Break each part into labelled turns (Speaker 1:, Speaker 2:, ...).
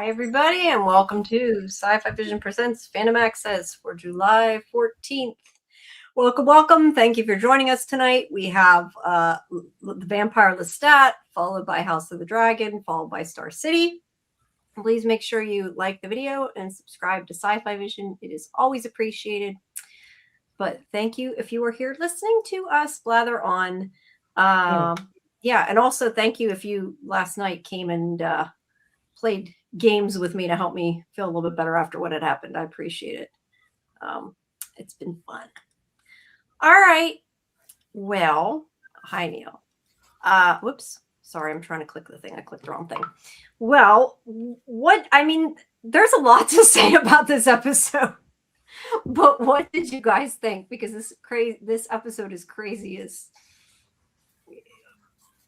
Speaker 1: Hi, everybody, and welcome to Sci-Fivision Presents Fandom Access for July 14th. Welcome. Thank you for joining us tonight. We have the Vampire Lestat, followed by House of the Dragon, followed by Star City. Please make sure you like the video and subscribe to Sci-Fivision. It is always appreciated. But thank you if you were here listening to us blather on. Yeah, and also thank you if you last night came and played games with me to help me feel a little bit better after what had happened. I appreciate it. It's been fun. All right. Well, hi, Neil. Whoops. Sorry, I'm trying to click the thing. I clicked the wrong thing. Well, there's a lot to say about this episode. But what did you guys think? Because this episode is crazy.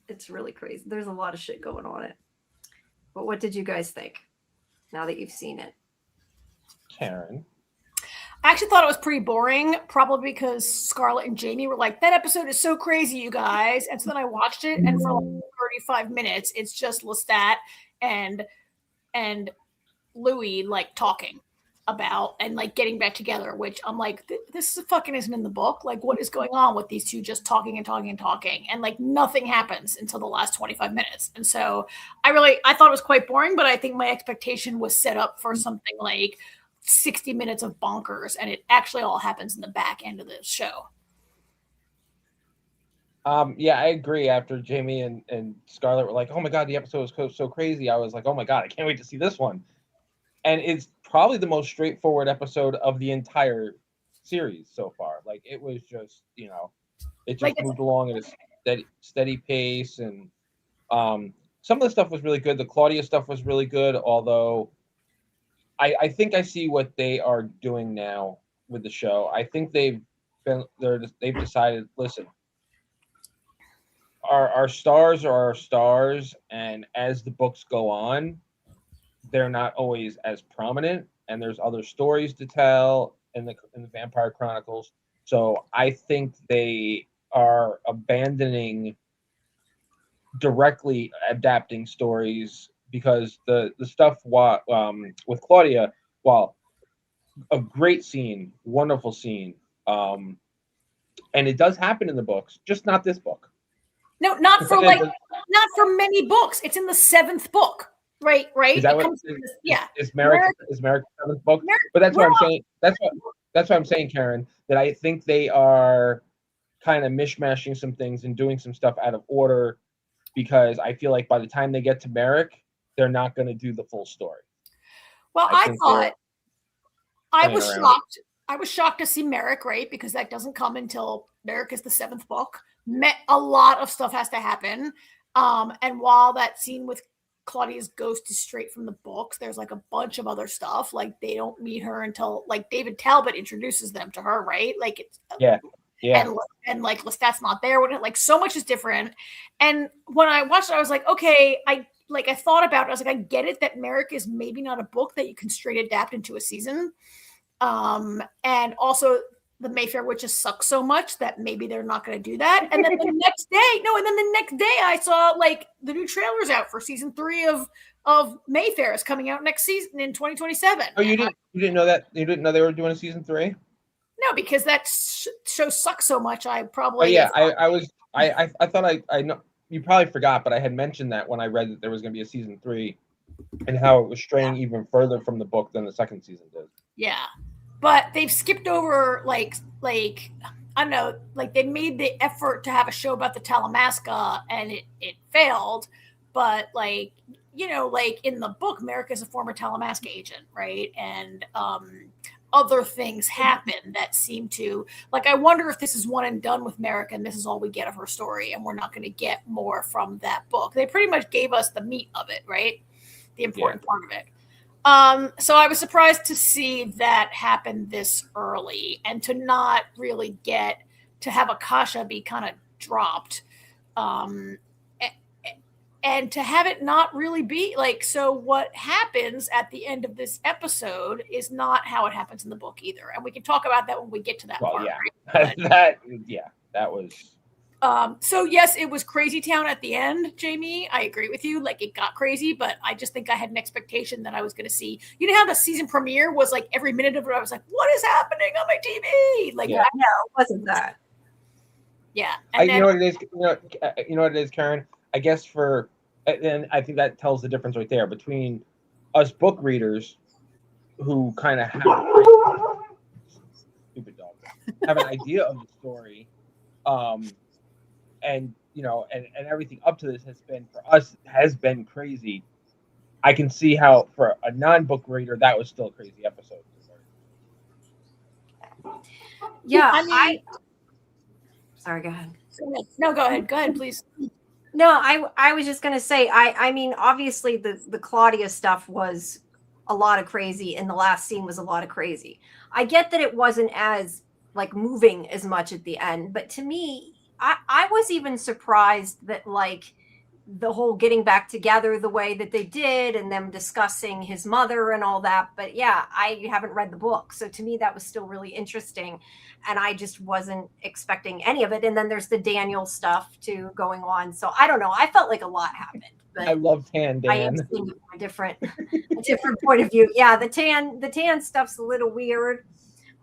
Speaker 1: It's really crazy. There's a lot of shit going on it. But what did you guys think now that you've seen it?
Speaker 2: Karen?
Speaker 3: I actually thought it was pretty boring, probably because Scarlett and Jamie were like, that episode is so crazy, you guys. And so then I watched it, and for like 35 minutes, it's just Lestat and Louis like talking about and like getting back together, which I'm like, this fucking isn't in the book. Like, what is going on with these two just talking and like nothing happens until the last 25 minutes. And so I thought it was quite boring, but I think my expectation was set up for something like 60 minutes of bonkers, and it actually all happens in the back end of the show.
Speaker 2: Yeah, I agree. After Jamie and Scarlett were like, oh my God, the episode was so crazy, I was like, oh my God, I can't wait to see this one. And it's probably the most straightforward episode of the entire series so far. Like, it was just, it just like moved along at a steady pace. And some of the stuff was really good. The Claudia stuff was really good, although I think I see what they are doing now with the show. I think they've decided, listen, our stars are our stars, and as the books go on, they're not always as prominent, and there's other stories to tell in the Vampire Chronicles. So I think they are abandoning directly adapting stories, because the stuff with Claudia, while a great scene, wonderful scene, and it does happen in the books, just not this book.
Speaker 3: No, not for many books. It's in the 7th book. Right.
Speaker 2: Is that Is Merrick the 7th book? But that's what I'm saying. That's what I'm saying, Karen. That I think they are kind of mishmashing some things and doing some stuff out of order, because I feel like by the time they get to Merrick, they're not going to do the full story.
Speaker 3: Well, I was shocked. I was shocked to see Merrick, right? Because that doesn't come until Merrick is the 7th book. A lot of stuff has to happen. And while that scene with Claudia's ghost is straight from the books, there's like a bunch of other stuff. Like, they don't meet her until like David Talbot introduces them to her, right? Like, it's and like Lestat's not there when it, like, so much is different. And when I watched it, I was like, okay, I thought about it. I was like, I get it that Merrick is maybe not a book that you can straight adapt into a season. And also the Mayfair Witches suck so much that maybe they're not going to do that. And then the next day I saw like the new trailers out for season 3 of Mayfair is coming out next season in 2027.
Speaker 2: Oh, you didn't know that? You didn't know they were doing a season 3?
Speaker 3: No, because that show sucks so much. I probably.
Speaker 2: Oh, yeah, I thought I know you probably forgot, but I had mentioned that when I read that there was going to be a season 3, and how it was straying even further from the book than the second season did.
Speaker 3: Yeah. But they've skipped over like I don't know, like they made the effort to have a show about the Talamasca and it failed. But like, like in the book, Merrick is a former Talamasca agent, right? And other things happen that seem to, like, I wonder if this is one and done with Merrick and this is all we get of her story and we're not going to get more from that book. They pretty much gave us the meat of it, right? The important part of it. So I was surprised to see that happen this early and to not really get to have Akasha be kind of dropped. And to have it not really be like, so what happens at the end of this episode is not how it happens in the book either. And we can talk about that when we get to that part.
Speaker 2: Yeah.
Speaker 3: Right?
Speaker 2: that was
Speaker 3: So yes, it was crazy town at the end, Jamie. I agree with you. Like it got crazy, but I just think I had an expectation that I was going to see. You know how the season premiere was like every minute of it, I was like, "What is happening on my TV?" Like,
Speaker 1: yeah, no, it wasn't that.
Speaker 3: Yeah, and
Speaker 2: you know what it is. You know what it is, Karen. I guess and I think that tells the difference right there between us book readers who kind of have stupid dog have an idea of the story, and you know, and everything up to this has been crazy. I can see how for a non-book reader that was still a crazy episode.
Speaker 1: Yeah,
Speaker 3: I mean,
Speaker 1: sorry, go ahead.
Speaker 3: No, go ahead. Go ahead, please.
Speaker 1: No, I was just gonna say, I mean, obviously the Claudia stuff was a lot of crazy, and the last scene was a lot of crazy. I get that it wasn't as like moving as much at the end, but to me, I was even surprised that like the whole getting back together the way that they did and them discussing his mother and all that. But yeah, I haven't read the book. So to me, that was still really interesting. And I just wasn't expecting any of it. And then there's the Daniel stuff too going on. So I don't know. I felt like a lot happened. But
Speaker 2: I love Dan.
Speaker 1: I am seeing a different point of view. Yeah, the tan stuff's a little weird.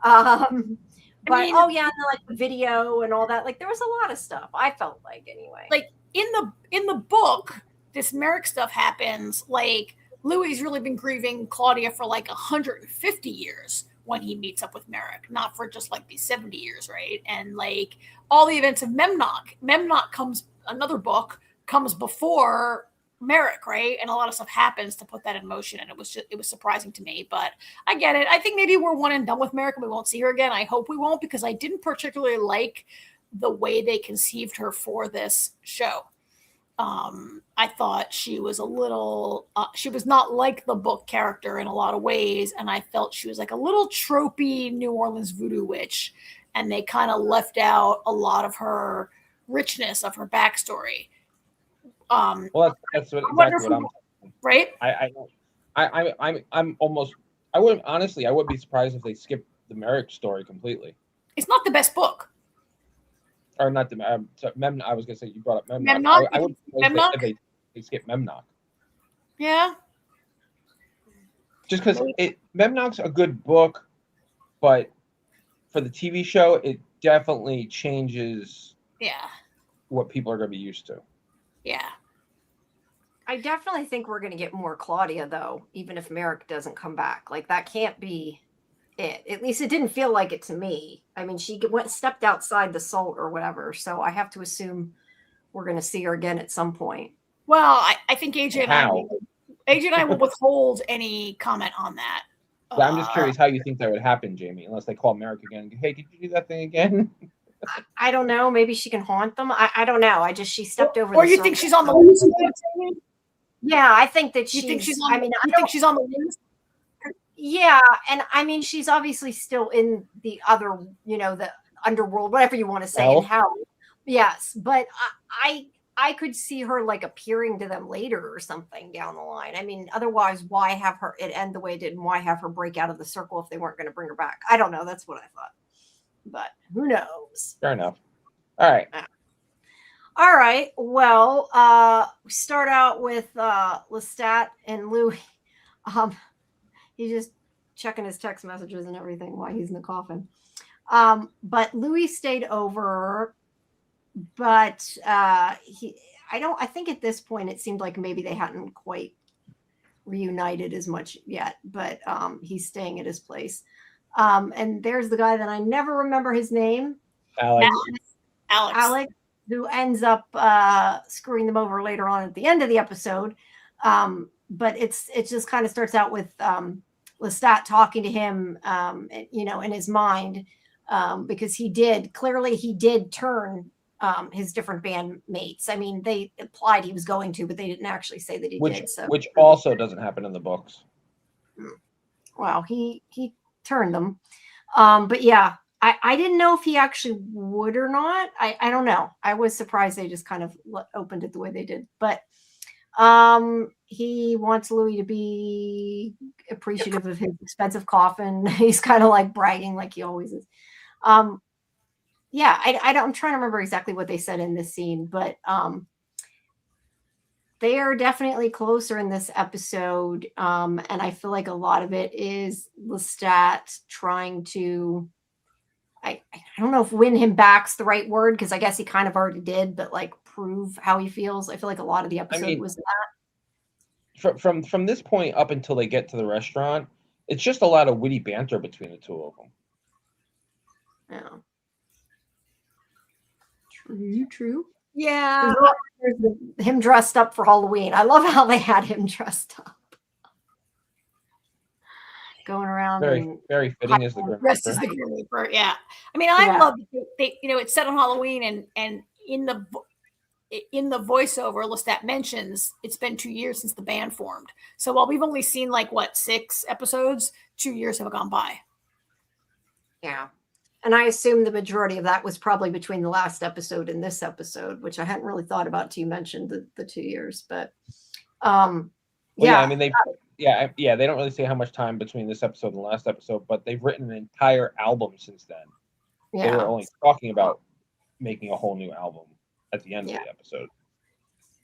Speaker 1: But I mean, oh yeah, and like the video and all that. Like there was a lot of stuff. I felt like anyway.
Speaker 3: Like in the book, this Merrick stuff happens. Like Louis's really been grieving Claudia for like 150 years when he meets up with Merrick, not for just like these 70 years, right? And like all the events of Memnock. Memnock another book comes before Merrick, right? And a lot of stuff happens to put that in motion, and it was surprising to me, but I get it. I think maybe we're one and done with Merrick and we won't see her again. I hope we won't, because I didn't particularly like the way they conceived her for this show. I thought she was a little she was not like the book character in a lot of ways, and I felt she was like a little tropey New Orleans voodoo witch, and they kind of left out a lot of her richness of her backstory.
Speaker 2: Well, that's exactly what I'm
Speaker 3: right.
Speaker 2: I'm almost. I wouldn't be surprised if they skipped the Merrick story completely.
Speaker 3: It's not the best book.
Speaker 2: Or not the I was gonna say you brought up Memnock.
Speaker 3: Memnock?
Speaker 2: I would if they skip Memnock.
Speaker 3: Yeah.
Speaker 2: Just because Memnock's a good book, but for the TV show, it definitely changes.
Speaker 3: Yeah.
Speaker 2: What people are going to be used to.
Speaker 3: Yeah.
Speaker 1: I definitely think we're going to get more Claudia, though, even if Merrick doesn't come back. Like, that can't be it. At least it didn't feel like it to me. I mean, she stepped outside the salt or whatever, so I have to assume we're going to see her again at some point.
Speaker 3: Well, I think AJ and I will withhold any comment on that.
Speaker 2: Yeah, I'm just curious how you think that would happen, Jamie, unless they call Merrick again. Hey, did you do that thing again?
Speaker 1: I don't know. Maybe she can haunt them. I don't know. She stepped over.
Speaker 3: Or you think she's on the loose?
Speaker 1: Yeah, I think that
Speaker 3: she's. You think she's
Speaker 1: on?
Speaker 3: I think she's on the loose.
Speaker 1: Yeah, and I mean, she's obviously still in the other, the underworld, whatever you want to say, in hell. Yes, but I could see her like appearing to them later or something down the line. I mean, otherwise, why have her it end the way it did, and why have her break out of the circle if they weren't going to bring her back? I don't know. That's what I thought. But who knows?
Speaker 2: Fair enough. All right.
Speaker 1: All right. Well, we start out with Lestat and Louis. He's just checking his text messages and everything while he's in the coffin. But Louis stayed over, but I think at this point it seemed like maybe they hadn't quite reunited as much yet, but he's staying at his place. And there's the guy that I never remember his name. Alex, who ends up screwing them over later on at the end of the episode. But it just kind of starts out with Lestat talking to him, in his mind, because he did turn his different bandmates. I mean, they implied he was going to, but they didn't actually say that he did. So,
Speaker 2: which also doesn't happen in the books.
Speaker 1: Well, he turned them. But yeah, I didn't know if he actually would or not. I don't know. I was surprised they just kind of opened it the way they did. But he wants Louis to be appreciative of his expensive coffin. He's kind of like bragging like he always is. yeah, I'm trying to remember exactly what they said in this scene, but they are definitely closer in this episode. And I feel like a lot of it is Lestat trying to, I don't know if win him back's the right word, because I guess he kind of already did, but like prove how he feels. I feel like a lot of the episode was that.
Speaker 2: From this point up until they get to the restaurant, it's just a lot of witty banter between the two of them.
Speaker 1: Yeah. True.
Speaker 3: Yeah.
Speaker 1: There's him dressed up for Halloween. I love how they had him dressed up. Going around.
Speaker 2: Very fitting as the Grim
Speaker 3: Reaper. As the Grim Reaper, yeah. I mean, I love they, it's set on Halloween, and in the voiceover, Lestat mentions it's been 2 years since the band formed. So while we've only seen like 6 episodes, 2 years have gone by.
Speaker 1: Yeah. And I assume the majority of that was probably between the last episode and this episode, which I hadn't really thought about till you mentioned the 2 years. But
Speaker 2: yeah, I mean they don't really say how much time between this episode and the last episode, but they've written an entire album since then. Yeah. They were only talking about making a whole new album at the end of the episode.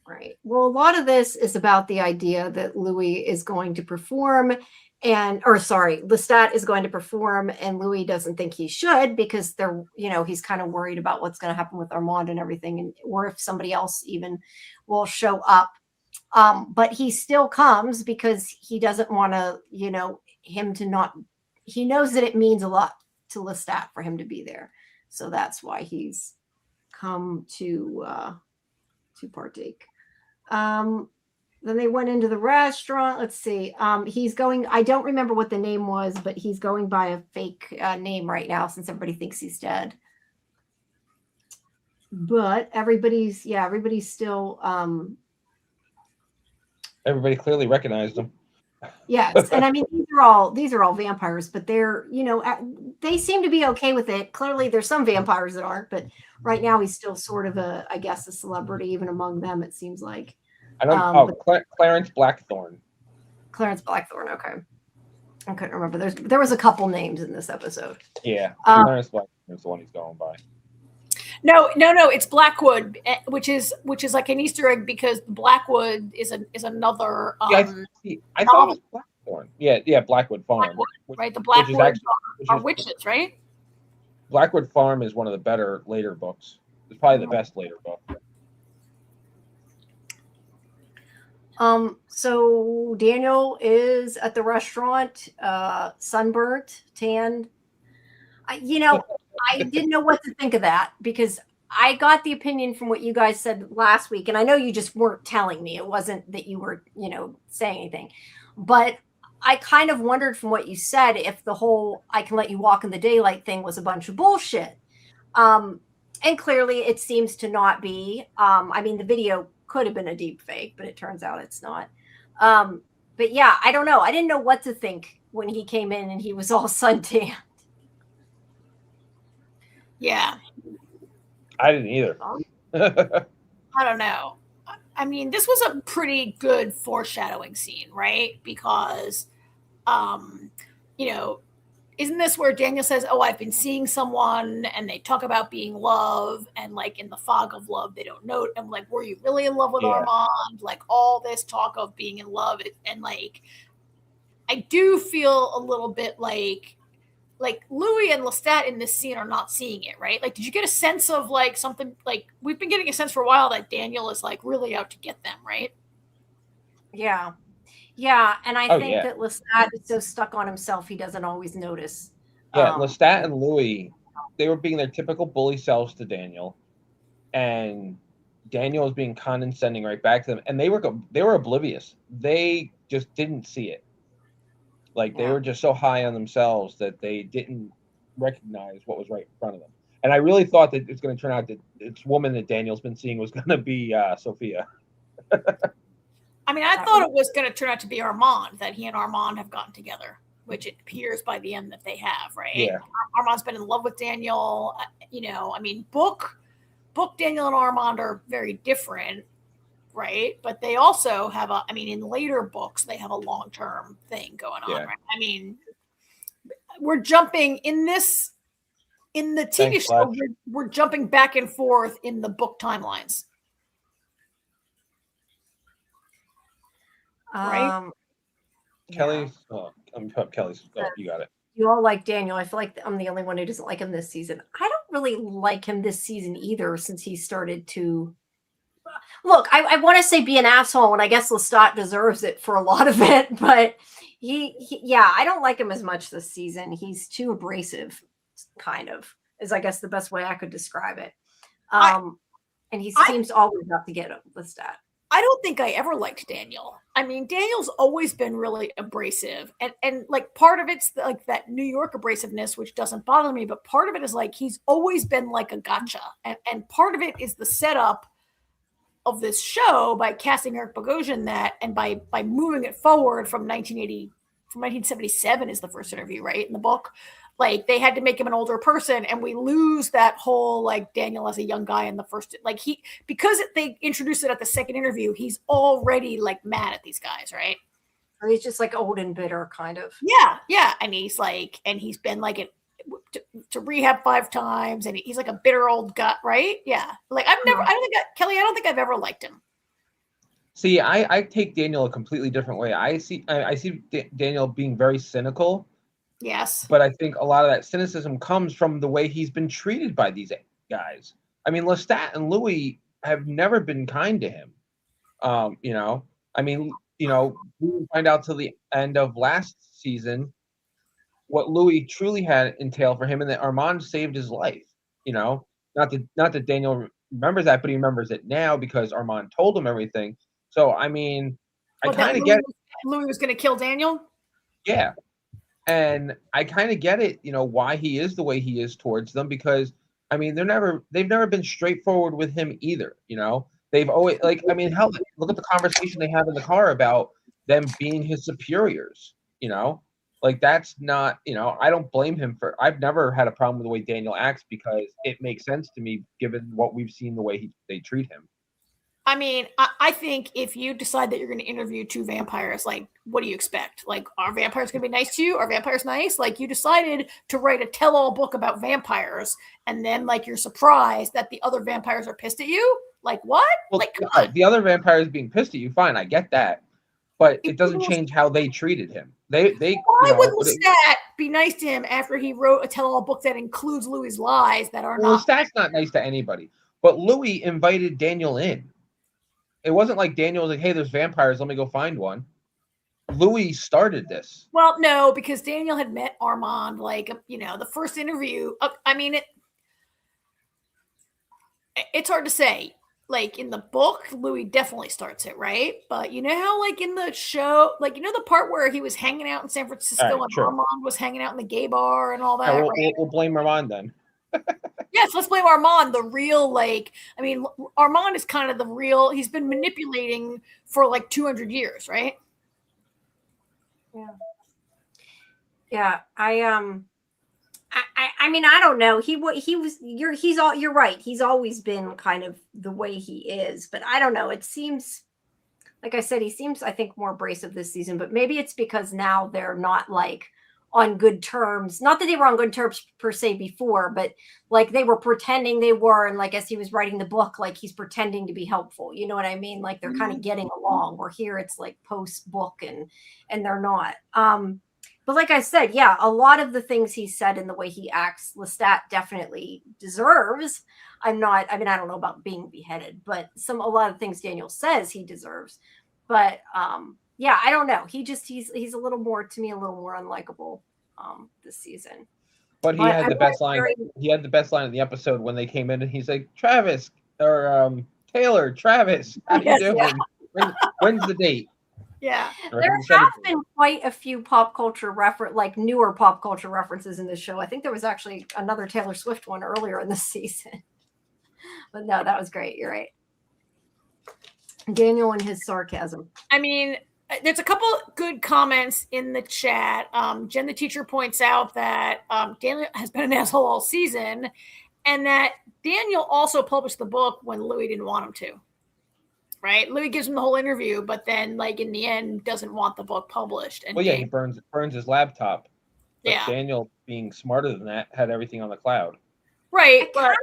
Speaker 1: Right. Well, a lot of this is about the idea that Louis is going to perform Lestat is going to perform, and Louis doesn't think he should because he's kind of worried about what's going to happen with Armand and everything, or if somebody else even will show up. But he still comes because he doesn't want to, him to not, he knows that it means a lot to Lestat for him to be there. So that's why he's come to partake. Then they went into the restaurant. Let's see. He's going, I don't remember what the name was, but he's going by a fake name right now since everybody thinks he's dead. But everybody's still.
Speaker 2: Everybody clearly recognized him.
Speaker 1: Yes. And I mean, these are all vampires, but they're, they seem to be okay with it. Clearly there's some vampires that aren't, but right now he's still sort of a celebrity, even among them, it seems like.
Speaker 2: I don't. Clarence Blackthorne.
Speaker 1: Clarence Blackthorne. Okay, I couldn't remember. There was a couple names in this episode.
Speaker 2: Yeah, Clarence Blackthorne is the one he's going by.
Speaker 3: No. It's Blackwood, which is like an Easter egg because Blackwood is another.
Speaker 2: I thought it was Blackthorne. Yeah, Blackwood Farm.
Speaker 3: Blackwood, right, the Blackwood are witches, right?
Speaker 2: Blackwood Farm is one of the better later books. It's probably the best later book.
Speaker 1: So Daniel is at the restaurant, sunburnt, tanned. I didn't know what to think of that because I got the opinion from what you guys said last week. And I know you just weren't telling me. It wasn't that you were, saying anything, but I kind of wondered from what you said, if the whole, I can let you walk in the daylight thing was a bunch of bullshit. And clearly it seems to not be. I mean, the video could have been a deep fake, but it turns out it's not. But yeah, I don't know. I didn't know what to think when he came in and he was all suntanned.
Speaker 3: Yeah.
Speaker 2: I didn't either.
Speaker 3: I don't know. I mean, this was a pretty good foreshadowing scene, right? Because, isn't this where Daniel says, "Oh, I've been seeing someone," and they talk about being love, and like in the fog of love, they don't know. And like, were you really in love with Armand? Like all this talk of being in love, and like, I do feel a little bit like Louis and Lestat in this scene are not seeing it, right? Like, did you get a sense of like something, like we've been getting a sense for a while that Daniel is like really out to get them, right?
Speaker 1: Yeah. Yeah. And I think that Lestat is so stuck on himself, he doesn't always notice.
Speaker 2: Yeah. Lestat and Louis, they were being their typical bully selves to Daniel, and Daniel was being condescending right back to them. And they were oblivious. They just didn't see it. Like they were just so high on themselves that they didn't recognize what was right in front of them. And I really thought that it's going to turn out that this woman that Daniel's been seeing was going to be Sophia.
Speaker 3: I mean, I thought it was going to turn out to be Armand, that he and Armand have gotten together, which it appears by the end that they have, right?
Speaker 2: Yeah.
Speaker 3: Armand's been in love with Daniel. I mean, book Daniel and Armand are very different. Right. But they also have in later books, they have a long-term thing going on. Right? I mean, we're jumping in this in the TV
Speaker 2: Thanks,
Speaker 3: show,
Speaker 2: Fletch.
Speaker 3: we're jumping back and forth in the book timelines. Right?
Speaker 2: Kelly's. Kelly's. Oh, you got it.
Speaker 1: You all like Daniel. I feel like I'm the only one who doesn't like him this season. I don't really like him this season either, since he started to look. I want to say be an asshole, and I guess Lestat deserves it for a lot of it. But yeah, I don't like him as much this season. He's too abrasive, kind of, is I guess the best way I could describe it. And he seems always out to get Lestat.
Speaker 3: I don't think I ever liked Daniel. I mean, Daniel's always been really abrasive, and like part of it's like that New York abrasiveness, which doesn't bother me, but part of it is like he's always been like a gotcha, and part of it is the setup of this show by casting Eric Bogosian and by moving it forward from 1977 is the first interview, right, in the book. Like they had to make him an older person, and we lose that whole like Daniel as a young guy in the first, like because they introduced it at the second interview, he's already like mad at these guys, right?
Speaker 1: Or he's just like old and bitter, kind of.
Speaker 3: Yeah, and he's been like to rehab 5 times, and he's like a bitter old gut, right? Yeah, like I don't think I've ever liked him.
Speaker 2: See, I take Daniel a completely different way. I see Daniel being very cynical.
Speaker 3: Yes.
Speaker 2: But I think a lot of that cynicism comes from the way he's been treated by these guys. I mean, Lestat and Louis have never been kind to him. I mean, we didn't find out till the end of last season what Louis truly had entailed for him, and that Armand saved his life. Not that Daniel remembers that, but he remembers it now because Armand told him everything. So, I mean, I kind of get
Speaker 3: Louis was going to kill Daniel. Yeah.
Speaker 2: And I kind of get it, why he is the way he is towards them, because I mean, they've never been straightforward with him either. They've always hell, look at the conversation they have in the car about them being his superiors. Like that's not, I don't blame him I've never had a problem with the way Daniel acts, because it makes sense to me given what we've seen, the way they treat him.
Speaker 3: I mean, I think if you decide that you're going to interview 2 vampires, like, what do you expect? Like, are vampires going to be nice to you? Are vampires nice? Like, you decided to write a tell-all book about vampires, and then, like, you're surprised that the other vampires are pissed at you? Like, what?
Speaker 2: Well,
Speaker 3: like, come on.
Speaker 2: The other vampires being pissed at you, fine, I get that. But it doesn't change how they treated him. Why
Speaker 3: would Lestat be nice to him after he wrote a tell-all book that includes Louis' lies that are not?
Speaker 2: Lestat's not nice to anybody. But Louis invited Daniel in. It wasn't like Daniel was like, hey, there's vampires, let me go find one. Louis started this.
Speaker 3: Well, no, because Daniel had met Armand, like, the first interview. I mean, it's hard to say. Like, in the book, Louis definitely starts it, right? But how, like, in the show, like, the part where he was hanging out in San Francisco and Armand was hanging out in the gay bar and all that, right?
Speaker 2: We'll blame Armand then.
Speaker 3: Yes, let's blame Armand, the real, like, I mean, Armand is kind of the real, he's been manipulating for like 200 years, right?
Speaker 1: Yeah. I mean, I don't know. You're right. He's always been kind of the way he is, but I don't know. It seems, like I said, he seems, I think, more abrasive this season, but maybe it's because now they're not like on good terms. Not that they were on good terms per se before, but like they were pretending they were. And like as he was writing the book, like he's pretending to be helpful. You know what I mean? Like they're kind of getting along. Where here it's like post book and they're not. But like I said, yeah, a lot of the things he said and the way he acts, Lestat definitely deserves. I don't know about being beheaded, but a lot of things Daniel says he deserves. But yeah, I don't know. He's a little more, to me, a little more unlikable this season.
Speaker 2: But he had the best line. He had the best line in the episode when they came in, and he's like, "Travis or Taylor, Travis, how you doing? Yeah. When's the date?"
Speaker 3: Yeah,
Speaker 1: there have been quite a few pop culture newer pop culture references in this show. I think there was actually another Taylor Swift one earlier in the season. But no, that was great. You're right. Daniel and his sarcasm.
Speaker 3: I mean, there's a couple good comments in the chat. Jen the teacher points out that Daniel has been an asshole all season, and that Daniel also published the book when Louis didn't want him to. Right? Louis gives him the whole interview, but then, like, in the end, doesn't want the book published. And
Speaker 2: he burns his laptop. But Daniel, being smarter than that, had everything on the cloud.
Speaker 3: Right.
Speaker 1: But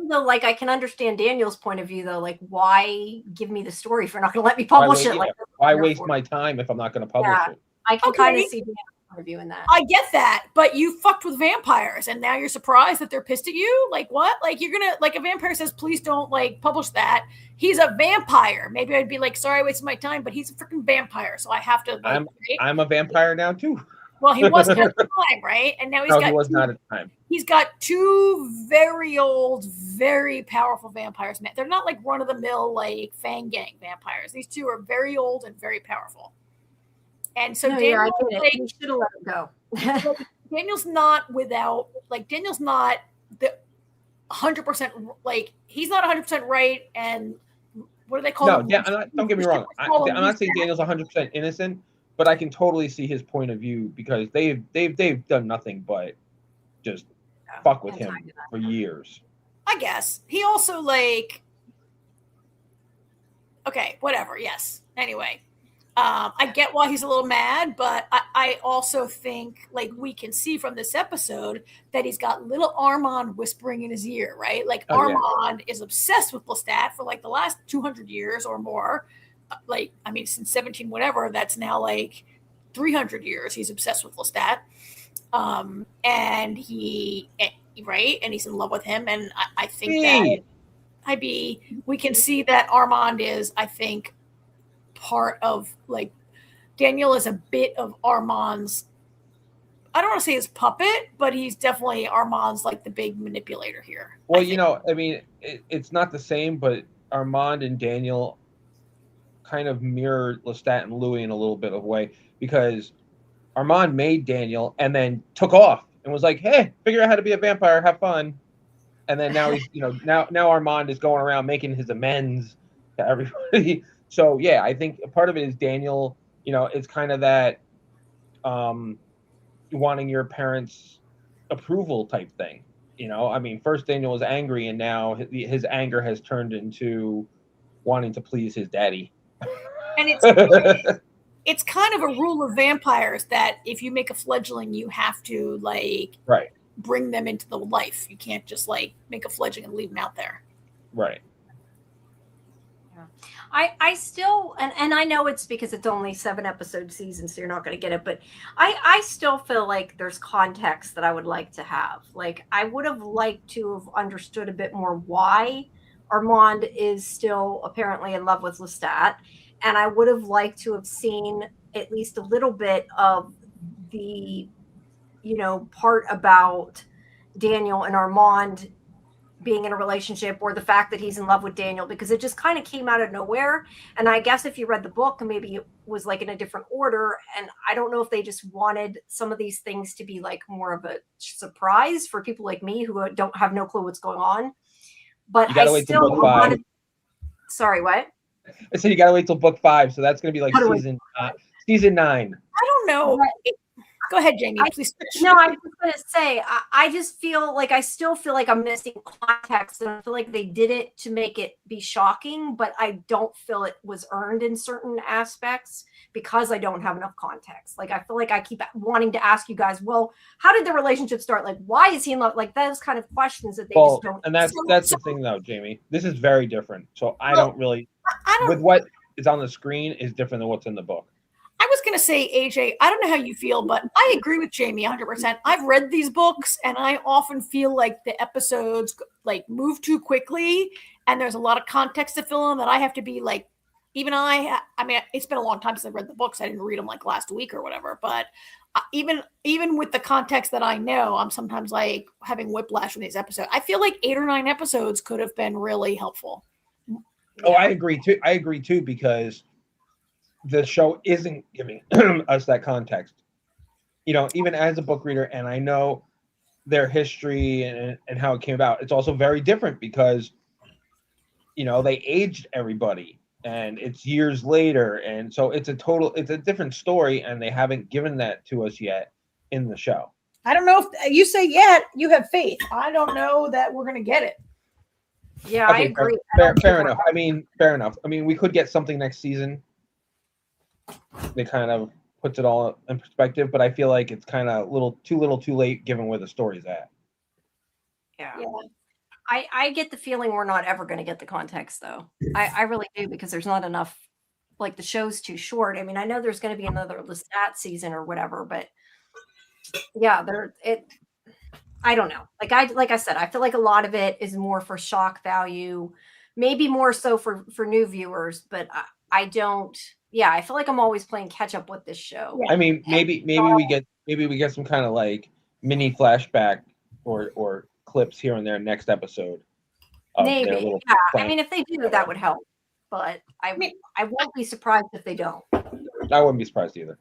Speaker 1: though, like, I can understand Daniel's point of view, though. Like, why give me the story if you're not going to let me publish it? Like,
Speaker 2: why waste my time if I'm not going to publish it?
Speaker 1: I can kind of see Daniel's point of view in that.
Speaker 3: I get that, but you fucked with vampires, and now you're surprised that they're pissed at you. Like, what? Like, you're gonna, like, a vampire says, please don't, like, publish that. He's a vampire. Maybe I'd be like, sorry, I wasted my time, but he's a freaking vampire, so I have to. Like,
Speaker 2: I'm a vampire now too.
Speaker 3: Well, he wasn't at the time, right? And now
Speaker 2: he was not at the time.
Speaker 3: He's got two very old, very powerful vampires. They're not like run-of-the-mill, like, Fang Gang vampires. These two are very old and very powerful. And so Daniel,
Speaker 1: you should have let it go.
Speaker 3: Daniel's not Daniel's not the 100%, like, he's not 100% right. And what do they call him?
Speaker 2: No, don't get me wrong. I'm not saying Daniel's 100% innocent, but I can totally see his point of view because they've done nothing but just fuck with him for years.
Speaker 3: I guess he also, like, okay, whatever. Yes. Anyway, I get why he's a little mad, but I also think, like, we can see from this episode that he's got little Armand whispering in his ear, right? Like, Armand is obsessed with Lestat for, like, the last 200 years or more. Like, I mean, since 17 whatever, that's now like 300 years he's obsessed with Lestat. And he, right, and he's in love with him. And I think that we can see that Armand is, I think, part of, like, Daniel is a bit of Armand's, I don't want to say his puppet, but he's definitely Armand's, like, the big manipulator here.
Speaker 2: Well, I mean, it's not the same, but Armand and Daniel kind of mirrored Lestat and Louis in a little bit of way, because Armand made Daniel and then took off and was like, hey, figure out how to be a vampire, have fun. And then now he's, now Armand is going around making his amends to everybody. So yeah, I think part of it is Daniel, it's kind of that wanting your parents' approval type thing. I mean, first Daniel was angry and now his anger has turned into wanting to please his daddy.
Speaker 3: And it's kind of a rule of vampires that if you make a fledgling, you have to, like, bring them into the life. You can't just, like, make a fledgling and leave them out there.
Speaker 2: Right.
Speaker 1: Yeah. I still, and I know it's because it's only 7-episode season, so you're not going to get it, but I still feel like there's context that I would like to have. Like, I would have liked to have understood a bit more why Armand is still apparently in love with Lestat. And I would have liked to have seen at least a little bit of the, part about Daniel and Armand being in a relationship, or the fact that he's in love with Daniel, because it just kind of came out of nowhere. And I guess if you read the book, maybe it was, like, in a different order. And I don't know if they just wanted some of these things to be, like, more of a surprise for people like me who don't have no clue what's going on. But I still wanted. Sorry, what?
Speaker 2: I said you gotta wait till book 5, so that's gonna be like season 9.
Speaker 3: I don't know. Go ahead, Jamie. Please.
Speaker 1: No, I was just gonna say I just feel like I still feel like I'm missing context, and I feel like they did it to make it be shocking, but I don't feel it was earned in certain aspects because I don't have enough context. Like, I feel like I keep wanting to ask you guys, well, how did the relationship start? Like, why is he in love? Like, those kind of questions that they just don't.
Speaker 2: And that's the thing, though, Jamie. This is very different. So I don't with what is on the screen is different than what's in the book.
Speaker 3: I was going to say, AJ, I don't know how you feel, but I agree with Jamie 100%. I've read these books, and I often feel like the episodes, like, move too quickly, and there's a lot of context to fill in that I have to be, like, even I mean, it's been a long time since I've read the books. I didn't read them, like, last week or whatever, but even with the context that I know, I'm sometimes, like, having whiplash from these episodes. I feel like 8 or 9 episodes could have been really helpful.
Speaker 2: Oh, I agree too, because the show isn't giving us that context. Even as a book reader, and I know their history and how it came about, it's also very different because, they aged everybody and it's years later. And so it's a different story, and they haven't given that to us yet in the show.
Speaker 3: I don't know if you say yet, you have faith. I don't know that we're going to get it.
Speaker 1: Yeah, okay, I agree.
Speaker 2: Fair enough. I mean, we could get something next season. They kind of puts it all in perspective, but I feel like it's kind of little too late given where the story's at.
Speaker 1: Yeah. I get the feeling we're not ever going to get the context, though. I really do, because there's not enough. Like, the show's too short. I mean, I know there's going to be another Lestat season or whatever, but yeah, I don't know. Like I said, I feel like a lot of it is more for shock value, maybe more so for new viewers, but I don't. Yeah, I feel like I'm always playing catch up with this show.
Speaker 2: I mean, maybe we get some kind of like mini flashback or clips here and there next episode.
Speaker 1: Maybe, yeah. I mean, if they do, that would help. But I won't be surprised if they don't.
Speaker 2: I wouldn't be surprised either.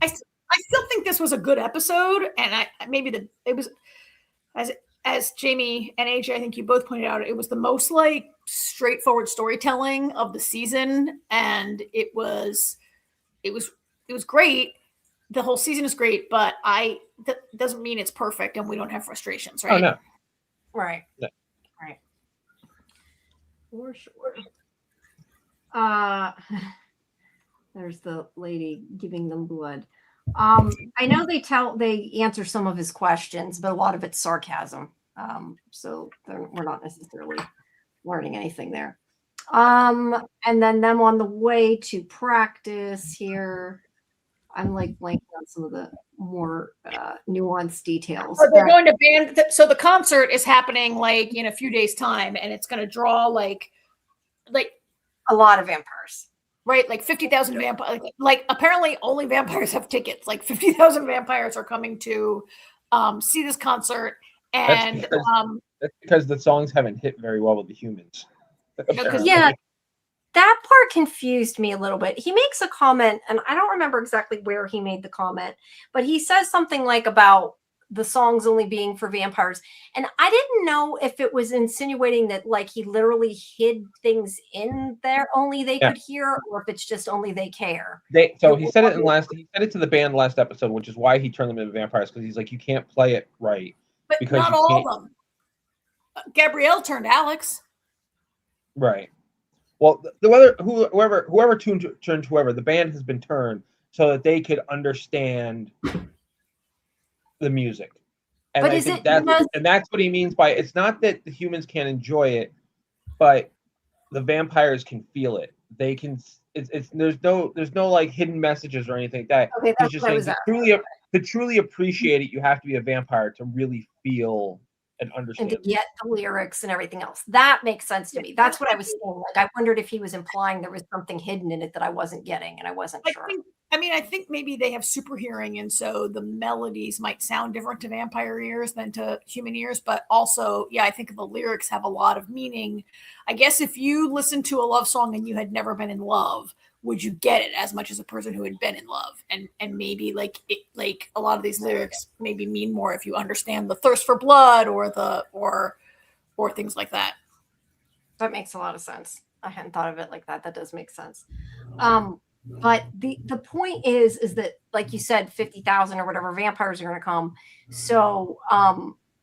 Speaker 3: I still think this was a good episode, and it was as Jamie and AJ, I think you both pointed out, it was the most like straightforward storytelling of the season, and it was great. The whole season is great, but that doesn't mean it's perfect, and we don't have frustrations, right?
Speaker 2: Oh no,
Speaker 1: right,
Speaker 2: no.
Speaker 1: Right, for sure. There's the lady giving them blood. I know they answer some of his questions, but a lot of it's sarcasm. So we're not necessarily learning anything there. And then them on the way to practice here. I'm like blanking on some of the more nuanced details.
Speaker 3: They're going to band. So the concert is happening like in a few days' time, and it's going to draw like
Speaker 1: a lot of vampires.
Speaker 3: Right, like 50,000 vampires. Like apparently, only vampires have tickets. Like 50,000 vampires are coming to see this concert, and
Speaker 2: that's because the songs haven't hit very well with the humans.
Speaker 1: Yeah, that part confused me a little bit. He makes a comment, and I don't remember exactly where he made the comment, but he says something like about the songs only being for vampires. And I didn't know if it was insinuating that like he literally hid things in there only they could hear, or if it's just only they care.
Speaker 2: So he said it to the band last episode, which is why he turned them into vampires, because he's like, you can't play it right.
Speaker 3: But
Speaker 2: because
Speaker 3: not all of them. Gabrielle turned Alex.
Speaker 2: Right. Well, whoever turned whoever, the band has been turned so that they could understand the music. And
Speaker 1: but
Speaker 2: that's what he means by it's not that the humans can't enjoy it, but the vampires can feel it. They can. There's no like hidden messages or anything like that.
Speaker 1: Okay,
Speaker 2: he's just saying to truly appreciate it, you have to be a vampire to really feel and understand.
Speaker 1: And to get the lyrics and everything else. That makes sense to me. That's what I was saying. Like, I wondered if he was implying there was something hidden in it that I wasn't getting, and I wasn't sure.
Speaker 3: I think maybe they have super hearing, and so the melodies might sound different to vampire ears than to human ears. But also, I think the lyrics have a lot of meaning. I guess if you listen to a love song and you had never been in love, would you get it as much as a person who had been in love? And maybe like a lot of these lyrics maybe mean more if you understand the thirst for blood or things like that.
Speaker 1: That makes a lot of sense. I hadn't thought of it like that. That does make sense. But the point is that, like you said, 50,000 or whatever vampires are going to come. So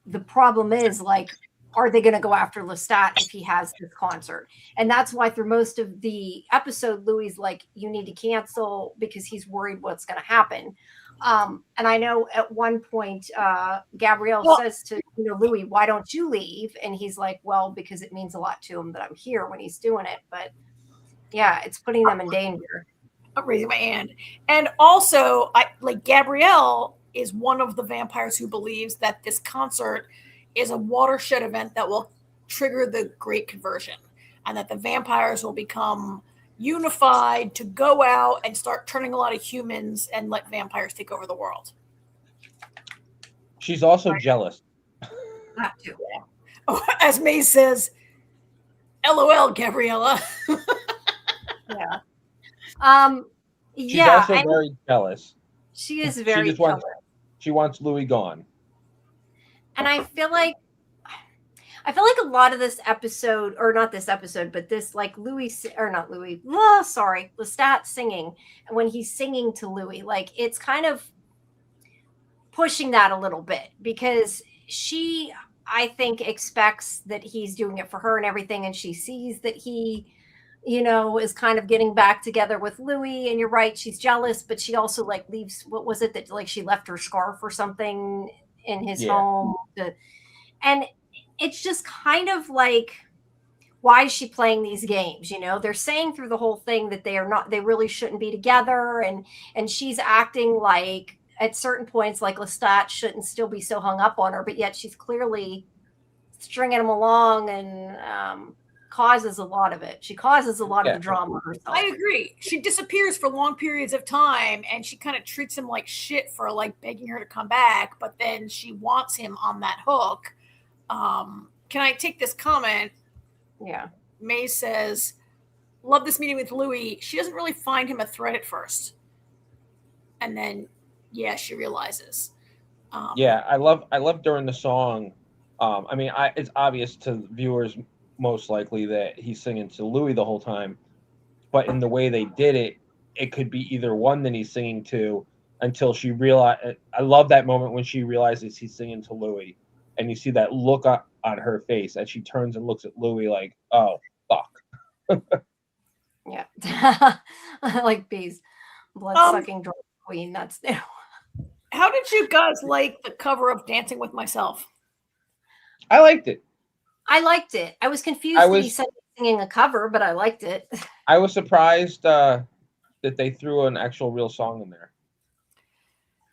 Speaker 1: the problem is, like, are they going to go after Lestat if he has this concert? And that's why through most of the episode, Louis like, you need to cancel because he's worried what's going to happen. And I know at one point, Gabrielle says to Louis, why don't you leave? And he's like, well, because it means a lot to him that I'm here when he's doing it. But yeah, it's putting them in danger.
Speaker 3: I'm raising my hand. And also, Gabrielle is one of the vampires who believes that this concert is a watershed event that will trigger the Great Conversion, and that the vampires will become unified to go out and start turning a lot of humans and let vampires take over the world.
Speaker 2: She's also jealous.
Speaker 1: That too.
Speaker 3: Yeah. Oh, as May says, LOL, Gabriella.
Speaker 1: Yeah.
Speaker 2: She's also very jealous.
Speaker 1: She is very jealous.
Speaker 2: She wants Louis gone.
Speaker 1: And I feel like a lot of this episode, or not this episode, but this Lestat singing. And when he's singing to Louis, like, it's kind of pushing that a little bit, because she, I think, expects that he's doing it for her and everything. And she sees that he, you know, is kind of getting back together with Louis. And you're right, she's jealous, but she also like leaves. What was it that like she left her scarf or something in his home? And it's just kind of like, why is she playing these games? You know, they're saying through the whole thing that they really shouldn't be together. And she's acting like at certain points, like Lestat shouldn't still be so hung up on her, but yet she's clearly stringing him along and causes a lot of it. She causes a lot of the drama herself.
Speaker 3: I agree. She disappears for long periods of time and she kind of treats him like shit for like begging her to come back, but then she wants him on that hook. Can I take this comment?
Speaker 1: Yeah.
Speaker 3: May says, love this meeting with Louis. She doesn't really find him a threat at first. And then, yeah, she realizes.
Speaker 2: I love during the song. I mean, it's obvious to viewers most likely that he's singing to Louis the whole time. But in the way they did it, it could be either one that he's singing to until she realized. I love that moment when she realizes he's singing to Louis. And you see that look on her face as she turns and looks at Louis like, oh, fuck.
Speaker 1: Yeah. Like bees. Blood-sucking drug queen. That's new.
Speaker 3: How did you guys like the cover of Dancing with Myself?
Speaker 2: I liked it.
Speaker 1: I liked it. I was confused that he said singing a cover, but I liked it.
Speaker 2: I was surprised that they threw an actual real song in there.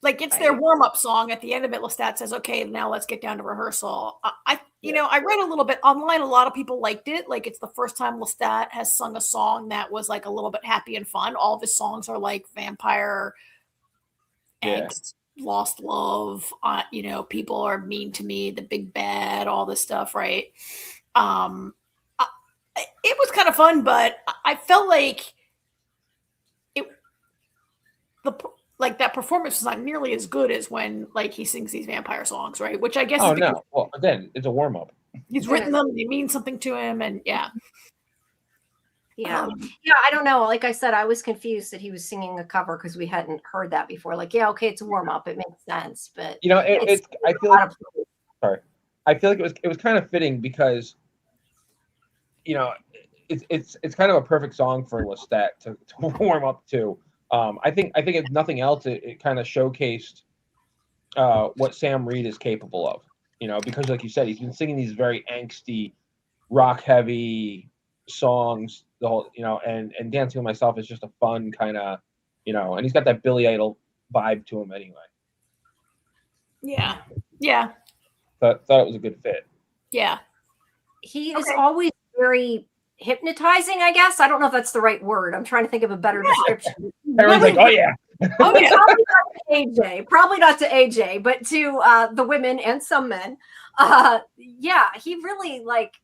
Speaker 3: Like it's their warm-up song. At the end of it, Lestat says, okay, now let's get down to rehearsal. I read a little bit online. A lot of people liked it. Like it's the first time Lestat has sung a song that was like a little bit happy and fun. All of his songs are like vampire, angst, lost love. People are mean to me, the big bad, all this stuff, right? It was kind of fun, but I felt like that performance is not nearly as good as when like he sings these vampire songs, right? Which I guess
Speaker 2: is no. Well, again, it's a warm up.
Speaker 3: He's written them; they mean something to him, and yeah.
Speaker 1: I don't know. Like I said, I was confused that he was singing a cover because we hadn't heard that before. Like, yeah, okay, it's a warm up; it makes sense, but
Speaker 2: I feel like it was kind of fitting because it's kind of a perfect song for Lestat to warm up to. I think if nothing else, it kind of showcased what Sam Reed is capable of. Because like you said, he's been singing these very angsty, rock heavy songs. The whole, and Dancing with Myself is just a fun kind of, and he's got that Billy Idol vibe to him anyway.
Speaker 3: Yeah.
Speaker 2: Thought it was a good fit.
Speaker 3: Yeah.
Speaker 1: He is always very hypnotizing, I guess. I don't know if that's the right word. I'm trying to think of a better description.
Speaker 2: Everyone's like, oh yeah.
Speaker 1: Probably not to AJ, but to the women and some men. He really like.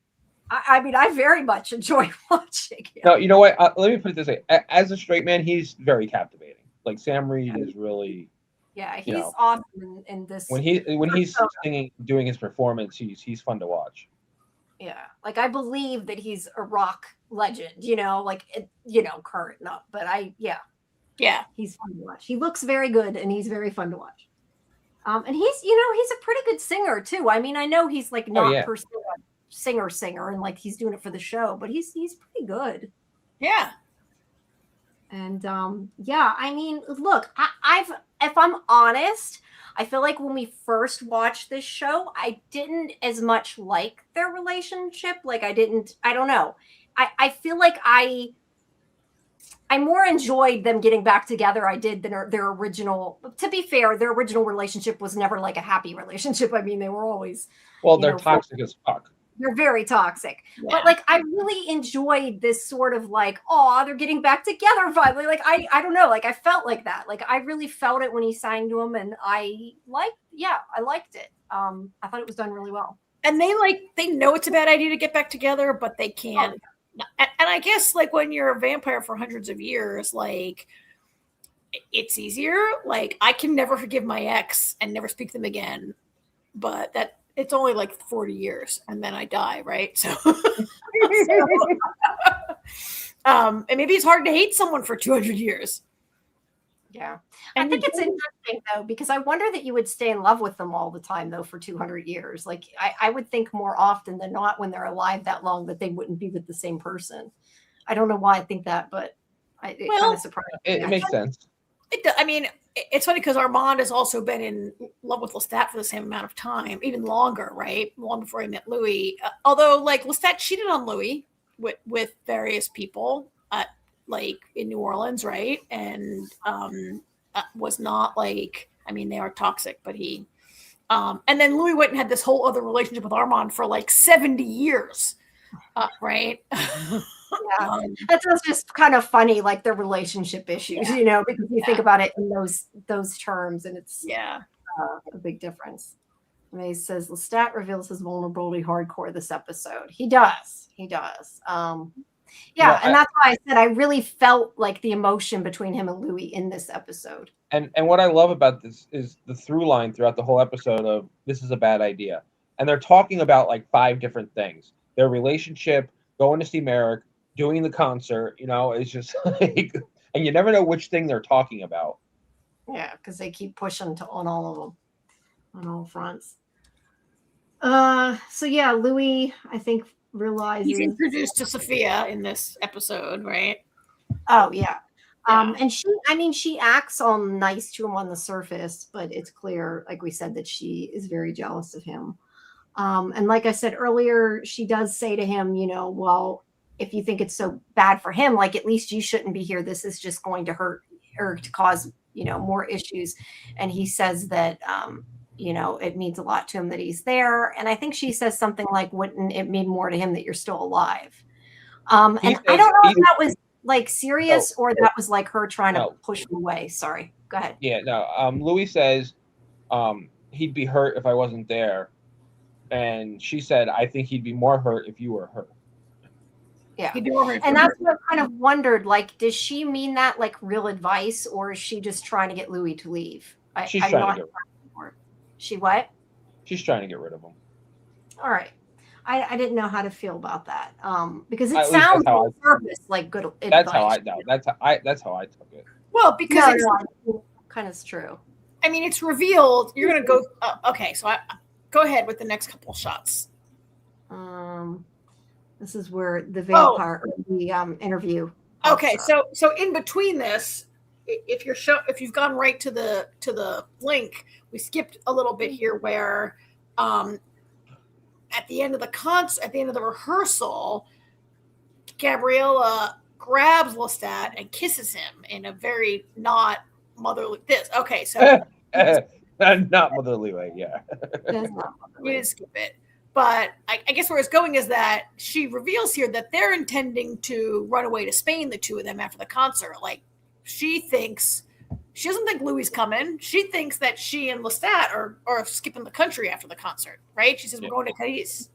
Speaker 1: I mean, I very much enjoy watching him.
Speaker 2: No, you know what? Let me put it this way: as a straight man, he's very captivating. Like Sam Reed is really.
Speaker 1: Yeah, he's awesome in this.
Speaker 2: When he's singing, doing his performance, he's fun to watch.
Speaker 1: Yeah, like I believe that he's a rock legend. Current not, but
Speaker 3: yeah,
Speaker 1: he's fun to watch. He looks very good, and he's very fun to watch. And he's a pretty good singer too. I mean, I know he's like not per se a singer, and like he's doing it for the show, but he's pretty good.
Speaker 3: Yeah.
Speaker 1: And I mean, look, if I'm honest, I feel like when we first watched this show, I didn't as much like their relationship. Like I don't know. I feel like I more enjoyed them getting back together. I did than their original. To be fair, their original relationship was never like a happy relationship. I mean, they were always
Speaker 2: they're toxic as fuck.
Speaker 1: They're very toxic. Yeah. But like I really enjoyed this sort of like, oh, they're getting back together finally. Like I don't know, like I felt like that. Like I really felt it when he sang to him, and I liked it. I thought it was done really well.
Speaker 3: And they know it's a bad idea to get back together, but they can't. Oh, yeah. And I guess like when you're a vampire for hundreds of years, like it's easier. Like I can never forgive my ex and never speak to them again. But it's only like 40 years and then I die, right? So, and maybe it's hard to hate someone for 200 years.
Speaker 1: Yeah. And I think it's interesting though, because I wonder that you would stay in love with them all the time though for 200 years. Like I would think more often than not when they're alive that long that they wouldn't be with the same person. I don't know why I think that, but it kind of surprised me.
Speaker 2: It makes sense.
Speaker 3: I mean, it's funny because Armand has also been in love with Lestat for the same amount of time, even longer, right? Long before he met Louis. Although, like, Lestat cheated on Louis with various people, like in New Orleans, right? And was not like, I mean, they are toxic, but he. And then Louis went and had this whole other relationship with Armand for like 70 years, right?
Speaker 1: Yeah, that's just kind of funny, like their relationship issues, you know, because you think about it in those terms, and it's a big difference. And he says Lestat reveals his vulnerability hardcore this episode. He does. And that's why I said I really felt like the emotion between him and Louis in this episode.
Speaker 2: And what I love about this is the through line throughout the whole episode of this is a bad idea. And they're talking about like 5 different things. Their relationship, going to see Merrick, doing the concert, you know, it's just like, and you never know which thing they're talking about.
Speaker 1: Yeah, because they keep pushing on all of them, on all fronts. So yeah, Louis, I think, realizes
Speaker 3: he's introduced to Sophia in this episode, right?
Speaker 1: Oh yeah. And she acts all nice to him on the surface, but it's clear, like we said, that she is very jealous of him. And like I said earlier, she does say to him, you know, well, if you think it's so bad for him, like at least you shouldn't be here. This is just going to hurt or to cause, you know, more issues. And he says that, you know, it means a lot to him that he's there. And I think she says something like, wouldn't it mean more to him that you're still alive? And I don't know if that was like serious or that was like her trying to push him away. Sorry. Go ahead.
Speaker 2: Yeah, no. Louis says he'd be hurt if I wasn't there. And she said, I think he'd be more hurt if you were hurt.
Speaker 1: Yeah. And that's what I kind of wondered, like, does she mean that like real advice, or is she just trying to get Louis to leave?
Speaker 2: She's trying to get
Speaker 1: rid of him. She what?
Speaker 2: She's trying to get rid of him.
Speaker 1: All right. I didn't know how to feel about that. Because it sounds on purpose like good advice.
Speaker 2: That's how I know. That's how I took it.
Speaker 3: Well, because
Speaker 1: kind of is true.
Speaker 3: I mean, it's revealed. You're gonna go okay, so go ahead with the next couple shots.
Speaker 1: This is where the vampire the interview.
Speaker 3: Okay, so in between this, if you've gone right to the link, we skipped a little bit here where at the end of the rehearsal, Gabriella grabs Lestat and kisses him in a very not motherly okay, so
Speaker 2: not motherly way, yeah.
Speaker 3: You didn't skip it. But I guess where it's going is that she reveals here that they're intending to run away to Spain, the two of them, after the concert. Like, she doesn't think Louis coming. She thinks that she and Lestat are skipping the country after the concert, right? She says, we're going to Cadiz.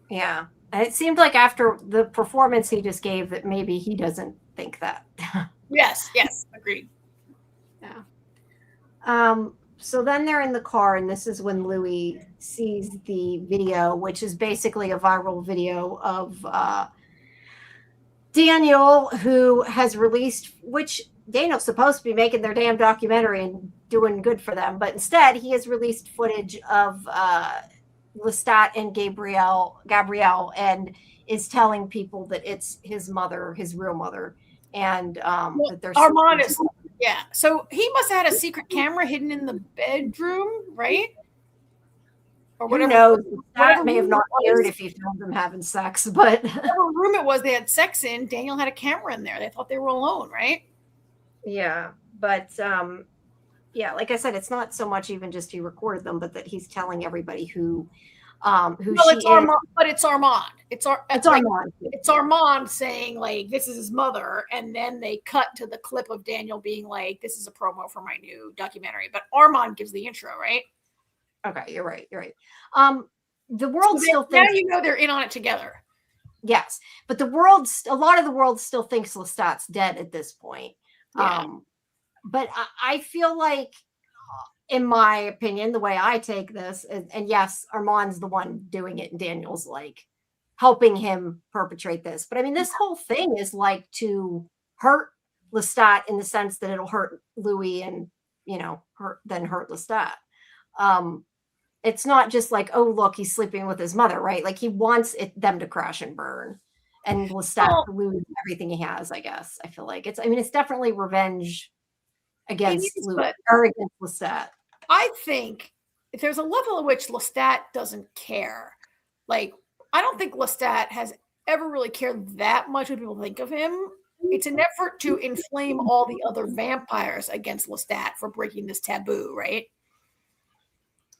Speaker 1: Yeah. And it seemed like after the performance he just gave that maybe he doesn't think that.
Speaker 3: Yes, agreed.
Speaker 1: Yeah. So then they're in the car, and this is when Louis sees the video, which is basically a viral video of Daniel, who has released, which Daniel's supposed to be making their damn documentary and doing good for them, but instead he has released footage of Lestat and Gabrielle, and is telling people that it's his mother, his real mother, and that they're
Speaker 3: Armand is. Yeah, so he must have had a secret camera hidden in the bedroom, right?
Speaker 1: Or whatever. Who knows? That may have not cared if he filmed them having sex, but
Speaker 3: whatever room it was they had sex in, Daniel had a camera in there. They thought they were alone, right?
Speaker 1: Yeah, but yeah, like I said, it's not so much even just he recorded them, but that he's telling everybody who
Speaker 3: it's Armand, but it's Armand. It's
Speaker 1: Armand.
Speaker 3: It's Armand saying like this is his mother, and then they cut to the clip of Daniel being like, "This is a promo for my new documentary." But Armand gives the intro, right?
Speaker 1: Okay, you're right. The world still thinks
Speaker 3: now you know they're in on it together.
Speaker 1: Yes, but a lot of the world still thinks Lestat's dead at this point.
Speaker 3: Yeah.
Speaker 1: But I feel like, in my opinion, the way I take this, and yes, Armand's the one doing it, and Daniel's like helping him perpetrate this. But I mean, this whole thing is like to hurt Lestat in the sense that it'll hurt Louis and, you know, hurt Lestat. It's not just like, oh, look, he's sleeping with his mother, right? Like he wants them to crash and burn. and Lestat lose everything he has. I guess I feel like it's definitely revenge against Louis or against Lestat.
Speaker 3: I think if there's a level at which Lestat doesn't care, like I don't think Lestat has ever really cared that much what people think of him. It's an effort to inflame all the other vampires against Lestat for breaking this taboo, right?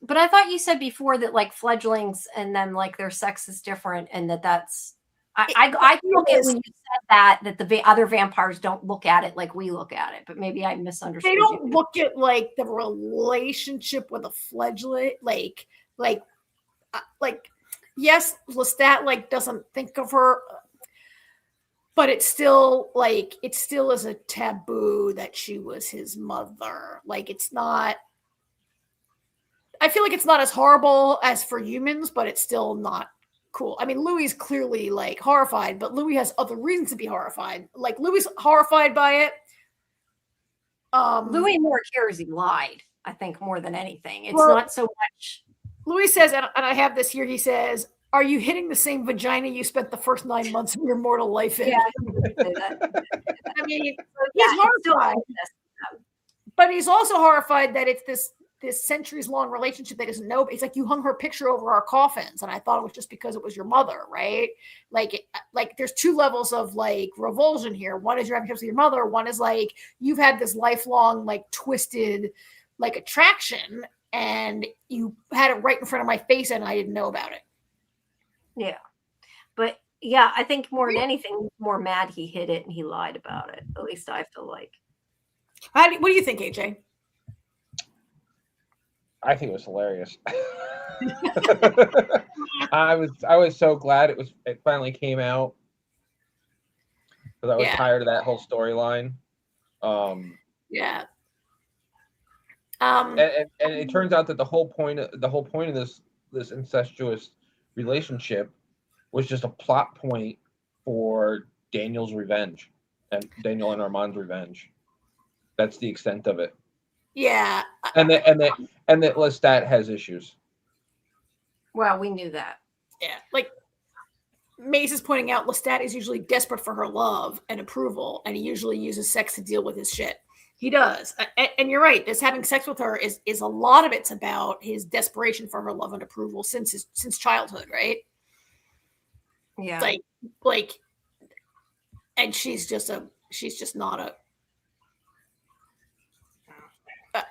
Speaker 1: But I thought you said before that like fledglings and then like their sex is different, and that's I look at when you said that the other vampires don't look at it like we look at it, but maybe I misunderstood.
Speaker 3: They don't look at like the relationship with a fledgling, like yes, Lestat like doesn't think of her, but it's still is a taboo that she was his mother. Like it's not. I feel like it's not as horrible as for humans, but it's still not cool. I mean, Louis is clearly like horrified, but Louis has other reasons to be horrified. Like Louis horrified by it.
Speaker 1: Louis more cares he lied, I think, more than anything. It's not so much.
Speaker 3: Louis says, and I have this here, he says, "Are you hitting the same vagina you spent the first 9 months of your mortal life in?"
Speaker 1: Yeah, I
Speaker 3: mean, he's horrified. But he's also horrified that it's this centuries-long relationship that doesn't know. It's like you hung her picture over our coffins, and I thought it was just because it was your mother, right? Like there's two levels of like revulsion here. One is you're having sex with your mother. One is like you've had this lifelong like twisted like attraction, and you had it right in front of my face, and I didn't know about it.
Speaker 1: Yeah, but yeah, I think more than anything, he's more mad he hid it and he lied about it. At least I feel like.
Speaker 3: What do you think, AJ?
Speaker 2: I think it was hilarious. I was so glad it finally came out, because I was tired of that whole storyline.
Speaker 3: Yeah.
Speaker 2: And it turns out that the whole point of this incestuous relationship was just a plot point for Daniel's revenge, and Daniel and Armand's revenge. That's the extent of it.
Speaker 3: Yeah.
Speaker 2: And that Lestat has issues.
Speaker 1: Well, we knew that.
Speaker 3: Yeah. Like Mace is pointing out, Lestat is usually desperate for her love and approval, and he usually uses sex to deal with his shit. He does. And you're right. This having sex with her is a lot of it's about his desperation for her love and approval since childhood, right?
Speaker 1: Yeah.
Speaker 3: Like and she's just not a.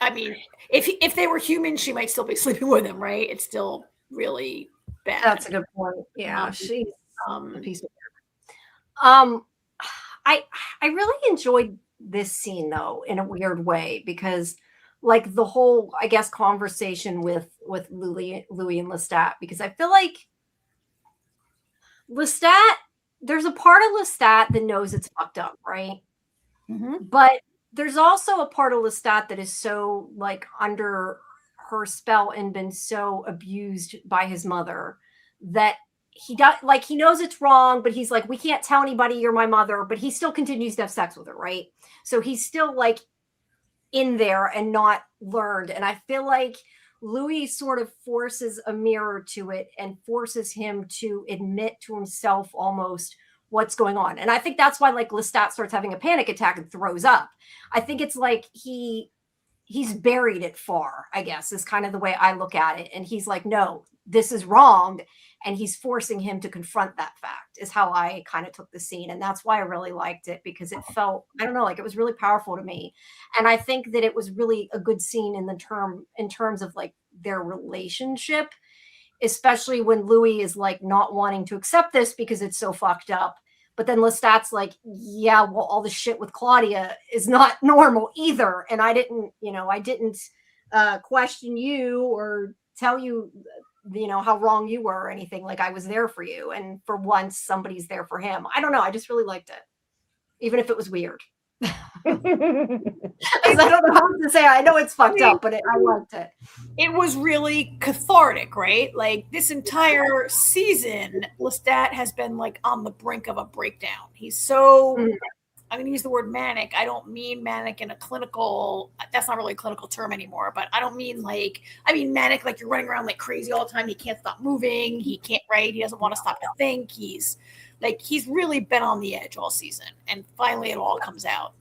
Speaker 3: I mean, if they were human, she might still be sleeping with him, right? It's still really bad.
Speaker 1: That's a good point. Yeah, she's a piece of work. I really enjoyed this scene though, in a weird way, because like the whole, I guess, conversation with Louis and Lestat, because I feel like Lestat, there's a part of Lestat that knows it's fucked up, right?
Speaker 3: Mm-hmm.
Speaker 1: But there's also a part of Lestat that is so like under her spell and been so abused by his mother that he knows it's wrong, but he's like, we can't tell anybody you're my mother, but he still continues to have sex with her, right? So he's still like in there and not learned. And I feel like Louis sort of forces a mirror to it and forces him to admit to himself almost what's going on. And I think that's why like Lestat starts having a panic attack and throws up. I think it's like he's buried it far, I guess, is kind of the way I look at it. And he's like, no, this is wrong. And he's forcing him to confront that fact, is how I kind of took the scene. And that's why I really liked it, because it felt, I don't know, like it was really powerful to me. And I think that it was really a good scene in terms of like their relationship, especially when Louis is like not wanting to accept this because it's so fucked up. But then Lestat's like, yeah, well, all the shit with Claudia is not normal either. And I didn't question you or tell you, how wrong you were or anything. Like I was there for you. And for once, somebody's there for him. I don't know. I just really liked it, even if it was weird. I don't know how to say. I know it's fucked up, but I liked it.
Speaker 3: It was really cathartic, right? Like this entire season, Lestat has been like on the brink of a breakdown. He's so, I'm going to use the word manic. I don't mean manic in a clinical, that's not really a clinical term anymore, but I don't mean like, I mean manic like you're running around like crazy all the time. He can't stop moving. He can't write. He doesn't want to stop to think. He's Like, he's really been on the edge all season, and finally it all comes out.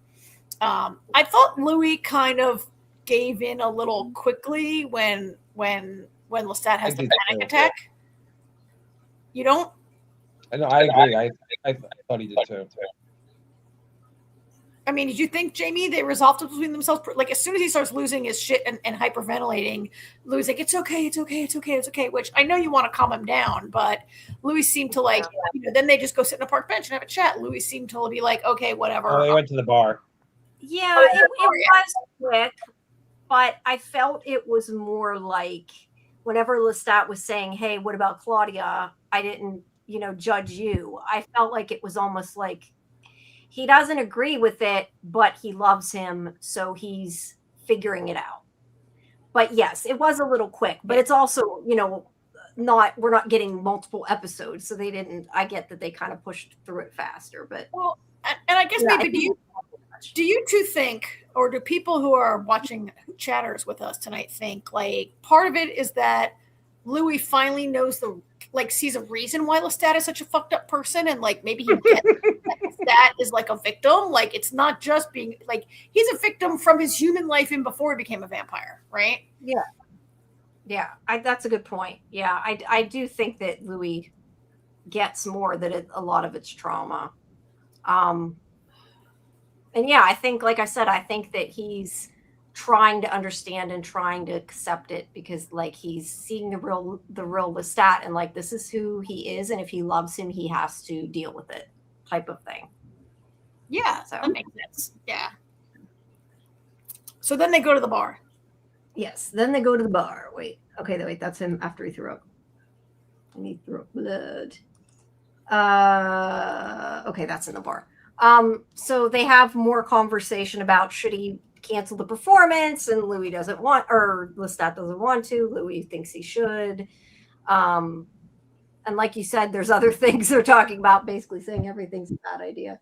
Speaker 3: I thought Louis kind of gave in a little quickly when Lestat has the panic attack. You don't?
Speaker 2: No, I agree. I thought he did too.
Speaker 3: I mean, did you think, Jamie, they resolved it between themselves? Like, as soon as he starts losing his shit and hyperventilating, Louis like, it's okay, which I know you want to calm him down, but Louis seemed to like, then they just go sit in a park bench and have a chat. Louis seemed to be like, okay, whatever.
Speaker 2: Oh, they went to the bar.
Speaker 1: Yeah, it was quick, but I felt it was more like whenever Lestat was saying, hey, what about Claudia? I didn't, judge you. I felt like it was almost like, he doesn't agree with it, but he loves him, so he's figuring it out. But yes, it was a little quick, but it's also, we're not getting multiple episodes, so they didn't. I get that they kind of pushed through it faster, but
Speaker 3: and I guess maybe do you two think, or do people who are watching chatters with us tonight think, like, part of it is that Louis finally knows sees a reason why Lestat is such a fucked up person, and like maybe he gets that Lestat is like a victim. Like, it's not just being like, he's a victim from his human life and before he became a vampire, right?
Speaker 1: Yeah. That's a good point. Yeah, I do think that Louis gets more that a lot of it's trauma. And yeah, I think, like I said, I think that he's trying to understand and trying to accept it because, like, he's seeing the real Lestat, and like, this is who he is, and if he loves him, he has to deal with it, type of thing.
Speaker 3: Yeah, so that makes sense. Yeah. So then they go to the bar.
Speaker 1: Yes, then they go to the bar. Wait, that's him after he threw up. And he threw up blood. Okay, that's in the bar. So they have more conversation about should he cancel the performance, and Louis doesn't want, or Lestat doesn't want to. Louis thinks he should. And like you said, there's other things they're talking about, basically saying everything's a bad idea.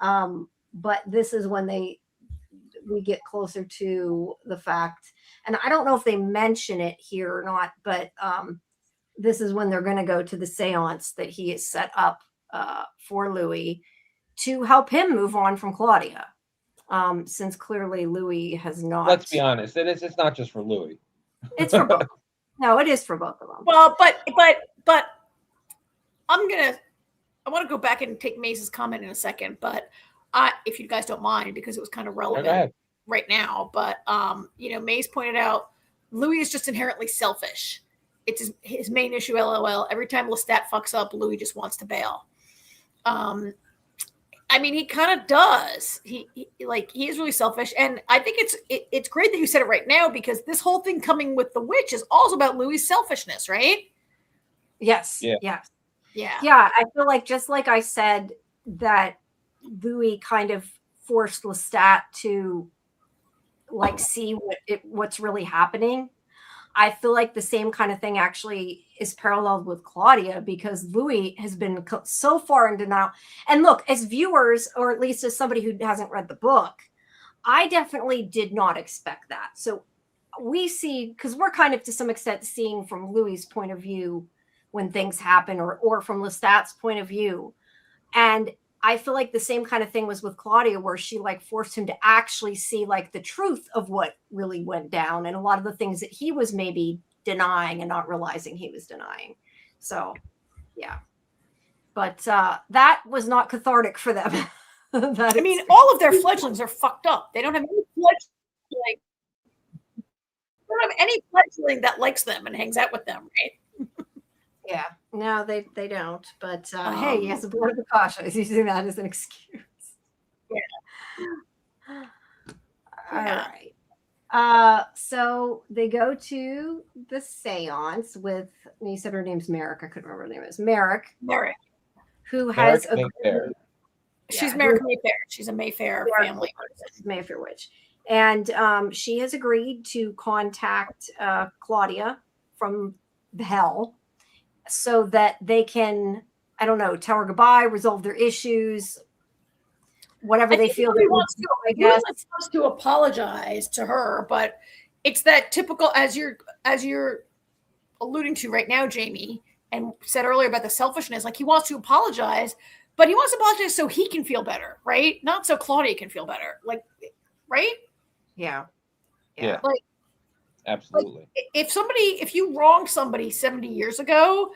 Speaker 1: But this is when we get closer to the fact, and I don't know if they mention it here or not, but this is when they're going to go to the seance that he has set up for Louis to help him move on from Claudia. Since clearly Louis has not.
Speaker 2: Let's be honest, it's not just for Louis.
Speaker 1: It's for both. No, it is for both of them.
Speaker 3: Well, but I want to go back and take Maze's comment in a second, but if you guys don't mind, because it was kind of relevant right now. But Maze pointed out Louis is just inherently selfish. It's his main issue. LOL. Every time Lestat fucks up, Louis just wants to bail. I mean, he kind of does. He is really selfish, and I think it's great that you said it right now, because this whole thing coming with the witch is also about Louis' selfishness, right?
Speaker 1: Yes.
Speaker 2: Yeah.
Speaker 1: Yes.
Speaker 3: Yeah.
Speaker 1: Yeah. I feel like, just like I said, that Louis kind of forced Lestat to like see what's really happening. I feel like the same kind of thing actually is paralleled with Claudia, because Louis has been so far in denial. And look, as viewers, or at least as somebody who hasn't read the book, I definitely did not expect that. So we see, because we're kind of to some extent seeing from Louis' point of view when things happen, or from Lestat's point of view. And I feel like the same kind of thing was with Claudia, where she like forced him to actually see like the truth of what really went down, and a lot of the things that he was maybe denying and not realizing he was denying. So, yeah. But that was not cathartic for them.
Speaker 3: I mean, all of their fledglings are fucked up. They don't have any fledgling that likes them and hangs out with them, right?
Speaker 1: Yeah, no, they don't. But hey, he has a board of caution. He's using that as an excuse.
Speaker 3: Yeah.
Speaker 1: All right. So they go to the seance with, you said her name's Merrick. I couldn't remember her name. Is Merrick, who has
Speaker 3: She's Merrick Mayfair. She's a Mayfair family person.
Speaker 1: Mayfair witch. And she has agreed to contact Claudia from the hell, so that they can, I don't know, tell her goodbye, resolve their issues, whatever they feel.
Speaker 3: He wants to apologize to her, but it's that typical, as you're alluding to right now, Jamie, and said earlier about the selfishness, like he wants to apologize, but he wants to apologize so he can feel better, right? Not so Claudia can feel better. Like, right?
Speaker 1: Yeah.
Speaker 3: Like,
Speaker 2: absolutely.
Speaker 3: Like if you wronged somebody 70 years ago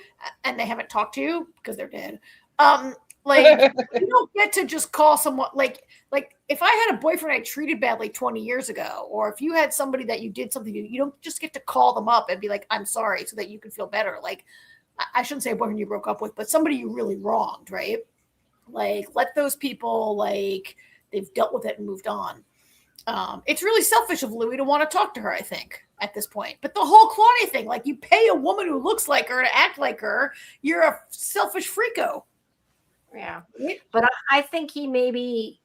Speaker 3: and they haven't talked to you because they're dead, like you don't get to just call someone like if I had a boyfriend I treated badly 20 years ago, or if you had somebody that you did something to, you don't just get to call them up and be like, I'm sorry, so that you can feel better. Like, I shouldn't say a boyfriend you broke up with, but somebody you really wronged, right? Like, let those people, like, they've dealt with it and moved on. It's really selfish of Louis to want to talk to her, I think, at this point. But the whole Claudia thing, like, you pay a woman who looks like her to act like her, you're a selfish freako.
Speaker 1: Yeah. But I think he maybe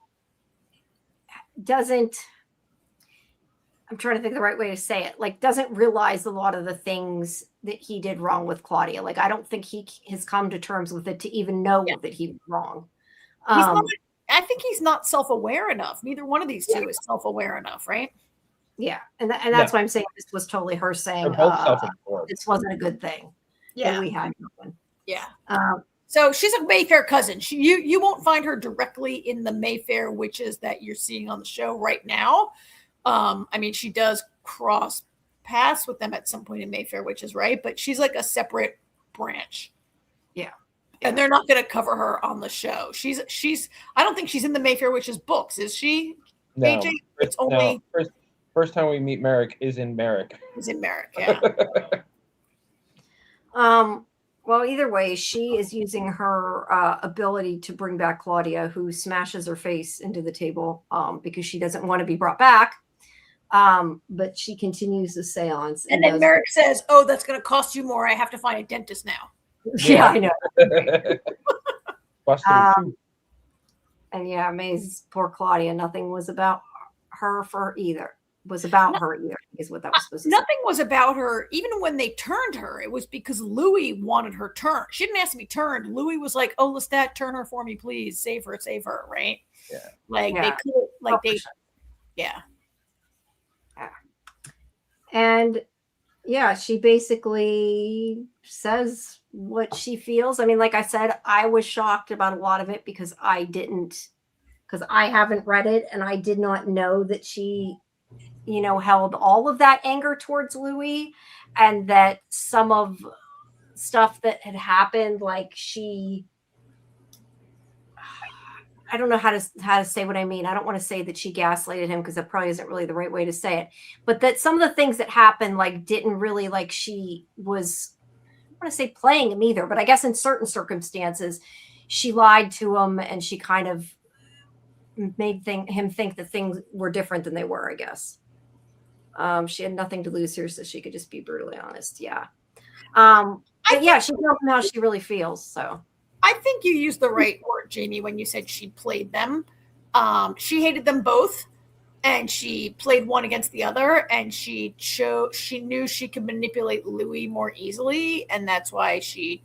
Speaker 1: doesn't, I'm trying to think of the right way to say it, like, doesn't realize a lot of the things that he did wrong with Claudia. Like, I don't think he has come to terms with it to even know that he was wrong.
Speaker 3: I think he's not self-aware enough. Neither one of these two is self-aware enough, right?
Speaker 1: Yeah. And that's why I'm saying this was totally her saying this wasn't a good thing.
Speaker 3: Yeah.
Speaker 1: We had one.
Speaker 3: Yeah. So she's a Mayfair cousin. You won't find her directly in the Mayfair witches that you're seeing on the show right now. I mean, she does cross paths with them at some point in Mayfair witches, right? But she's like a separate branch.
Speaker 1: Yeah.
Speaker 3: And they're not going to cover her on the show. She's. I don't think she's in the Mayfair witches books, is she?
Speaker 2: No.
Speaker 3: AJ? It's only
Speaker 2: first time we meet Merrick is in Merrick.
Speaker 3: Is in Merrick, yeah.
Speaker 1: Well, either way, she is using her ability to bring back Claudia, who smashes her face into the table because she doesn't want to be brought back. But she continues the seance.
Speaker 3: And then Merrick says, "Oh, that's going to cost you more. I have to find a dentist now."
Speaker 1: Yeah, I know. And yeah, May's poor Claudia. Nothing was about her is what that was supposed to say.
Speaker 3: Nothing was about her. Even when they turned her, it was because Louis wanted her turned. She didn't ask to be turned. Louis was like, "Oh, Lestat, turn her for me, please. Save her, right?"
Speaker 2: Yeah.
Speaker 3: Like they could, yeah.
Speaker 1: And yeah, she basically says what she feels. I mean, like I said, I was shocked about a lot of it because I haven't read it and I did not know that she, held all of that anger towards Louis, and that some of stuff that had happened, like I don't know how to say what I mean. I don't want to say that she gaslighted him because that probably isn't really the right way to say it. But that some of the things that happened, like, didn't really, like, she was, I don't want to say playing him either, but I guess in certain circumstances, she lied to him and she kind of made him think that things were different than they were, I guess. She had nothing to lose here, so she could just be brutally honest. Yeah. But yeah, she tells him how she really feels, so.
Speaker 3: I think you used the right word, Jamie, when you said she played them. She hated them both, and she played one against the other, and she knew she could manipulate Louis more easily, and that's why he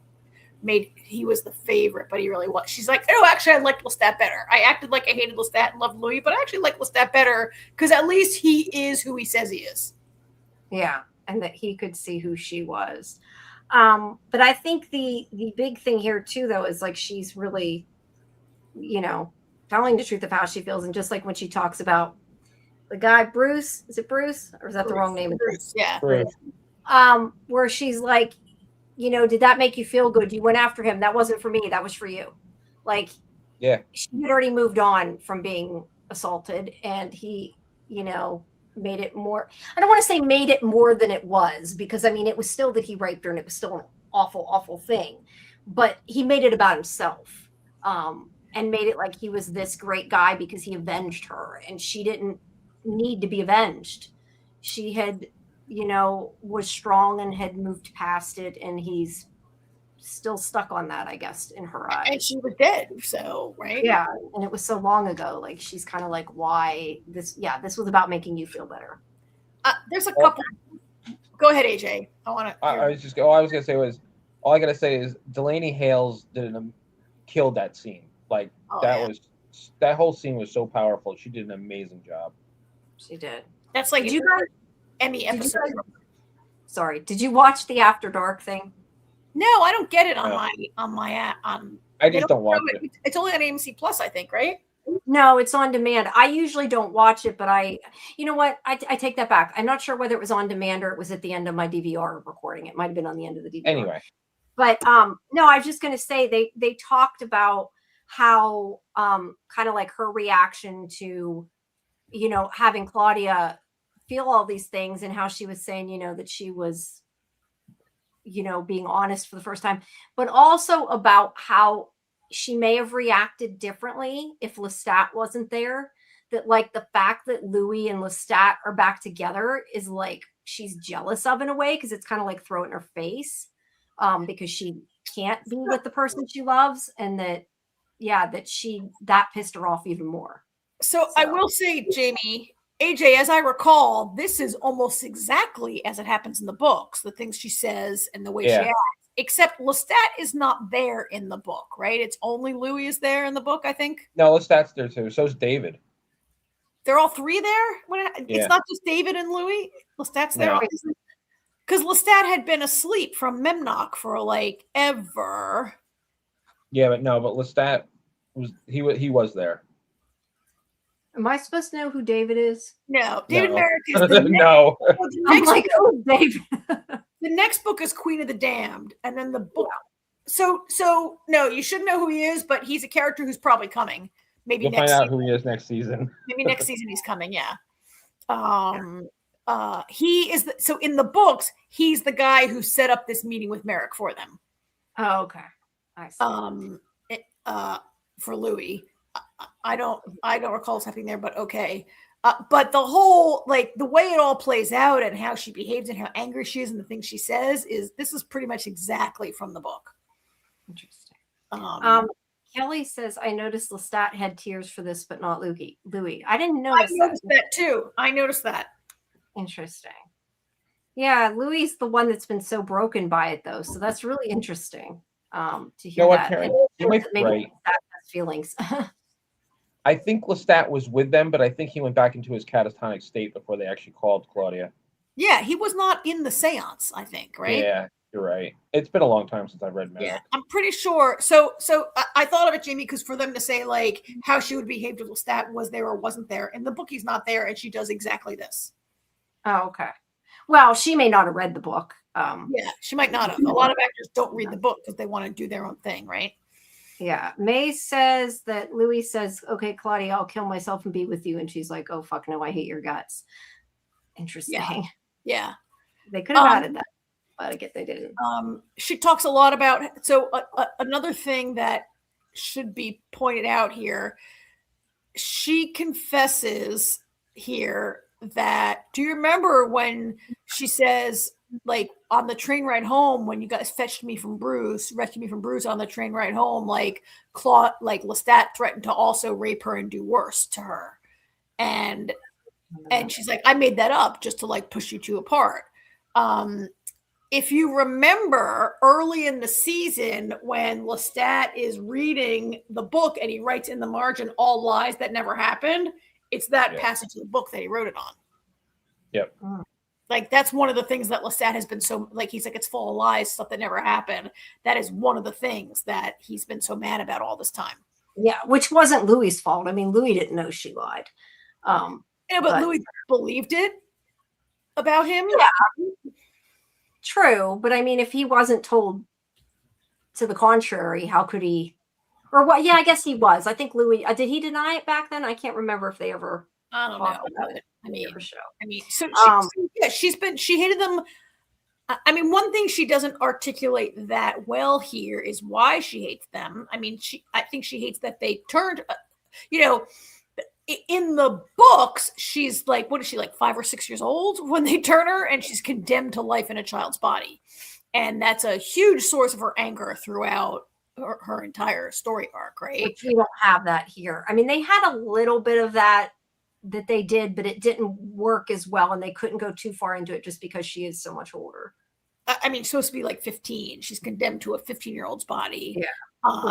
Speaker 3: was the favorite, but he really was. She's like, "Oh, actually, I liked Lestat better. I acted like I hated Lestat and loved Louis, but I actually like Lestat better because at least he is who he says he is."
Speaker 1: Yeah, and that he could see who she was. But I think the big thing here too, though, is like she's really, telling the truth of how she feels. And just like when she talks about the guy, Bruce, is it Bruce? Or is that the wrong name?
Speaker 3: Bruce, yeah.
Speaker 2: Bruce.
Speaker 1: Where she's like, did that make you feel good? You went after him. That wasn't for me. That was for you. Like,
Speaker 2: yeah,
Speaker 1: she had already moved on from being assaulted, and he, made it more, I don't want to say made it more than it was, because I mean, it was still that he raped her and it was still an awful, awful thing, but he made it about himself, and made it like he was this great guy because he avenged her, and she didn't need to be avenged. She had, was strong and had moved past it, and he's still stuck on that, I guess, in her eyes.
Speaker 3: And she was dead, so, right?
Speaker 1: Yeah, and it was so long ago. Like, she's kind of like, why this? Yeah, this was about making you feel better.
Speaker 3: There's a couple. Go ahead, AJ. I want to.
Speaker 2: I was gonna say was, all I gotta say is Delaney Hales killed that scene. Like, that whole scene was so powerful. She did an amazing job.
Speaker 1: She did.
Speaker 3: That's like Emmy episode.
Speaker 1: Sorry, did you watch the After Dark thing?
Speaker 3: No, I don't get it on my app.
Speaker 2: I just don't watch it.
Speaker 3: It's only on AMC Plus, I think, right?
Speaker 1: No, it's on demand. I usually don't watch it, but you know what? I take that back. I'm not sure whether it was on demand or it was at the end of my DVR recording. It might have been on the end of the DVR.
Speaker 2: Anyway.
Speaker 1: But no, I was just going to say they talked about how kind of like her reaction to, you know, having Claudia feel all these things and how she was saying, you know, that she was, you know, being honest for the first time, but also about how she may have reacted differently if Lestat wasn't there. That like the fact that Louis and Lestat are back together is like she's jealous of in a way, because it's kind of like throw it in her face, because she can't be with the person she loves, and that that pissed her off even more.
Speaker 3: So I will say, Jamie, AJ, as I recall, this is almost exactly as it happens in the books, the things she says and the way she acts, except Lestat is not there in the book, right? It's only Louis is there in the book, I think.
Speaker 2: No, Lestat's there too. So's David.
Speaker 3: They're all three there? It's not just David and Louis? Lestat's there? Because Lestat had been asleep from Memnoch for like ever.
Speaker 2: Yeah, but Lestat was there.
Speaker 1: Am I supposed to know who David is?
Speaker 3: No, David Merrick is the
Speaker 2: no.
Speaker 1: I'm like, oh, David.
Speaker 3: The next book is Queen of the Damned, and then the book. So no, you should know who he is, but he's a character who's probably coming. Maybe
Speaker 2: you'll find out who he is next season.
Speaker 3: Maybe next season he's coming. Yeah. He is. So in the books, he's the guy who set up this meeting with Merrick for them.
Speaker 1: Oh, okay. I see.
Speaker 3: For Louis, I don't recall what's happening there, but okay. But the whole, like, the way it all plays out and how she behaves and how angry she is and the things she says this is pretty much exactly from the book.
Speaker 1: Interesting. Kelly says, I noticed Lestat had tears for this, but not Louis. I didn't notice that.
Speaker 3: I noticed that too. I noticed that.
Speaker 1: Interesting. Yeah, Louis is the one that's been so broken by it, though. So that's really interesting to hear that.
Speaker 2: Karen,
Speaker 1: maybe Lestat has feelings.
Speaker 2: I think Lestat was with them, but I think he went back into his catatonic state before they actually called Claudia.
Speaker 3: Yeah, he was not in the seance, I think, right?
Speaker 2: Yeah, you're right. It's been a long time since I've read Merrick.
Speaker 3: Yeah, I'm pretty sure. So I thought of it, Jamie, because for them to say like how she would behave if Lestat was there or wasn't there, in the book he's not there, and she does exactly this.
Speaker 1: Oh, okay. Well, she may not have read the book.
Speaker 3: Yeah, she might not have. A lot of actors don't read the book because they want to do their own thing, right?
Speaker 1: Yeah. May says that Louis says, okay, Claudia, I'll kill myself and be with you. And she's like, oh, fuck no, I hate your guts. Interesting.
Speaker 3: Yeah.
Speaker 1: They could have added that, but I guess they didn't.
Speaker 3: She talks a lot about, another thing that should be pointed out here, she confesses here that, do you remember when she says, like, on the train ride home, when you guys rescued me from Bruce on the train ride home, like Lestat threatened to also rape her and do worse to her. And she's like, I made that up just to like push you two apart. If you remember early in the season when Lestat is reading the book and he writes in the margin, all lies that never happened, it's that passage of the book that he wrote it on.
Speaker 2: Yep.
Speaker 3: Like, that's one of the things that Lestat has been so, like, he's like, it's full of lies, stuff that never happened. That is one of the things that he's been so mad about all this time.
Speaker 1: Yeah, which wasn't Louis' fault. I mean, Louis didn't know she lied.
Speaker 3: But Louis believed it about him.
Speaker 1: Yeah. True. But I mean, if he wasn't told to the contrary, how could he? Or what? Yeah, I guess he was. I think Louis, did he deny it back then? I can't remember if they ever.
Speaker 3: I don't know. She hated them. I mean, one thing she doesn't articulate that well here is why she hates them. I mean, I think she hates that they turned, in the books, she's like, what is she, like 5 or 6 years old when they turn her, and she's condemned to life in a child's body. And that's a huge source of her anger throughout her entire story arc, right?
Speaker 1: Which we don't have that here. I mean, they had a little bit of that they did, but it didn't work as well, and they couldn't go too far into it just because she is so much older.
Speaker 3: I mean, supposed to be like 15. She's condemned to a 15-year-old's body.
Speaker 1: Yeah.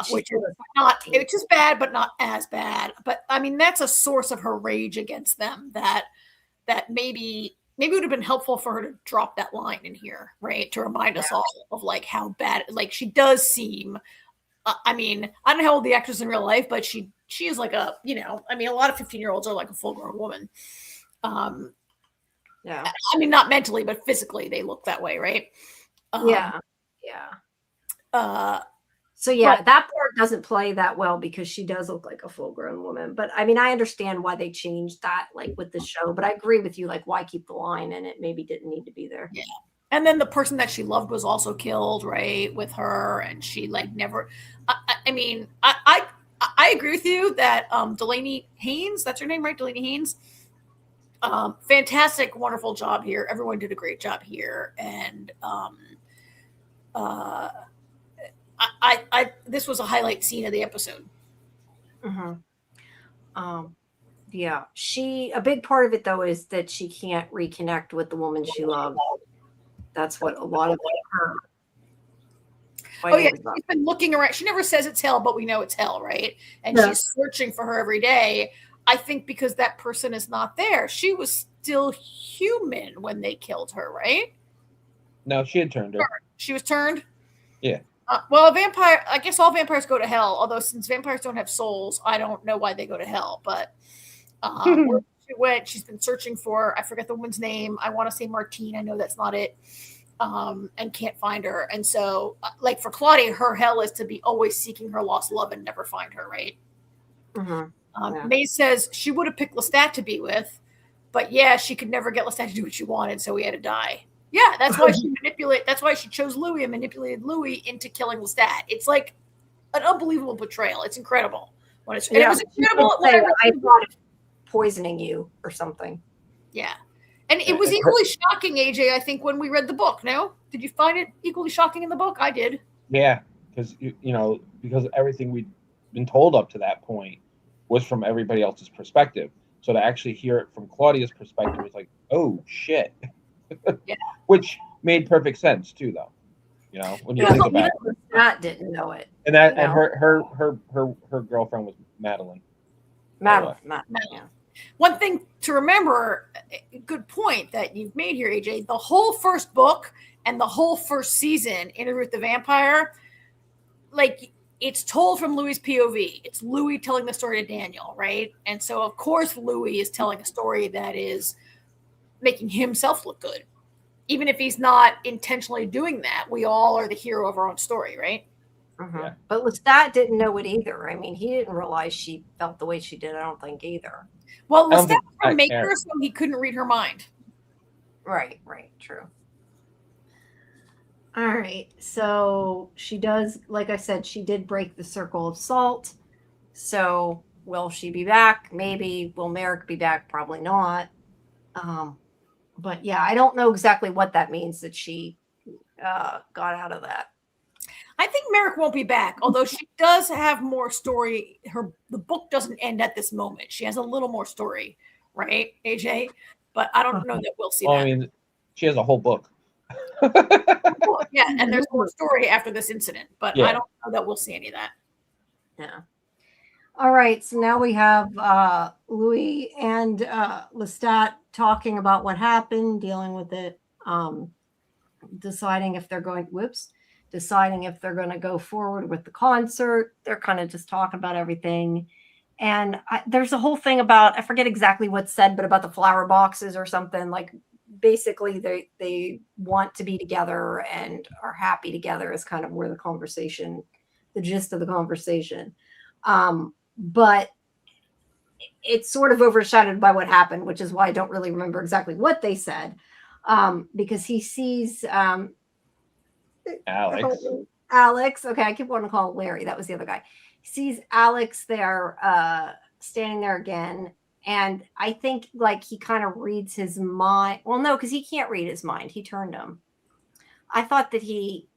Speaker 3: Which is bad, but not as bad. But I mean, that's a source of her rage against them that maybe maybe it would have been helpful for her to drop that line in here, right? To remind us all of like how bad, like she does seem, I mean, I don't know how old the actress is in real life, but she is like a, you know, I mean, a lot of 15-year-olds are like a full grown woman.
Speaker 1: Yeah.
Speaker 3: I mean, not mentally, but physically they look that way. Right.
Speaker 1: Yeah. So yeah, that part doesn't play that well because she does look like a full-grown woman. But I mean, I understand why they changed that, like with the show. But I agree with you, like why keep the line, and it maybe didn't need to be there.
Speaker 3: Yeah, and then the person that she loved was also killed, right, with her, and she like never. I mean, I agree with you that Delaney Haynes, that's her name, right? Delaney Haynes. Fantastic, wonderful job here. Everyone did a great job here, and this was a highlight scene of the episode.
Speaker 1: Yeah, a big part of it though is that she can't reconnect with the woman she loves. That's what a lot of her.
Speaker 3: Oh yeah, she's been looking around. She never says it's hell, but we know it's hell, right? And she's searching for her every day. I think because that person is not there. She was still human when they killed her, right?
Speaker 2: No, she had turned her.
Speaker 3: She was turned?
Speaker 2: Yeah.
Speaker 3: Well, a vampire, I guess all vampires go to hell, although since vampires don't have souls, I don't know why they go to hell. But where she went, she's been searching for, I forget the woman's name. I want to say Martine. I know that's not it. And can't find her. And so, like for Claudia, her hell is to be always seeking her lost love and never find her, right? May says she would have picked Lestat to be with, but yeah, she could never get Lestat to do what she wanted, so he had to die. Yeah, that's why that's why she chose Louis and manipulated Louis into killing Lestat. It's like an unbelievable betrayal. It's incredible. It was incredible.
Speaker 1: I thought of poisoning you or something.
Speaker 3: Yeah. And it was equally shocking, AJ, I think, when we read the book. No? Did you find it equally shocking in the book? I did.
Speaker 2: Yeah, because because everything we'd been told up to that point was from everybody else's perspective. So to actually hear it from Claudia's perspective was like, oh shit.
Speaker 3: Yeah.
Speaker 2: Which made perfect sense too, though. When you think about it.
Speaker 1: Matt didn't know it.
Speaker 2: And that and her girlfriend was Madeline.
Speaker 1: Madeline. Yeah.
Speaker 3: One thing to remember, good point that you've made here, AJ, the whole first book and the whole first season, Interview with the Vampire, like it's told from Louis' POV. It's Louis telling the story to Daniel, right? And so, of course, Louis is telling a story that is making himself look good. Even if he's not intentionally doing that, we all are the hero of our own story, right?
Speaker 1: Yeah. But Lestat didn't know it either. I mean, he didn't realize she felt the way she did, I don't think, either.
Speaker 3: Well, Lestat was her maker, so he couldn't read her mind.
Speaker 1: Right, true. All right, so she does, like I said, she did break the circle of salt. So will she be back? Maybe. Will Merrick be back? Probably not. But yeah, I don't know exactly what that means that she got out of that.
Speaker 3: I think Merrick won't be back, although she does have more story. The book doesn't end at this moment. She has a little more story, right, AJ? But I don't know that we'll see that.
Speaker 2: I mean, she has a whole book.
Speaker 3: Yeah, and there's more story after this incident, but I don't know that we'll see any of that.
Speaker 1: Yeah. All right, so now we have Louis and Lestat talking about what happened, dealing with it, deciding if they're going to go forward with the concert. They're kind of just talking about everything. And there's a whole thing about, I forget exactly what's said, but about the flower boxes or something. Like basically they want to be together and are happy together is kind of where the gist of the conversation. But it's sort of overshadowed by what happened, which is why I don't really remember exactly what they said. Because he sees Alex. Okay, I keep wanting to call Larry. That was the other guy. He sees Alex there, standing there again. And I think like he kind of reads his mind. Well, no, because he can't read his mind. He turned him. I thought that he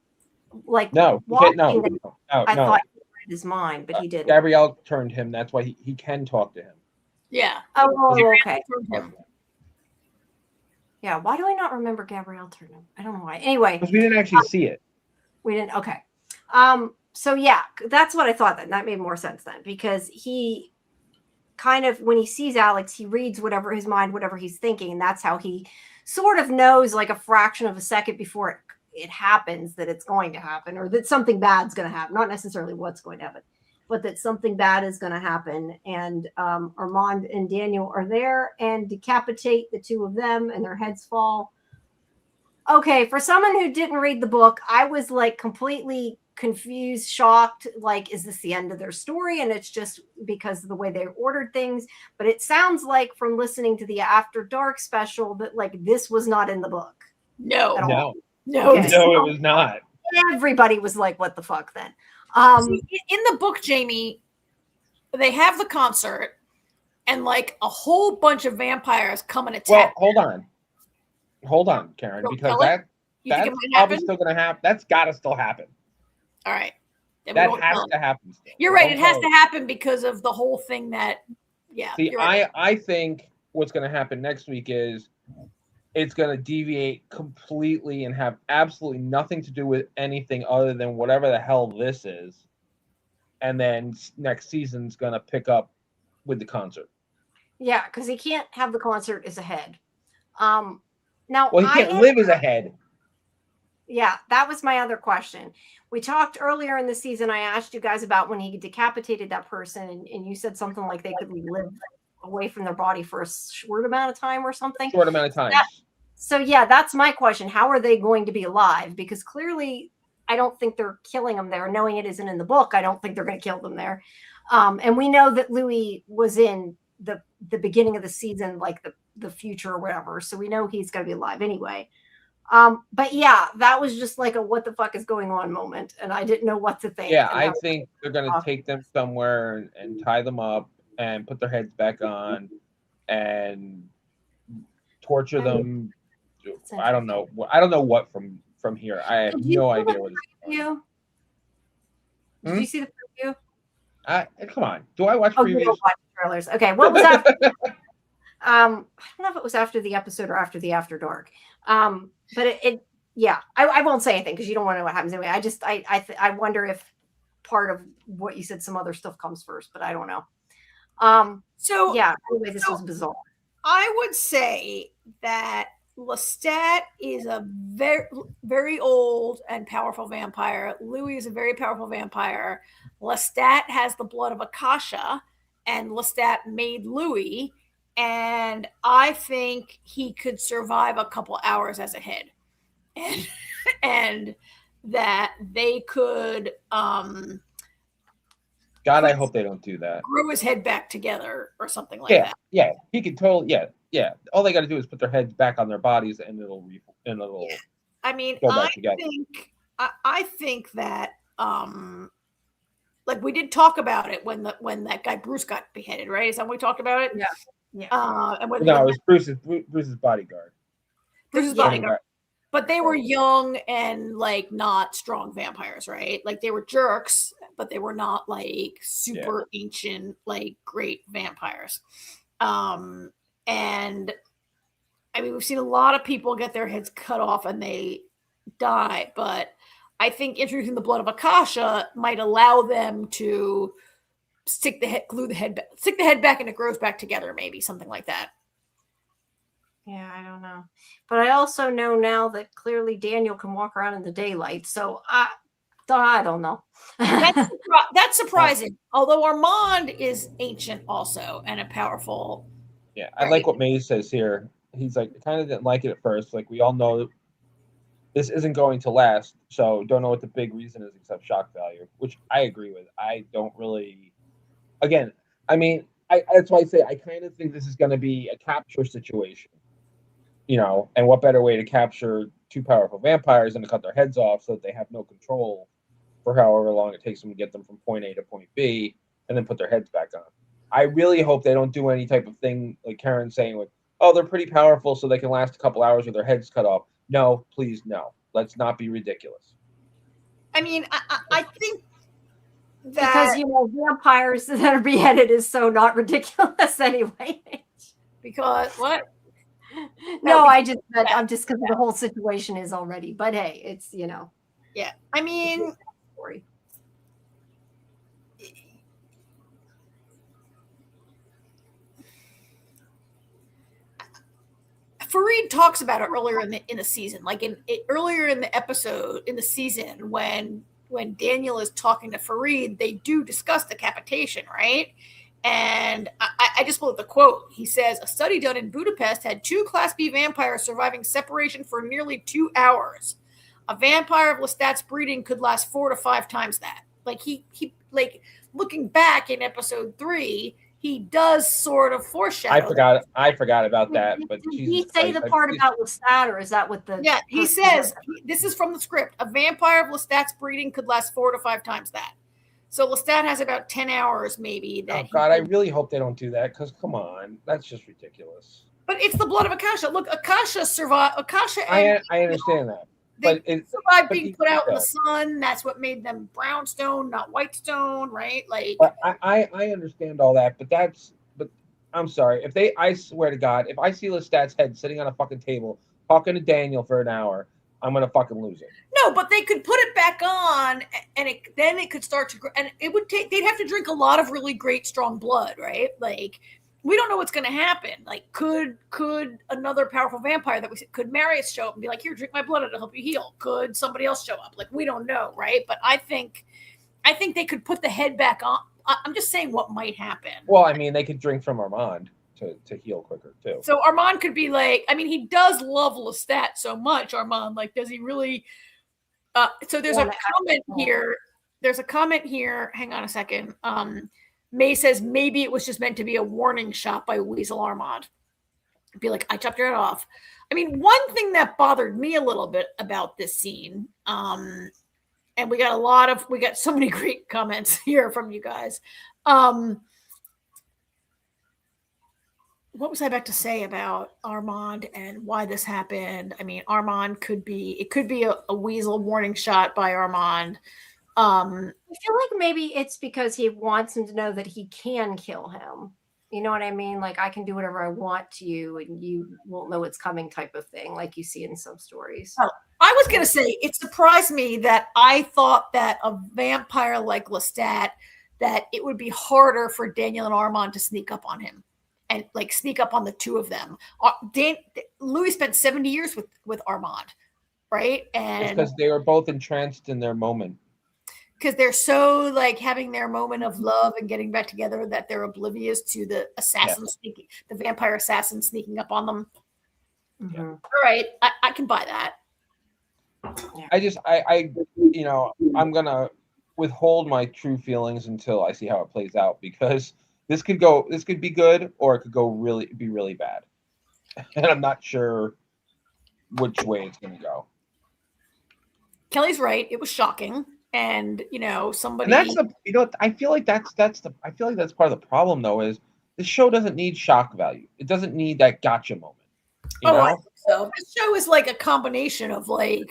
Speaker 2: no.
Speaker 1: I thought he read his mind, but he didn't.
Speaker 2: Gabrielle turned him. That's why he can talk to him.
Speaker 3: Yeah.
Speaker 1: Oh, okay. Yeah. Why do I not remember Gabrielle turned him? I don't know why. Anyway,
Speaker 2: because we didn't actually see it.
Speaker 1: We didn't. Okay. So yeah, that's what I thought then. That made more sense then because he kind of, when he sees Alex, he reads whatever his mind, whatever he's thinking. And that's how he sort of knows, like a fraction of a second before it happens, that it's going to happen, or that something bad's going to happen. Not necessarily what's going to happen, but that something bad is going to happen. And Armand and Daniel are there and decapitate the two of them, and their heads fall. Okay, for someone who didn't read the book, I was like completely confused, shocked, like, is this the end of their story? And it's just because of the way they ordered things. But it sounds like, from listening to the After Dark special, that like this was not in the book.
Speaker 3: No,
Speaker 1: at all.
Speaker 2: No,
Speaker 1: Okay.
Speaker 2: no, it was not.
Speaker 1: Everybody was like, what the fuck then?
Speaker 3: See, in the book, Jamie, they have the concert and like a whole bunch of vampires come and attack.
Speaker 2: Well, hold on, Karen, because that's probably still going to happen. That's got to still happen.
Speaker 3: All right.
Speaker 2: That has to happen still.
Speaker 3: You're right. It has to happen because of the whole thing that, yeah.
Speaker 2: See,
Speaker 3: right.
Speaker 2: I think what's going to happen next week is it's going to deviate completely and have absolutely nothing to do with anything other than whatever the hell this is. And then next season's going to pick up with the concert.
Speaker 1: Yeah, because he can't have the concert as a head. Now,
Speaker 2: well, he can't live as a head.
Speaker 1: Yeah, that was my other question. We talked earlier in the season. I asked you guys about when he decapitated that person, and you said something like they could live away from their body for a short amount of time or something.
Speaker 2: Short amount of time.
Speaker 1: So yeah, that's my question. How are they going to be alive? Because clearly, I don't think they're killing them there. Knowing it isn't in the book, I don't think they're going to kill them there. And we know that Louis was in the beginning of the season, like the future or whatever. So we know he's going to be alive anyway. But yeah, that was just like a what the fuck is going on moment, and I didn't know what to think.
Speaker 2: Yeah, I think they're going to take them somewhere and tie them up and put their heads back on and torture them. I don't know. I don't know what from here. I have no idea what it's
Speaker 1: going. Did you see the preview?
Speaker 2: Come on. Do I watch previews?
Speaker 1: Watch trailers. Okay, what was that? I don't know if it was after the episode or after the After Dark. But yeah, I won't say anything because you don't want to know what happens anyway. I wonder if part of what you said, some other stuff comes first, but I don't know. So yeah, anyway, this was bizarre.
Speaker 3: I would say that Lestat is a very, very old and powerful vampire. Louis is a very powerful vampire. Lestat has the blood of Akasha, and Lestat made Louis. And I think he could survive a couple hours as a head, and that they could. God,
Speaker 2: I hope they don't do that.
Speaker 3: Grow his head back together or something like that.
Speaker 2: Yeah, he could totally. Yeah. All they got to do is put their heads back on their bodies, and it'll. Yeah.
Speaker 3: I mean, I think that like we did talk about it when that guy Bruce got beheaded, right? Is that when we talked about it?
Speaker 1: Yeah.
Speaker 3: Yeah.
Speaker 2: It was Bruce's bodyguard.
Speaker 3: Bruce's bodyguard. But they were young and like not strong vampires, right? Like they were jerks, but they were not like super ancient, like great vampires. And I mean, we've seen a lot of people get their heads cut off and they die, but I think introducing the blood of Akasha might allow them to stick the head back and it grows back together, maybe something like that.
Speaker 1: Yeah, I don't know. But I also know now that clearly Daniel can walk around in the daylight. So I don't know.
Speaker 3: That's surprising. Although Armand is ancient also and a powerful.
Speaker 2: Yeah, I like what Maze says here. He's like, kind of didn't like it at first. Like, we all know this isn't going to last. So don't know what the big reason is except shock value, which I agree with. I don't really. Again, I mean, that's why I say I kind of think this is going to be a capture situation, and what better way to capture two powerful vampires than to cut their heads off so that they have no control for however long it takes them to get them from point A to point B and then put their heads back on. I really hope they don't do any type of thing like Karen's saying with, oh, they're pretty powerful so they can last a couple hours with their heads cut off. No, please, no. Let's not be ridiculous.
Speaker 3: I mean, I think
Speaker 1: because vampires that are beheaded is so not ridiculous anyway.
Speaker 3: Because what?
Speaker 1: No, I'm just because the whole situation is already. But hey, it's
Speaker 3: Yeah, I mean, Fareed talks about it earlier in the season, like earlier in the episode in the season when Daniel is talking to Fareed, they do discuss decapitation, right? And I just pulled up the quote. He says, a study done in Budapest had 2 Class B vampires surviving separation for nearly 2 hours. A vampire of Lestat's breeding could last 4 to 5 times that. Like he like looking back in episode 3, he does sort of foreshadow.
Speaker 2: I forgot about that. But
Speaker 1: did he say the part about Lestat, or is that what the?
Speaker 3: Yeah, he says this is from the script. A vampire of Lestat's breeding could last 4 to 5 times that. So Lestat has about 10 hours, maybe.
Speaker 2: Oh God, I really hope they don't do that, because come on, that's just ridiculous.
Speaker 3: But it's the blood of Akasha. Look, Akasha survived. Akasha.
Speaker 2: I understand that. But
Speaker 3: they survived being put out in the sun. That's what made them brownstone, not whitestone, right? Like.
Speaker 2: But I understand all that, but I'm sorry. I swear to God, if I see Lestat's head sitting on a fucking table talking to Daniel for an hour, I'm gonna fucking lose it.
Speaker 3: No, but they could put it back on, and then it could start to grow, and it would take. They'd have to drink a lot of really great strong blood, right? Like, we don't know what's going to happen. Like, could another powerful vampire could Marius show up and be like, "Here, drink my blood; it'll help you heal." Could somebody else show up? Like, we don't know, right? But I think they could put the head back on. I'm just saying what might happen.
Speaker 2: Well, I mean, they could drink from Armand to heal quicker too.
Speaker 3: So Armand could be like, I mean, he does love Lestat so much. Armand, like, does he really? So there's a comment here. There's a comment here. Hang on a second. May says maybe it was just meant to be a warning shot by Weasel Armand. Be like, I chopped your head off. I mean, one thing that bothered me a little bit about this scene, and we got so many great comments here from you guys. What was I about to say about Armand and why this happened? I mean, Armand could be a weasel warning shot by Armand.
Speaker 1: I feel like maybe it's because he wants him to know that he can kill him. You know what I mean? Like, I can do whatever I want to you and you won't know it's coming type of thing, like you see in some stories.
Speaker 3: Oh, I was going to say, it surprised me that I thought that a vampire like Lestat, that it would be harder for Daniel and Armand to sneak up on him. And like sneak up on the two of them. Louis spent 70 years with Armand, right? And
Speaker 2: because they were both entranced in their moment.
Speaker 3: Because they're so like having their moment of love and getting back together that they're oblivious to the assassin sneaking, the vampire assassin sneaking up on them.
Speaker 1: Mm-hmm.
Speaker 3: All right, I can buy that.
Speaker 2: I I'm gonna withhold my true feelings until I see how it plays out, because this could be good, or it could be really bad. And I'm not sure which way it's going to go.
Speaker 3: Kelly's right. It was shocking. And, somebody.
Speaker 2: And I feel like that's part of the problem, though, is this show doesn't need shock value. It doesn't need that gotcha moment.
Speaker 3: I think so. This show is like a combination of really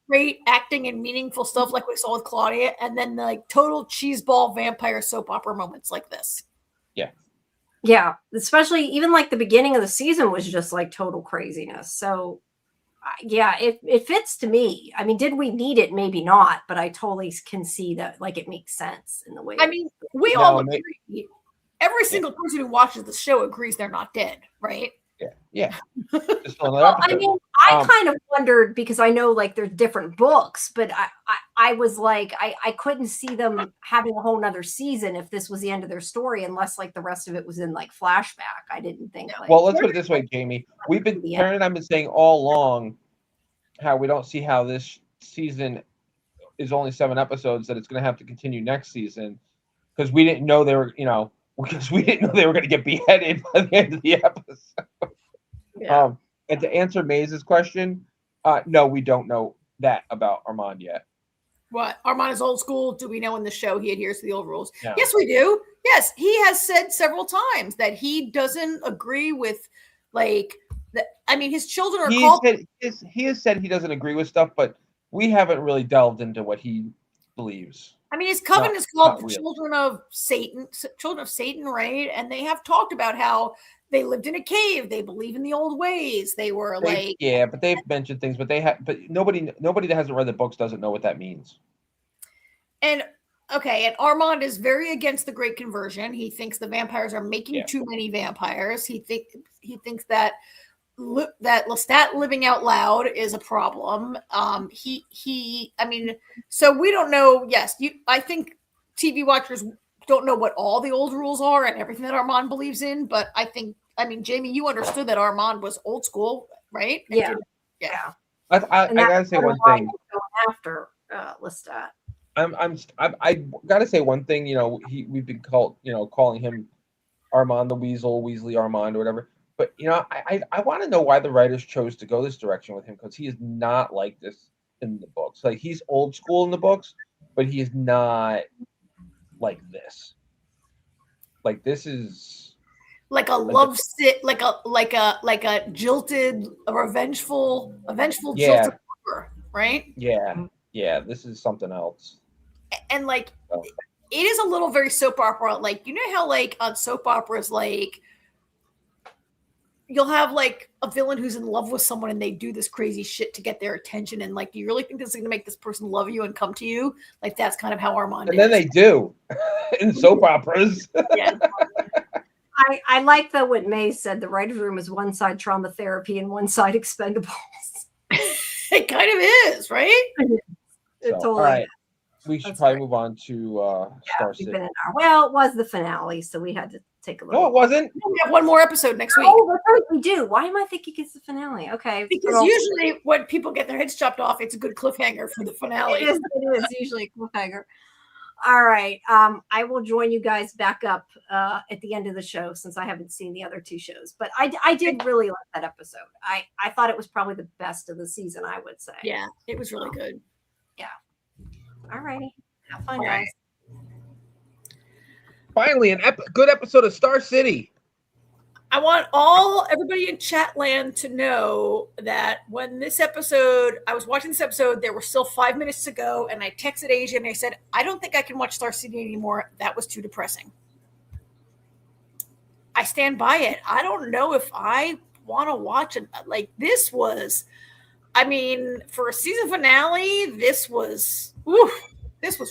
Speaker 3: great acting and meaningful stuff like we saw with Claudia, and then like total cheeseball vampire soap opera moments like this.
Speaker 1: Yeah, especially even like the beginning of the season was just like total craziness. So yeah, it fits to me. I mean, did we need it? Maybe not, but I totally can see that like it makes sense in the way.
Speaker 3: I mean, we all agree. Every single person who watches the show agrees they're not dead, right?
Speaker 2: Yeah.
Speaker 1: Well, I mean, I kind of wondered, because I know like there's different books, but I was like, I couldn't see them having a whole nother season if this was the end of their story, unless like the rest of it was in like flashback. I didn't think. Like,
Speaker 2: well, let's put it this way, Jamie. Karen and I've been saying all along how we don't see how this season is only 7 episodes, that it's going to have to continue next season, because we didn't know they were, going to get beheaded by the end of the episode.
Speaker 1: Yeah.
Speaker 2: And to answer Maze's question, no, we don't know that about Armand yet.
Speaker 3: What? Armand is old school. Do we know in the show he adheres to the old rules?
Speaker 2: Yeah.
Speaker 3: Yes, we do. Yes, he has said several times that he doesn't agree with, like, his children are
Speaker 2: he has said he doesn't agree with stuff, but we haven't really delved into what he believes.
Speaker 3: I mean, his coven is called the Children of Satan, right? And they have talked about how they lived in a cave. They believe in the old ways. They were
Speaker 2: but they've mentioned things, but nobody that hasn't read the books doesn't know what that means.
Speaker 3: And Okay, and Armand is very against the Great Conversion. He thinks the vampires are making too many vampires. He thinks that Lestat living out loud is a problem. I mean, so we don't know. Yes, I think TV watchers don't know what all the old rules are and everything that Armand believes in. But I mean, Jamie, you understood that Armand was old school, right?
Speaker 1: Yeah.
Speaker 2: I gotta say one thing.
Speaker 1: After Lestat.
Speaker 2: I gotta say one thing. We've been calling him Armand the Weasel, Weasley Armand, or whatever. But I want to know why the writers chose to go this direction with him, because he is not like this in the books. Like, he's old school in the books, but he is not like this. Like, this is
Speaker 3: like a love sit, like a jilted, a vengeful jilted lover, right?
Speaker 2: Yeah. This is something else.
Speaker 3: And like, it is a little very soap opera. Like, you know how like on soap operas, like you'll have like a villain who's in love with someone and they do this crazy shit to get their attention. And like, do you really think this is going to make this person love you and come to you? Like, that's kind of how Armand is.
Speaker 2: And then they do in soap operas.
Speaker 3: Yeah.
Speaker 1: I like that what May said. The writer's room is one side trauma therapy and one side Expendables.
Speaker 3: It kind of is, right?
Speaker 1: Totally.
Speaker 2: All right. We should probably move on to Star City.
Speaker 1: Well, it was the finale, so we had to take a little.
Speaker 2: No, it wasn't.
Speaker 3: We have one more episode next week.
Speaker 1: Oh, that's right, we do. Why am I thinking it's the finale? Okay.
Speaker 3: Because usually when people get their heads chopped off, it's a good cliffhanger for the finale.
Speaker 1: It is usually a cliffhanger. All right. I will join you guys back up at the end of the show, since I haven't seen the other two shows. But I did really like that episode. I thought it was probably the best of the season, I would say.
Speaker 3: Yeah, it was really good.
Speaker 1: Yeah. All righty. Have fun, guys.
Speaker 2: Finally, a good episode of Star City.
Speaker 3: I want everybody in chat land to know that when I was watching this episode, there were still 5 minutes to go, and I texted Asia and I said, I don't think I can watch Star City anymore. That was too depressing. I stand by it. I don't know if I want to watch it. Like, this was, I mean, for a season finale, this was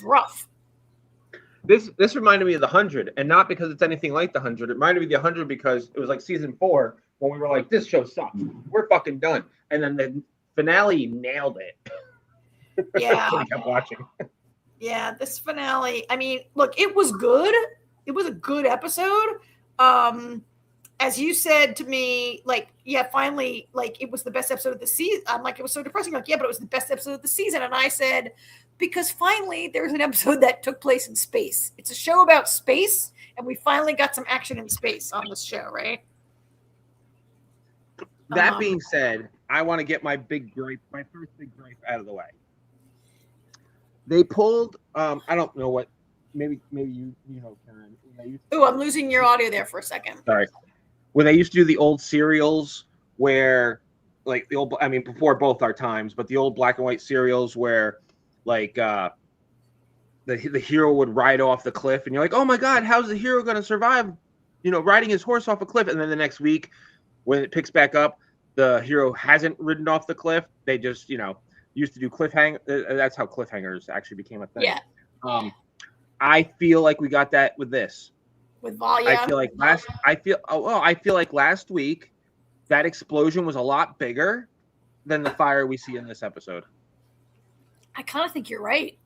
Speaker 3: rough.
Speaker 2: This reminded me of The 100, and not because it's anything like The 100. It reminded me of The 100 because it was like season 4 when we were like, this show sucks. We're fucking done. And then the finale nailed it.
Speaker 3: Yeah.
Speaker 2: So I kept watching.
Speaker 3: Yeah, this finale, I mean, look, it was good. It was a good episode. As you said to me, like, yeah, finally, like, it was the best episode of the season. I'm like, it was so depressing. Like, yeah, but it was the best episode of the season. And I said, because finally there's an episode that took place in space. It's a show about space, and we finally got some action in space on this show, right?
Speaker 2: That being said, I want to get my first big gripe out of the way. They pulled, I don't know what, maybe you know, Karen.
Speaker 3: Ooh, I'm losing your audio there for a second.
Speaker 2: Sorry. When they used to do the old serials where, like, the old, I mean, before both our times, but the old black and white serials where, like, the hero would ride off the cliff, and you're like, oh my God, how's the hero going to survive, riding his horse off a cliff? And then the next week, when it picks back up, the hero hasn't ridden off the cliff. They just, used to do cliffhanger. That's how cliffhangers actually became a thing.
Speaker 3: Yeah.
Speaker 2: I feel like we got that with this.
Speaker 3: With Valia.
Speaker 2: I feel like last week that explosion was a lot bigger than the fire we see in this episode.
Speaker 3: I kind of think you're right.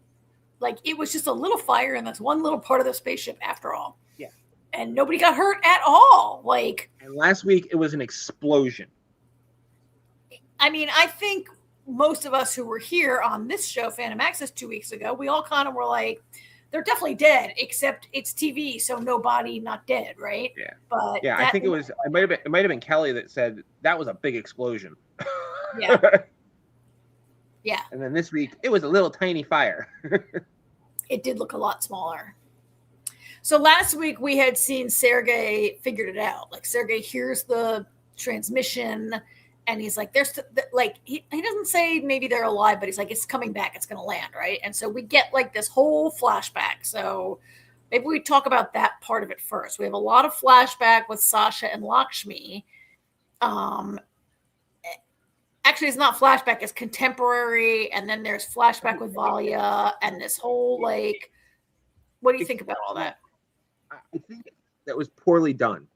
Speaker 3: Like, it was just a little fire in this one little part of the spaceship after all.
Speaker 2: Yeah.
Speaker 3: And nobody got hurt at all. Like,
Speaker 2: and last week it was an explosion.
Speaker 3: I mean, I think most of us who were here on this show, Fandom Access, 2 weeks ago, we all kind of were like, they're definitely dead, except it's TV, so no body, not dead, right?
Speaker 2: Yeah.
Speaker 3: But
Speaker 2: yeah, I think it might have been Kelly that said that was a big explosion.
Speaker 3: Yeah. Yeah.
Speaker 2: And then this week it was a little tiny fire.
Speaker 3: It did look a lot smaller. So last week we had seen Sergei figured it out. Like, Sergei hears the transmission, and he's like, he doesn't say maybe they're alive, but he's like, it's coming back. It's going to land, right? And so we get like this whole flashback. So maybe we talk about that part of it first. We have a lot of flashback with Sasha and Lakshmi. Actually, it's not flashback. It's contemporary. And then there's flashback with Valia and this whole like What do you think about all that?
Speaker 2: I think that was poorly done.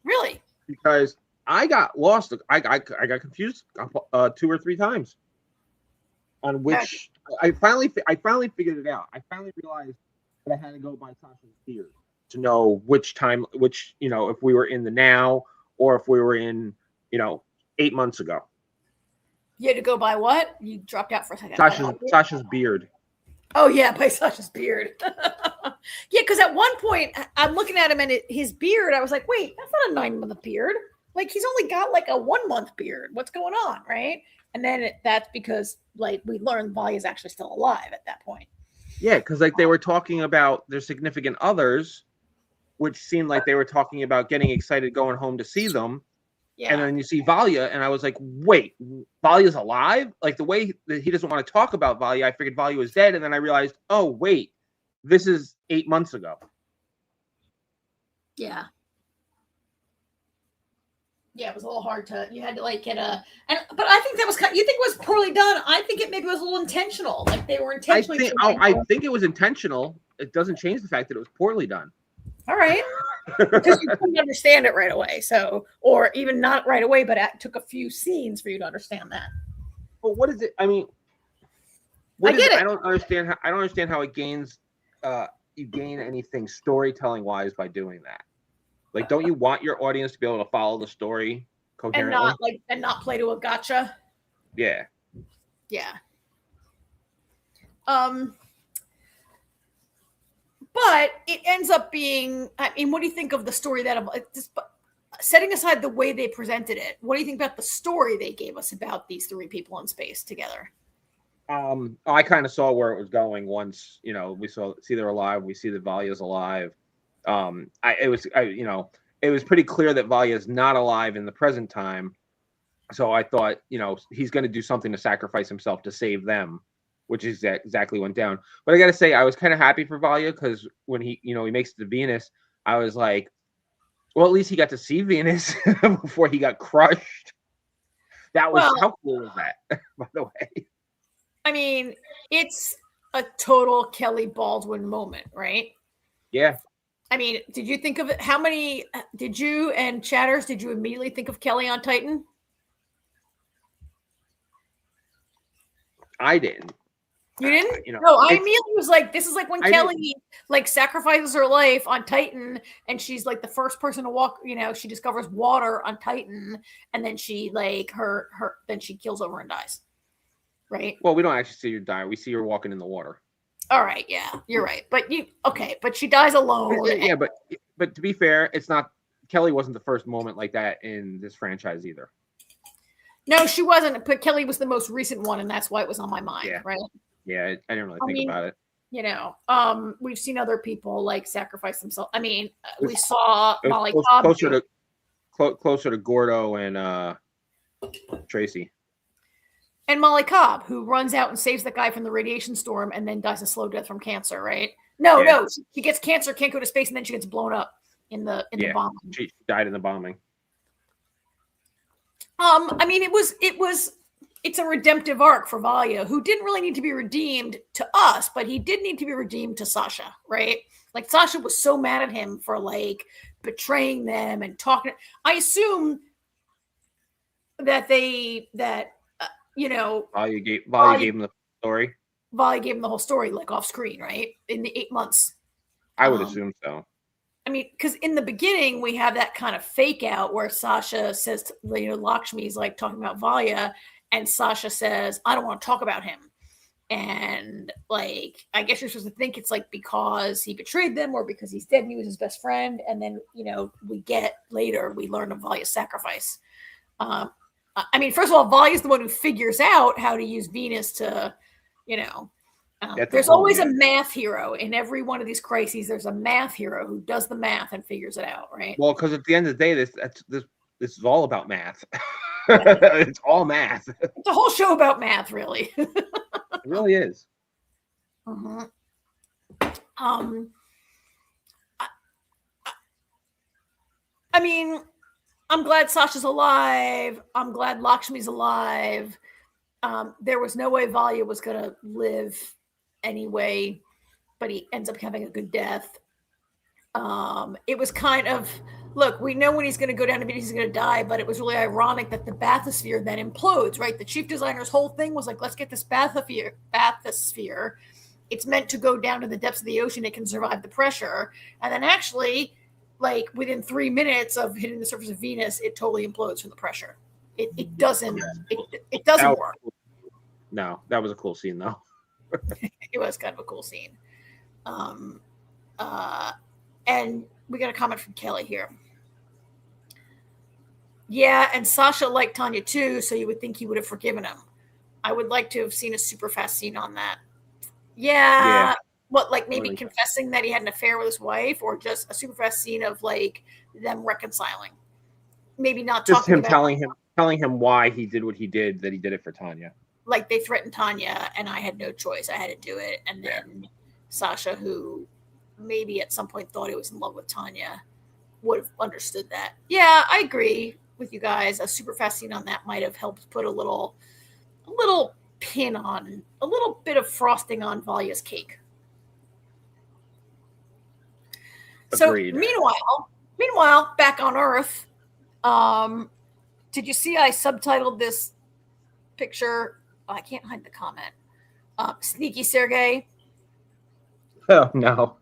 Speaker 3: Really?
Speaker 2: Because I got lost. I got confused 2 or 3 times on which I finally figured it out. I finally realized that I had to go by Sasha's beard to know which if we were in the now or if we were in 8 months ago.
Speaker 3: You had to go by what? You dropped out for a second.
Speaker 2: Sasha's beard.
Speaker 3: Oh yeah, by Sasha's beard. Yeah, because at one point I'm looking at him and his beard, I was like, wait, that's not a 9-month beard. Like he's only got like a 1-month beard. What's going on, right? And then that's because like we learned Valia is actually still alive at that point.
Speaker 2: Yeah, because like they were talking about their significant others, which seemed like they were talking about getting excited going home to see them. Yeah. And then you see Valia, and I was like, wait, Valia's alive? Like the way that he doesn't want to talk about Valia, I figured Valia was dead, and then I realized, oh, wait, this is 8 months ago.
Speaker 3: Yeah. Yeah, it was a little hard you had to like but I think that was you think it was poorly done. I think it maybe was a little intentional. Like they were intentionally.
Speaker 2: I think it was intentional. It doesn't change the fact that it was poorly done.
Speaker 3: All right. Because you couldn't understand it right away. So, or even not right away, but it took a few scenes for you to understand that.
Speaker 2: But what is it? I mean, I get it. I don't understand how it gains. You gain anything storytelling wise by doing that. Like, don't you want your audience to be able to follow the story coherently
Speaker 3: and not play to a gotcha?
Speaker 2: Yeah.
Speaker 3: Yeah. But it ends up being, I mean, what do you think of the story setting aside the way they presented it, what do you think about the story they gave us about these 3 people in space together?
Speaker 2: I kind of saw where it was going once, we see they're alive. We see that Valia's alive. It was pretty clear that Valia is not alive in the present time. So I thought, he's going to do something to sacrifice himself to save them, which is exactly went down. But I got to say, I was kind of happy for Valia because when he makes it to Venus, I was like, well, at least he got to see Venus before he got crushed. How cool was that, by the way?
Speaker 3: I mean, it's a total Kelly Baldwin moment, right?
Speaker 2: Yeah.
Speaker 3: I mean, did you think of it? How many did you and Chatters, did you immediately think of Kelly on Titan?
Speaker 2: I didn't.
Speaker 3: You didn't? No, I immediately was like, this is like when Kelly like sacrifices her life on Titan and she's like the first person to walk, she discovers water on Titan and then she like then she kills over and dies. Right?
Speaker 2: Well, we don't actually see her die. We see her walking in the water.
Speaker 3: All right, yeah, you're right. But but she dies alone.
Speaker 2: Yeah, but to be fair, it's not Kelly wasn't the first moment like that in this franchise either.
Speaker 3: No, she wasn't. But Kelly was the most recent one, and that's why it was on my mind.
Speaker 2: Yeah.
Speaker 3: Right?
Speaker 2: Yeah, I didn't really think about it.
Speaker 3: We've seen other people like sacrifice themselves. I mean, we saw Molly Cobb
Speaker 2: closer to Gordo and Tracy.
Speaker 3: And Molly Cobb, who runs out and saves the guy from the radiation storm and then dies a slow death from cancer, right? No, she gets cancer, can't go to space, and then she gets blown up in the bombing.
Speaker 2: She died in the bombing.
Speaker 3: I mean, it's a redemptive arc for Valia, who didn't really need to be redeemed to us, but he did need to be redeemed to Sasha, right? Like Sasha was so mad at him for like betraying them and talking. I assume that
Speaker 2: Valia gave him the story.
Speaker 3: Valia gave him the whole story, like off screen, right? In the 8 months.
Speaker 2: I would assume so.
Speaker 3: I mean, because in the beginning, we have that kind of fake out where Sasha says, Lakshmi's like talking about Valia, and Sasha says, I don't want to talk about him. And like, I guess you're supposed to think it's like because he betrayed them or because he's dead and he was his best friend. And then, we learn of Valia's sacrifice. I mean, first of all, Valia is the one who figures out how to use Venus to, there's always a math hero in every one of these crises. There's a math hero who does the math and figures it out, right?
Speaker 2: Well, because at the end of the day, this is all about math. It's all math.
Speaker 3: It's a whole show about math, really.
Speaker 2: It really is.
Speaker 3: Uh-huh. I mean, I'm glad Sasha's alive. I'm glad Lakshmi's alive. There was no way Valia was going to live anyway. but he ends up having a good death. It was kind of, look, we know when he's going to go down to Venus, he's going to die, but it was really ironic that the bathysphere then implodes, right? The chief designer's whole thing was like, let's get this bathysphere. It's meant to go down to the depths of the ocean. It can survive the pressure. And then actually, like within 3 minutes of hitting the surface of Venus, it totally implodes from the pressure. It doesn't work.
Speaker 4: No, that was a cool scene though.
Speaker 3: It was kind of a cool scene. And we got a comment from Kelly here. Yeah, and Sasha liked Tanya too, so you would think he would have forgiven him. I would like to have seen a super fast scene on that. Yeah. What, like maybe confessing that he had an affair with his wife, or just a super fast scene of like them reconciling? Maybe not
Speaker 4: just
Speaker 3: talking
Speaker 4: him
Speaker 3: about
Speaker 4: telling him why he did what he did, that he did it for Tanya.
Speaker 3: Like they threatened Tanya and I had no choice. I had to do it. And then Sasha, who maybe at some point thought he was in love with Tanya, would have understood that. Yeah, I agree with you guys. A super fast scene on that might have helped put a little pin on, a little bit of frosting on Valya's cake.
Speaker 4: Agreed.
Speaker 3: So meanwhile, back on Earth, did you see I subtitled this picture? Oh, I can't hide the comment. Sneaky Sergey.
Speaker 4: Oh no.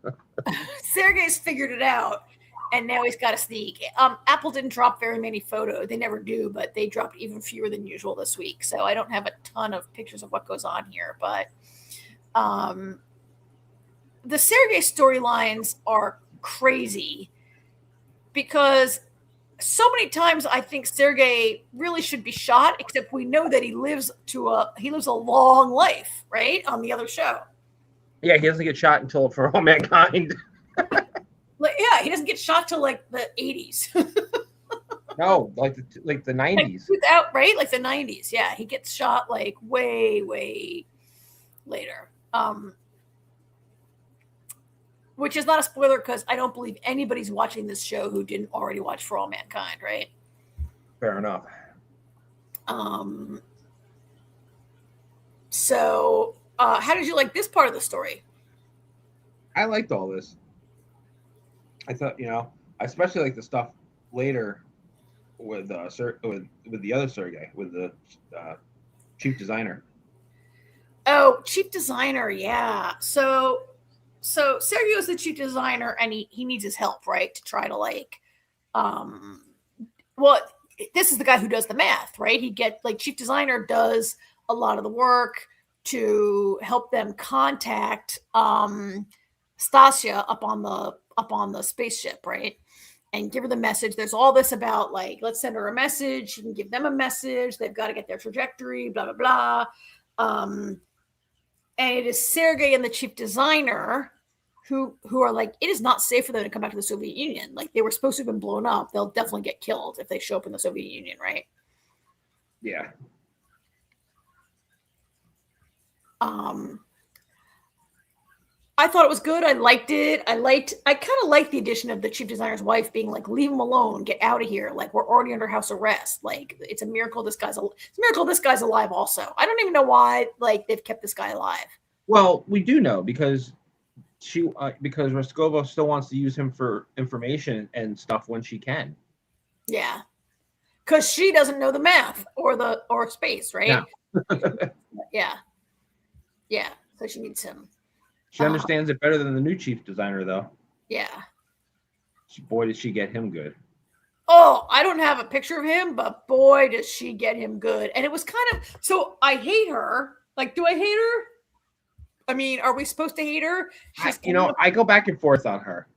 Speaker 3: Sergey's figured it out, and now he's got to sneak. Apple didn't drop very many photos. They never do, but they dropped even fewer than usual this week. So I don't have a ton of pictures of what goes on here, but the Sergey storylines are crazy because so many times I think Sergey really should be shot, except we know that he lives a long life, right? On the other show.
Speaker 4: Yeah, he doesn't get shot until For All Mankind.
Speaker 3: Yeah, he doesn't get shot till like the 80s.
Speaker 4: No, like the 90s.
Speaker 3: Right? Like the 90s. Yeah, he gets shot like way, way later. Which is not a spoiler because I don't believe anybody's watching this show who didn't already watch For All Mankind, right?
Speaker 4: Fair enough.
Speaker 3: So, how did you like this part of the story?
Speaker 2: I liked all this. I thought, I especially like the stuff later with the other Sergey, with the chief designer.
Speaker 3: Oh, chief designer, yeah. So Sergio's the chief designer, and he needs his help, right? To try to this is the guy who does the math, right? Chief designer does a lot of the work to help them contact Stasia up on the spaceship, right? And give her the message. There's all this about let's send her a message. She can give them a message. They've got to get their trajectory, blah, blah, blah. And it is Sergey and the chief designer who are like, it is not safe for them to come back to the Soviet Union. Like, they were supposed to have been blown up. They'll definitely get killed if they show up in the Soviet Union, right?
Speaker 2: Yeah.
Speaker 3: I thought it was good. I liked it. I kind of liked the addition of the chief designer's wife being like, leave him alone, get out of here. Like, we're already under house arrest. Like, it's a miracle this guy's alive also. I don't even know why they've kept this guy alive.
Speaker 2: Well, we do know because because Roscova still wants to use him for information and stuff when she can.
Speaker 3: Yeah. Because she doesn't know the math or space, right?
Speaker 2: Yeah.
Speaker 3: Yeah. So she needs him.
Speaker 2: She understands it better than the new chief designer, though.
Speaker 3: Yeah.
Speaker 2: Boy, did she get him good.
Speaker 3: Oh, I don't have a picture of him, but boy, does she get him good. And it was kind of, so I hate her. Like, do I hate her? I mean, are we supposed to hate her?
Speaker 2: I go back and forth on her.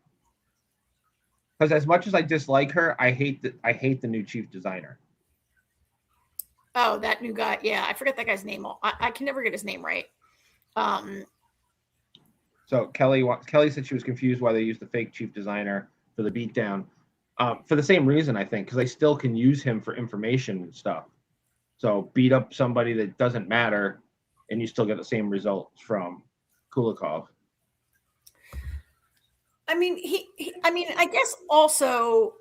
Speaker 2: Because as much as I dislike her, I hate the new chief designer.
Speaker 3: Oh, that new guy. Yeah, I forget that guy's name. I can never get his name right.
Speaker 2: So Kelly said she was confused why they used the fake chief designer for the beatdown. For the same reason, I think, because they still can use him for information and stuff. So beat up somebody that doesn't matter, and you still get the same results from Kulikov.
Speaker 3: I mean, I guess also,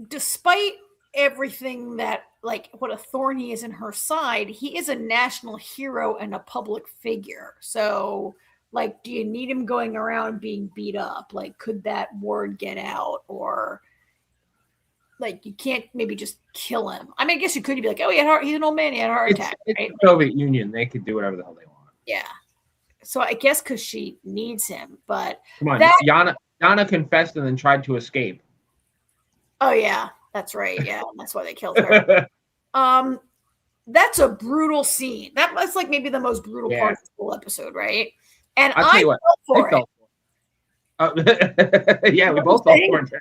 Speaker 3: despite everything that, what a thorn he is in her side, he is a national hero and a public figure. So Like, do you need him going around being beat up? Like, could that word get out? Or like, you can't maybe just kill him. I mean, I guess you could be like, oh, he's an old man, he had a heart attack.
Speaker 4: It's the Soviet Union. They could do whatever the hell they want.
Speaker 3: Yeah. So I guess because she needs him, but
Speaker 4: Come on, Yana confessed and then tried to escape.
Speaker 3: Oh yeah, that's right. Yeah, that's why they killed her. That's a brutal scene. That's like maybe the most brutal part of the whole episode, right? And I felt for it.
Speaker 4: Yeah, we both felt for it.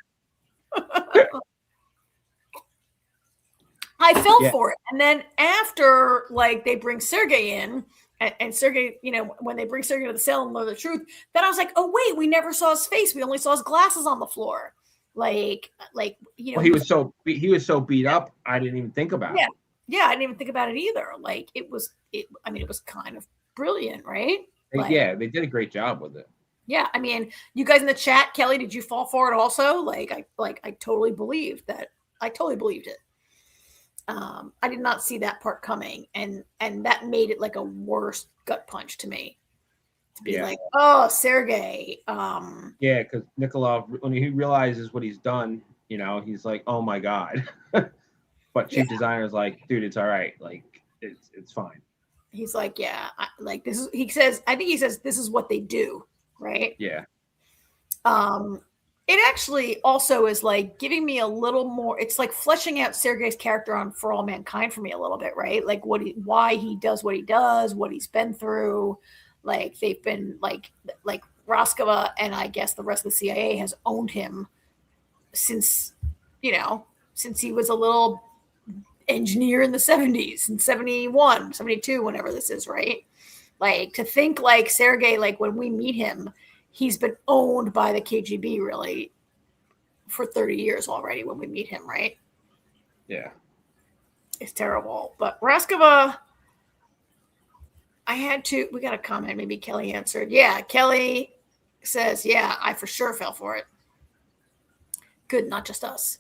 Speaker 3: I felt for it. And then after, like, they bring Sergei in, and Sergei, you know, when they bring Sergei to the cell and learn the truth, then I was like, oh wait, we never saw his face. We only saw his glasses on the floor. Like you know,
Speaker 4: well, he was so beat up. I didn't even think about it.
Speaker 3: Yeah, I didn't even think about it either. Like it was kind of brilliant, right?
Speaker 4: Yeah, they did a great job with it.
Speaker 3: Yeah, I mean, you guys in the chat, Kelly, did you fall for it also? I totally believed that. I totally believed it. I did not see that part coming, and that made it like a worse gut punch to me. To be like, oh, Sergei.
Speaker 4: Yeah, because Nikolov, when he realizes what he's done, you know, he's like, oh my god. But chief designer's like, dude, it's all right. Like, it's fine.
Speaker 3: He's like, yeah, this is. He says, I think he says, this is what they do, right?
Speaker 4: Yeah.
Speaker 3: It actually also is like giving me a little more. It's like fleshing out Sergei's character on For All Mankind for me a little bit, right? Like why he does what he does, what he's been through. Like they've been like Roscova, and I guess the rest of the CIA has owned him since he was a little engineer in the 70s, in 71, 72, whenever this is, right? Like to think like Sergei, like when we meet him, he's been owned by the KGB really for 30 years already when we meet him, right?
Speaker 4: Yeah.
Speaker 3: It's terrible. But Raskova, we got a comment. Maybe Kelly answered. Yeah, Kelly says, yeah, I for sure fell for it. Good, not just us.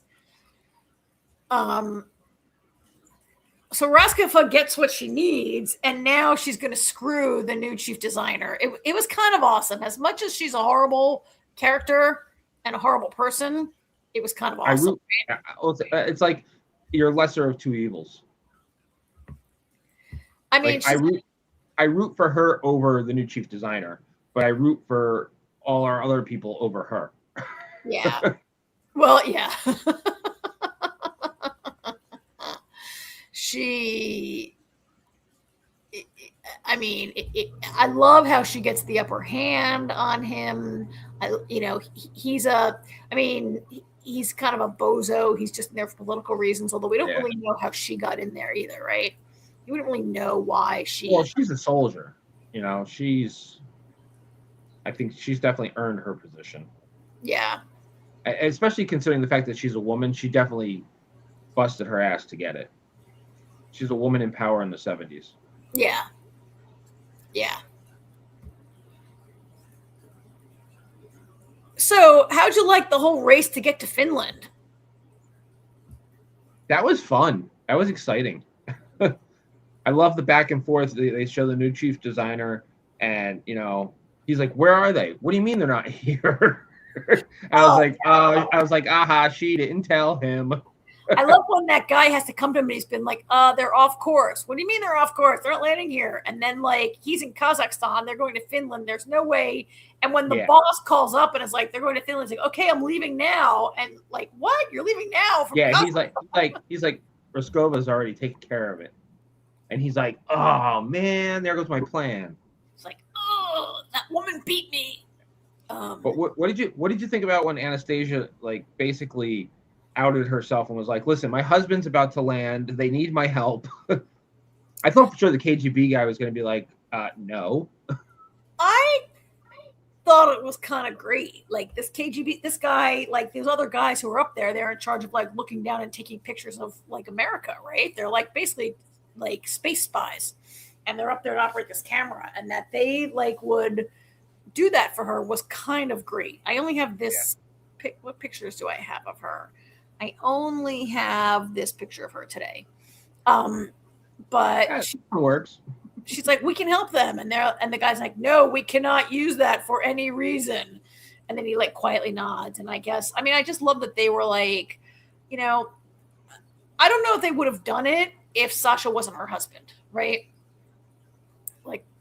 Speaker 3: So Raskova gets what she needs, and now she's going to screw the new chief designer. It was kind of awesome. As much as she's a horrible character and a horrible person, it was kind of awesome.
Speaker 4: It's like you're lesser of two evils.
Speaker 3: I mean,
Speaker 4: like, I root for her over the new chief designer, but I root for all our other people over her.
Speaker 3: Yeah. Well, yeah. I love how she gets the upper hand on him. He's kind of a bozo. He's just in there for political reasons, although we don't really know how she got in there either, right? You wouldn't really know why she.
Speaker 4: Well, she's a soldier. You know, I think she's definitely earned her position.
Speaker 3: Yeah.
Speaker 4: Especially considering the fact that she's a woman, she definitely busted her ass to get it. She's a woman in power in the 70s.
Speaker 3: Yeah. Yeah. So, how'd you like the whole race to get to Finland?
Speaker 4: That was fun. That was exciting. I love the back and forth. They show the new chief designer, and he's like, "Where are they? What do you mean they're not here?" I was like, aha, she didn't tell him.
Speaker 3: I love when that guy has to come to him and he's been like, they're off course. What do you mean they're off course? They're not landing here. And then like he's in Kazakhstan, they're going to Finland. There's no way. And when the boss calls up and is like, they're going to Finland, it's like, okay, I'm leaving now. And like, what? You're leaving now?
Speaker 4: He's like, Roscova's already taken care of it. And he's like, oh man, there goes my plan.
Speaker 3: It's like, oh, that woman beat me.
Speaker 4: But what did you think about when Anastasia like basically outed herself and was like, listen, my husband's about to land. They need my help. I thought for sure the KGB guy was going to be like, no.
Speaker 3: I thought it was kind of great. Like this guy, like these other guys who are up there, they're in charge of like looking down and taking pictures of like America, right? They're like basically like space spies. And they're up there to operate this camera. And that they like would do that for her was kind of great. I only have this. What pictures do I have of her? I only have this picture of her today. But
Speaker 4: she works.
Speaker 3: she's like, we can help them. And the guy's like, no, we cannot use that for any reason. And then he like quietly nods. And I just love that they were like, you know, I don't know if they would have done it if Sasha wasn't her husband, right?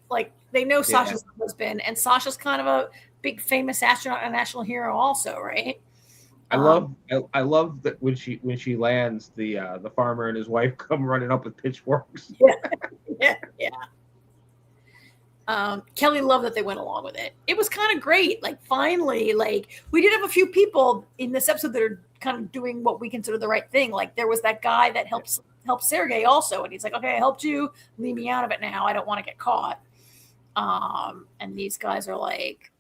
Speaker 3: Like they know Sasha's her husband, and Sasha's kind of a big famous astronaut and national hero also, right?
Speaker 4: I love that when she lands, the farmer and his wife come running up with pitchforks.
Speaker 3: Yeah. Kelly loved that they went along with it. It was kind of great. Like finally, like we did have a few people in this episode that are kind of doing what we consider the right thing. Like there was that guy that helped Sergei also, and he's like, okay, I helped you, leave me out of it now. I don't want to get caught. And these guys are like,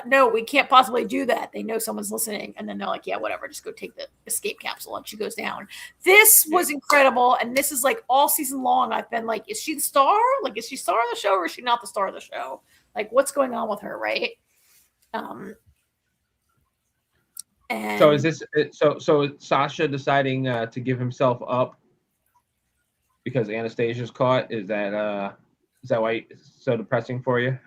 Speaker 3: no, we can't possibly do that. They know someone's listening. And then they're like, yeah, whatever. Just go take the escape capsule. And she goes down. This was incredible. And this is like all season long. I've been like, is she the star? Like, is she star of the show or is she not the star of the show? Like, what's going on with her? Right. And
Speaker 4: So is this, so Sasha deciding to give himself up because Anastasia's caught? Is that why it's so depressing for you?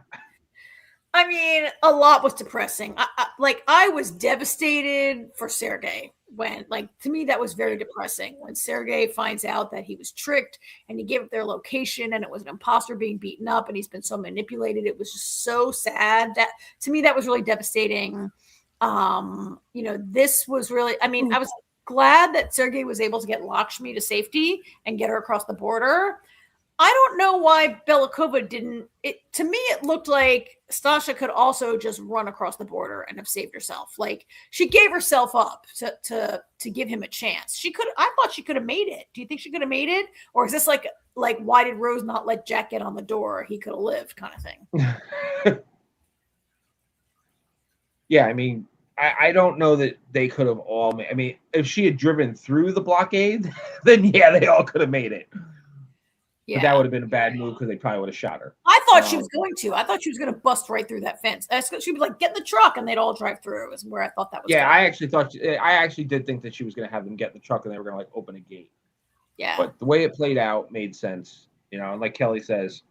Speaker 3: I mean, a lot was depressing. I was devastated for Sergei when, like, to me, that was very depressing when Sergei finds out that he was tricked and he gave up their location and it was an imposter being beaten up and he's been so manipulated. It was just so sad. That to me, that was really devastating. This was really, I mean, I was glad that Sergei was able to get Lakshmi to safety and get her across the border. I don't know why Belikova didn't. To me, it looked like Stasha could also just run across the border and have saved herself. Like she gave herself up to give him a chance. I thought she could have made it. Do you think she could have made it, or is this like why did Rose not let Jack get on the door? He could have lived, kind of thing.
Speaker 4: Yeah, I mean, I don't know that they could have all made. I mean, if she had driven through the blockade, then yeah, they all could have made it. Yeah. But that would have been a bad move because they probably would have shot her.
Speaker 3: I thought she was going to. I thought she was going to bust right through that fence. She was like, get in the truck, and they'd all drive through. Is where I thought that was.
Speaker 4: Yeah, going. I actually did think that she was going to have them get in the truck and they were going to like open a gate.
Speaker 3: Yeah.
Speaker 4: But the way it played out made sense. And like Kelly says,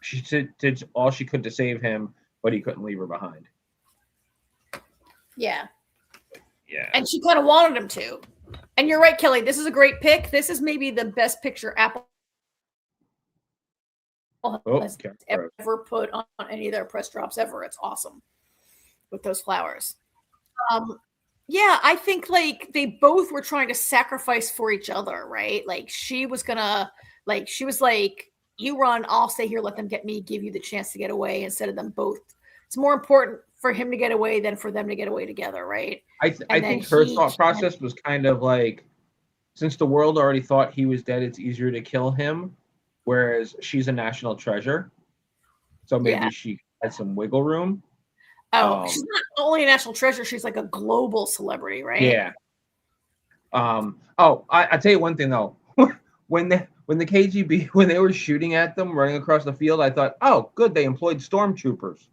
Speaker 4: she did all she could to save him, but he couldn't leave her behind.
Speaker 3: Yeah.
Speaker 4: Yeah.
Speaker 3: And she kind of wanted him to. And you're right, Kelly. This is a great pick. This is maybe the best picture Apple has ever put on any of their press drops ever. It's awesome with those flowers. Yeah, I think like they both were trying to sacrifice for each other, right? Like she was like, you run, I'll stay here, let them get me, give you the chance to get away instead of them both. It's more important for him to get away than for them to get away together, right?
Speaker 4: I think her thought process was kind of like, since the world already thought he was dead, it's easier to kill him. Whereas she's a national treasure. So maybe she had some wiggle room.
Speaker 3: Oh, she's not only a national treasure, she's like a global celebrity, right?
Speaker 4: Yeah. I tell you one thing though. when the KGB, when they were shooting at them running across the field, I thought, oh, good, they employed stormtroopers.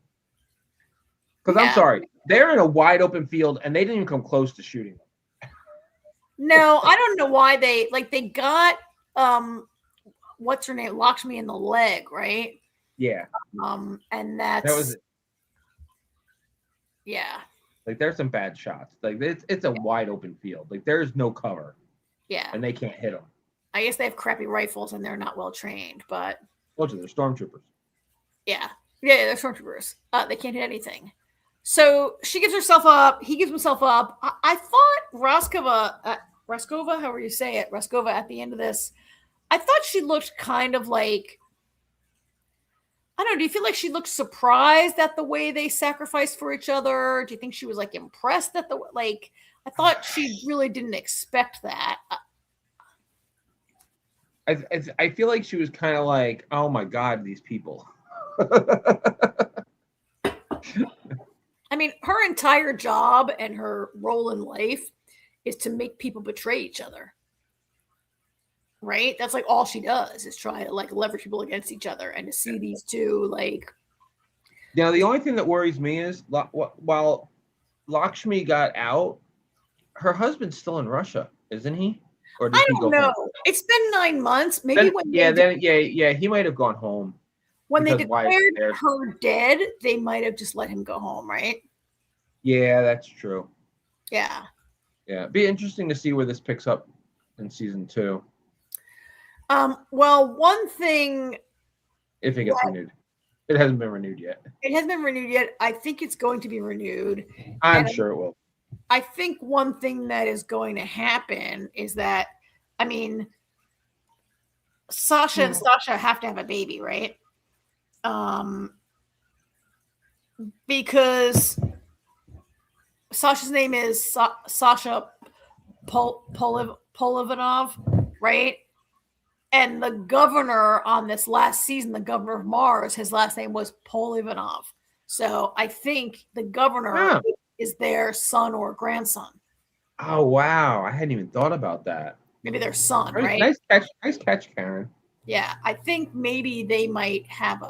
Speaker 4: Because I'm sorry, they're in a wide open field and they didn't even come close to shooting them.
Speaker 3: No, I don't know why they got what's her name, Lakshmi in the leg, right?
Speaker 4: Yeah.
Speaker 3: And that was it. Yeah.
Speaker 4: Like there's some bad shots. Like it's a wide open field. Like there's no cover.
Speaker 3: Yeah.
Speaker 4: And they can't hit them.
Speaker 3: I guess they have crappy rifles and they're not well trained, but
Speaker 4: they're stormtroopers.
Speaker 3: Yeah, they're stormtroopers. They can't hit anything. So she gives herself up. He gives himself up. I thought Raskova, however you say it, Raskova at the end of this, I thought she looked kind of like, I don't know, do you feel like she looked surprised at the way they sacrificed for each other? Do you think she was like impressed at I thought she really didn't expect that.
Speaker 4: I feel like she was kind of like, oh my God, these people.
Speaker 3: I mean, her entire job and her role in life is to make people betray each other. Right? That's like all she does is try to like leverage people against each other, and to see these two like.
Speaker 4: Now, the only thing that worries me is while Lakshmi got out, her husband's still in Russia, isn't he? or did
Speaker 3: I
Speaker 4: he
Speaker 3: don't
Speaker 4: go
Speaker 3: know.
Speaker 4: home?
Speaker 3: It's been 9 months. Maybe
Speaker 4: Then,
Speaker 3: when
Speaker 4: yeah,
Speaker 3: they
Speaker 4: then he might have gone home.
Speaker 3: when they
Speaker 4: because Wyatt's
Speaker 3: declared
Speaker 4: there.
Speaker 3: her dead, they might have just let him go home, right?
Speaker 4: Yeah, that's true.
Speaker 3: Yeah.
Speaker 4: Yeah, it'd be interesting to see where this picks up in season 2.
Speaker 3: Well, one thing,
Speaker 4: If it gets renewed. It hasn't been renewed yet.
Speaker 3: it hasn't been renewed yet. I think it's going to be renewed.
Speaker 4: I'm sure it will.
Speaker 3: I think one thing that is going to happen is that, I mean, Sasha and Sasha have to have a baby, right? Because Sasha's name is Sasha Polivanov, right? And the governor on this last season, the governor of Mars, his last name was Polivanov. So I think the governor is their son or grandson.
Speaker 4: Oh wow, I hadn't even thought about that.
Speaker 3: Maybe their son, right?
Speaker 4: Nice catch, Karen.
Speaker 3: Yeah, I think maybe they might have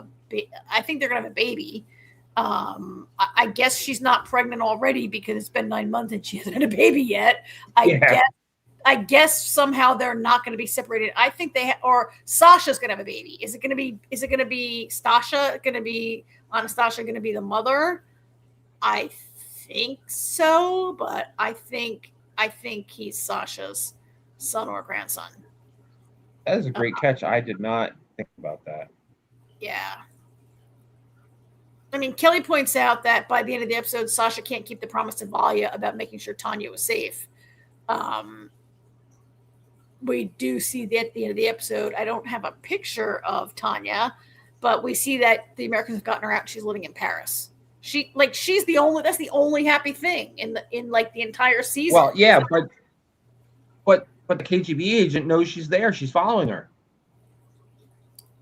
Speaker 3: I think they're gonna have a baby. I guess she's not pregnant already because it's been 9 months and she hasn't had a baby yet. I guess somehow they're not going to be separated. I think or Sasha's going to have a baby. Is it going to be Stasha going to be Anastasia going to be the mother? I think so, but I think he's Sasha's son or grandson.
Speaker 4: That is a great catch. I did not think about that.
Speaker 3: Yeah. I mean, Kelly points out that by the end of the episode, Sasha can't keep the promise to Valia about making sure Tanya was safe. We do see that at the end of the episode. I don't have a picture of Tanya, but we see that the Americans have gotten her out and she's living in Paris. She's that's the only happy thing in the entire season.
Speaker 4: Well, yeah, but the KGB agent knows she's there. She's following her.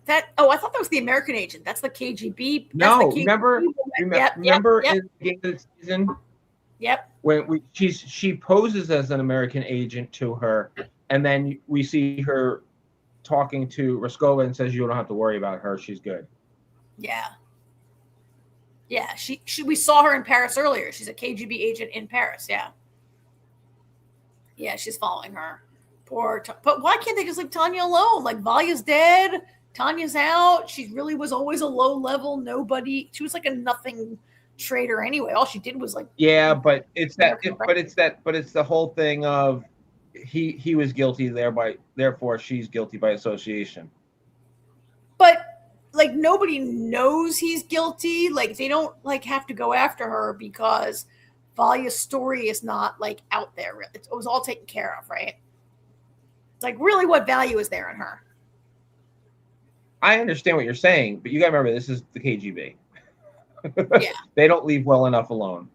Speaker 3: I thought that was the American agent. That's the KGB.
Speaker 4: No,
Speaker 3: the KGB.
Speaker 4: remember in the beginning of the season?
Speaker 3: Yep.
Speaker 4: When she poses as an American agent to her, and then we see her talking to Raskova and says, "You don't have to worry about her. She's good."
Speaker 3: Yeah. Yeah. We saw her in Paris earlier. She's a KGB agent in Paris. Yeah. Yeah, she's following her. But why can't they just leave Tanya alone? Like, Valya's dead. Tanya's out. She really was always a low level nobody. She was like a nothing traitor anyway. All she did was like,
Speaker 4: yeah, but it's the whole thing of he was guilty therefore she's guilty by association.
Speaker 3: But like, nobody knows he's guilty. Like, they don't like have to go after her because Valya's story is not like out there. It was all taken care of, right? It's like, really, what value is there in her?
Speaker 4: I understand what you're saying, but you got to remember, this is the KGB.
Speaker 3: Yeah.
Speaker 4: They don't leave well enough alone.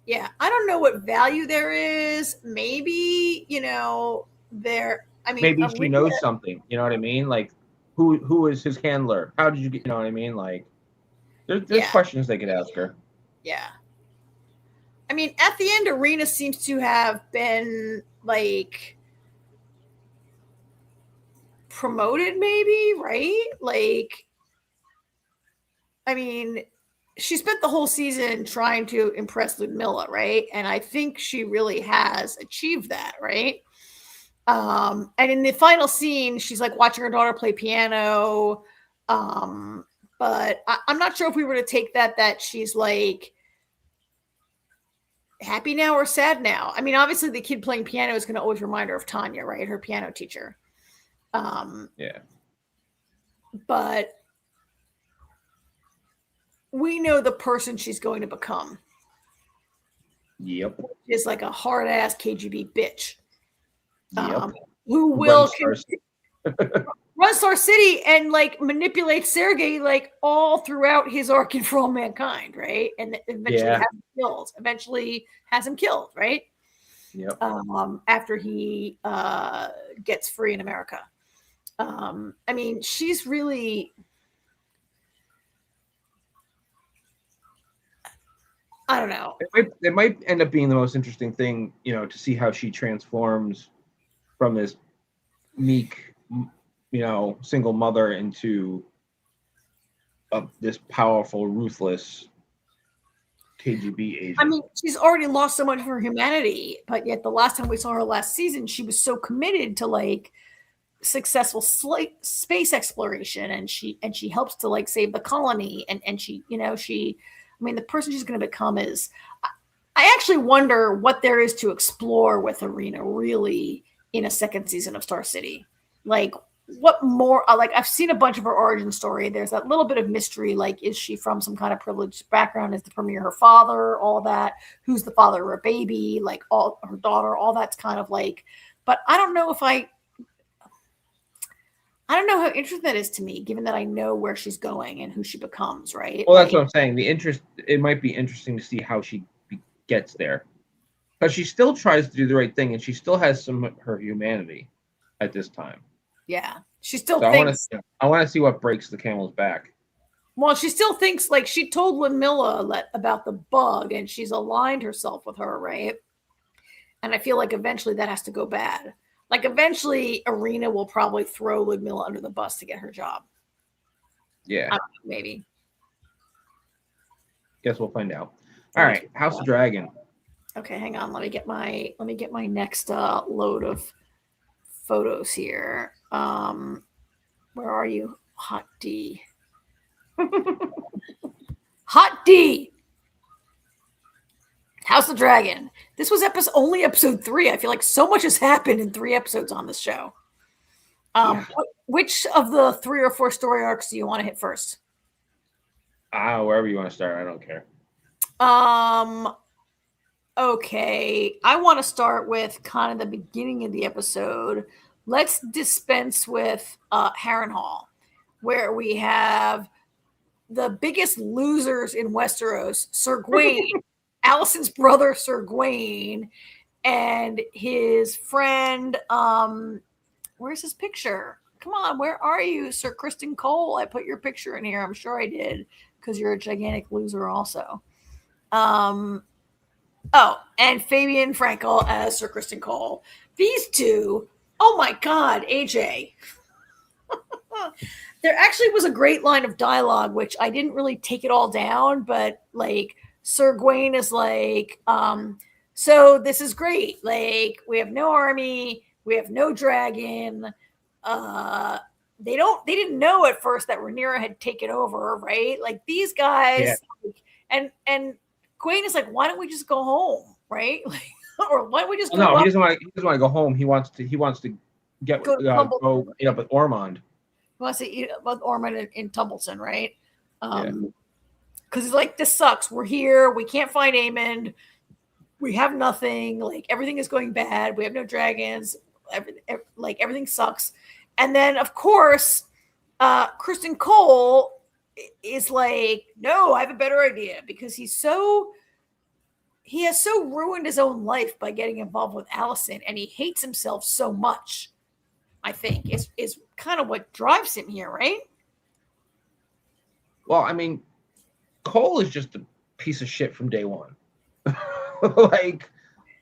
Speaker 3: Yeah. I don't know what value there is. Maybe,
Speaker 4: maybe she knows something. You know what I mean? Like, who is his handler? How did you get, you know what I mean? Like, there's questions they could ask her.
Speaker 3: Yeah. I mean, at the end, Irina seems to have been, like, promoted, maybe, right? Like, I mean, she spent the whole season trying to impress Ludmilla, right? And I think she really has achieved that, right? And in the final scene, she's like watching her daughter play piano. But I'm not sure if we were to take that she's like happy now or sad now. I mean, obviously the kid playing piano is going to always remind her of Tanya, right? Her piano teacher.
Speaker 4: Yeah.
Speaker 3: But we know the person she's going to become.
Speaker 4: Yep.
Speaker 3: Is like a hard ass KGB bitch.
Speaker 4: Yep.
Speaker 3: Who will run Star City and like manipulate Sergei like all throughout his arc in For All Mankind, right? And eventually has him killed, right?
Speaker 4: Yep.
Speaker 3: After he gets free in America. I mean, she's really, I don't know.
Speaker 4: It might end up being the most interesting thing, to see how she transforms from this meek, single mother into this powerful, ruthless KGB agent.
Speaker 3: I mean, she's already lost so much of her humanity, but yet the last time we saw her last season, she was so committed to like successful space exploration, and she helps to like save the colony, and she, you know, I mean, the person she's going to become is. I actually wonder what there is to explore with Irina really in a second season of Star City. Like, what more? Like, I've seen a bunch of her origin story. There's that little bit of mystery. Like, is she from some kind of privileged background? Is the premier her father? All that. Who's the father of her baby? Like, all her daughter. All that's kind of like. But I don't know if I don't know how interesting that is to me, given that I know where she's going and who she becomes. Right.
Speaker 4: Well, that's what I'm saying. It might be interesting to see how she gets there, but she still tries to do the right thing, and she still has some of her humanity at this time.
Speaker 3: Yeah, she still
Speaker 4: so
Speaker 3: thinks.
Speaker 4: I want to see what breaks the camel's back.
Speaker 3: Well, she still thinks, like, she told Ludmilla about the bug, and she's aligned herself with her, right? And I feel like eventually that has to go bad. Like, eventually Irina will probably throw Ludmilla under the bus to get her job.
Speaker 4: Yeah,
Speaker 3: I don't know, maybe.
Speaker 4: Guess we'll find out. All right, House of Dragon.
Speaker 3: Okay, hang on. Let me get my next load of photos here. Where are you, Hot D? Hot D. House of Dragon. This was only episode 3. I feel like so much has happened in 3 episodes on this show. Which of the 3 or 4 story arcs do you want to hit first?
Speaker 4: Wherever you want to start, I don't care.
Speaker 3: Okay, I want to start with kind of the beginning of the episode. Let's dispense with Harrenhal, where we have the biggest losers in Westeros, Sir Gawain, Allison's brother, Sir Gawain, and his friend. Where's his picture? Come on, where are you, Sir Kristen Cole? I put your picture in here. I'm sure I did, because you're a gigantic loser also. And Fabian Frankel as Sir Kristen Cole. These two, oh my God, AJ. There actually was a great line of dialogue, which I didn't really take it all down, but like Sir Gawain is like, so this is great. Like, we have no army, we have no dragon. They didn't know at first that Rhaenyra had taken over, right? Like, these guys, and Gawain is like, why don't we just go home, right? Like, or why don't we just go?
Speaker 4: No, he doesn't want to go home. He wants to go meet up with Ormond.
Speaker 3: He wants to eat up with Ormond in Tumbleton, right? Because he's like, this sucks. We're here. We can't find Aemond. We have nothing. Like, everything is going bad. We have no dragons. Everything sucks. And then, of course, Kristen Cole is like, no, I have a better idea, because he has so ruined his own life by getting involved with Allison, and he hates himself so much, I think, is kind of what drives him here, right?
Speaker 4: Well, I mean, Cole is just a piece of shit from day one.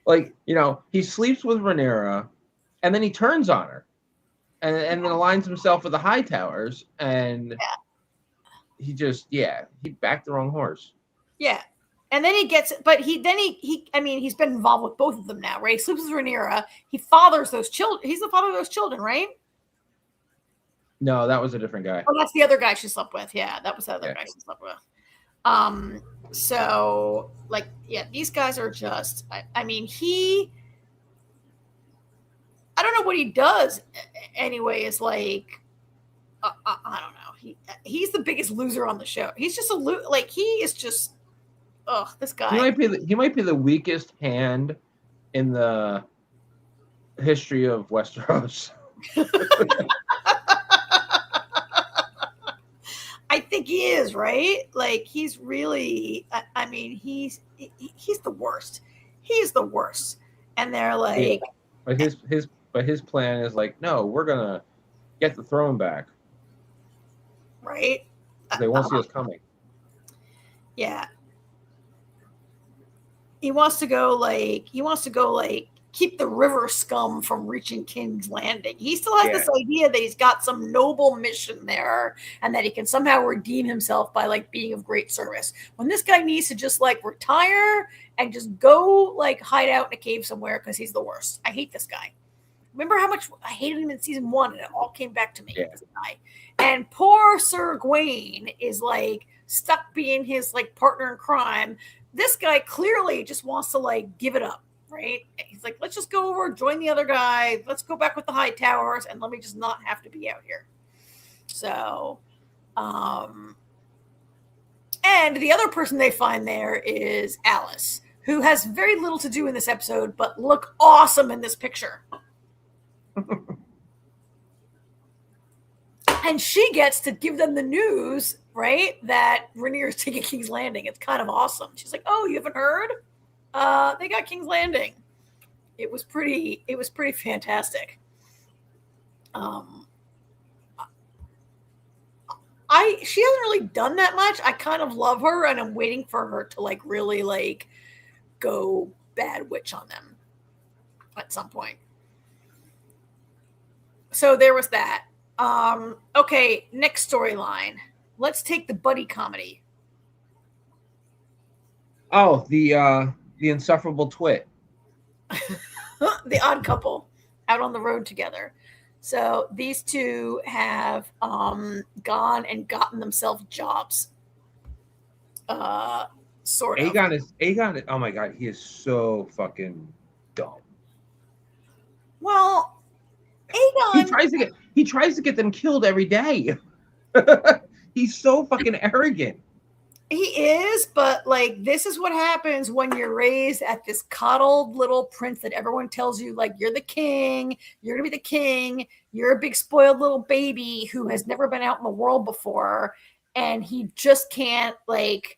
Speaker 4: like, you know, he sleeps with Rhaenyra, and then he turns on her, and then aligns himself with the Hightowers, and he backed the wrong horse. Yeah.
Speaker 3: And then he's been involved with both of them now, right? He sleeps with Rhaenyra. He fathers those children. He's the father of those children, right?
Speaker 4: No, that was a different guy.
Speaker 3: Oh, that's the other guy she slept with. Yeah, that was the other guy she slept with. So, like, yeah, these guys are just, I mean, I don't know what he does anyway, is like, I don't know. He's the biggest loser on the show. He's just he is just, this guy.
Speaker 4: He might be the weakest hand in the history of Westeros.
Speaker 3: I think he is, right? Like, he's really, I mean, he's the worst. He is the worst. And they're like,
Speaker 4: but his plan is like, no, we're gonna get the throne back.
Speaker 3: Right?
Speaker 4: They won't see us coming.
Speaker 3: Yeah. He wants to go like keep the river scum from reaching King's Landing. He still has
Speaker 4: Yeah.
Speaker 3: this idea that he's got some noble mission there and that he can somehow redeem himself by like being of great service. When this guy needs to just like retire and just go like hide out in a cave somewhere because he's the worst. I hate this guy. Remember how much I hated him in season 1 and it all came back to me.
Speaker 4: Yeah.
Speaker 3: This guy. And poor Sir Gawain is like stuck being his like partner in crime. This guy clearly just wants to like give it up. Right? He's like, let's just go over, join the other guy. Let's go back with the high towers and let me just not have to be out here. So, and the other person they find there is Alice, who has very little to do in this episode, but look awesome in this picture. And she gets to give them the news, right? That Rhaenyra is taking King's Landing. It's kind of awesome. She's like, oh, you haven't heard? They got King's Landing. It was pretty fantastic. She hasn't really done that much. I kind of love her, and I'm waiting for her to like really like go bad witch on them at some point. So there was that. Okay, next storyline. Let's take the buddy comedy.
Speaker 4: Oh, the insufferable twit.
Speaker 3: The odd couple out on the road together. So these two have gone and gotten themselves jobs. Sort of.
Speaker 4: Aegon. Oh my god, he is so fucking dumb.
Speaker 3: Well, Aegon.
Speaker 4: He tries to get them killed every day. He's so fucking arrogant.
Speaker 3: He is, but like this is what happens when you're raised at this coddled little prince that everyone tells you like you're the king, you're gonna be the king, you're a big spoiled little baby who has never been out in the world before, and he just can't like.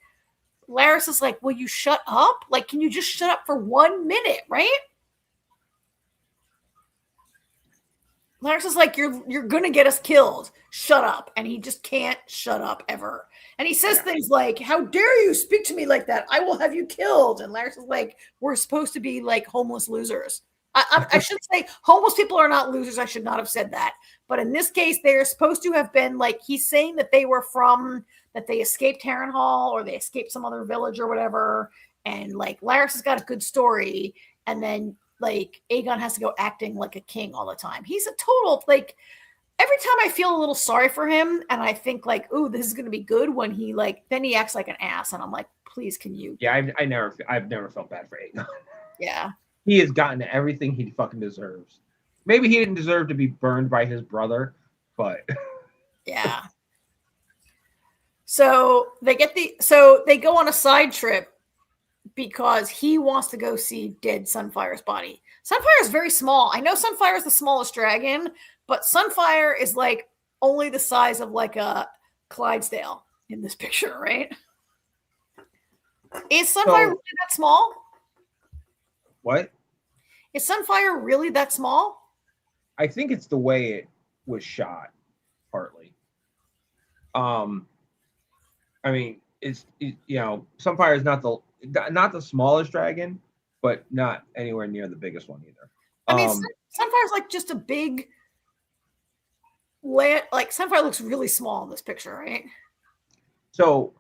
Speaker 3: Laris is like, will you shut up? Like, can you just shut up for 1 minute, right? Laris is like, you're gonna get us killed. Shut up. And he just can't shut up ever. And he says things like, how dare you speak to me like that? I will have you killed. And Laris is like, we're supposed to be like homeless losers. I should say homeless people are not losers. I should not have said that. But in this case, they're supposed to have been like, he's saying that they were that they escaped Harrenhal or they escaped some other village or whatever. And like Laris has got a good story. And then like Aegon has to go acting like a king all the time. He's a total like every time I feel a little sorry for him and I think like, ooh, this is going to be good when he like, then he acts like an ass. And I'm like, please, can you?
Speaker 4: Yeah, I've never felt bad for Aegon.
Speaker 3: Yeah.
Speaker 4: He has gotten everything he fucking deserves. Maybe he didn't deserve to be burned by his brother, but
Speaker 3: yeah. So they go on a side trip because he wants to go see dead Sunfire's body. Sunfire is very small. I know Sunfire is the smallest dragon, but Sunfire is like only the size of like a Clydesdale in this picture, right? Is Sunfire really that small?
Speaker 4: What?
Speaker 3: Is Sunfire really that small?
Speaker 4: I think it's the way it was shot, partly. I mean, Sunfire is not the smallest dragon, but not anywhere near the biggest one either.
Speaker 3: I mean, Sunfire's like just a big like Sunfire looks really small in this picture, right?
Speaker 4: So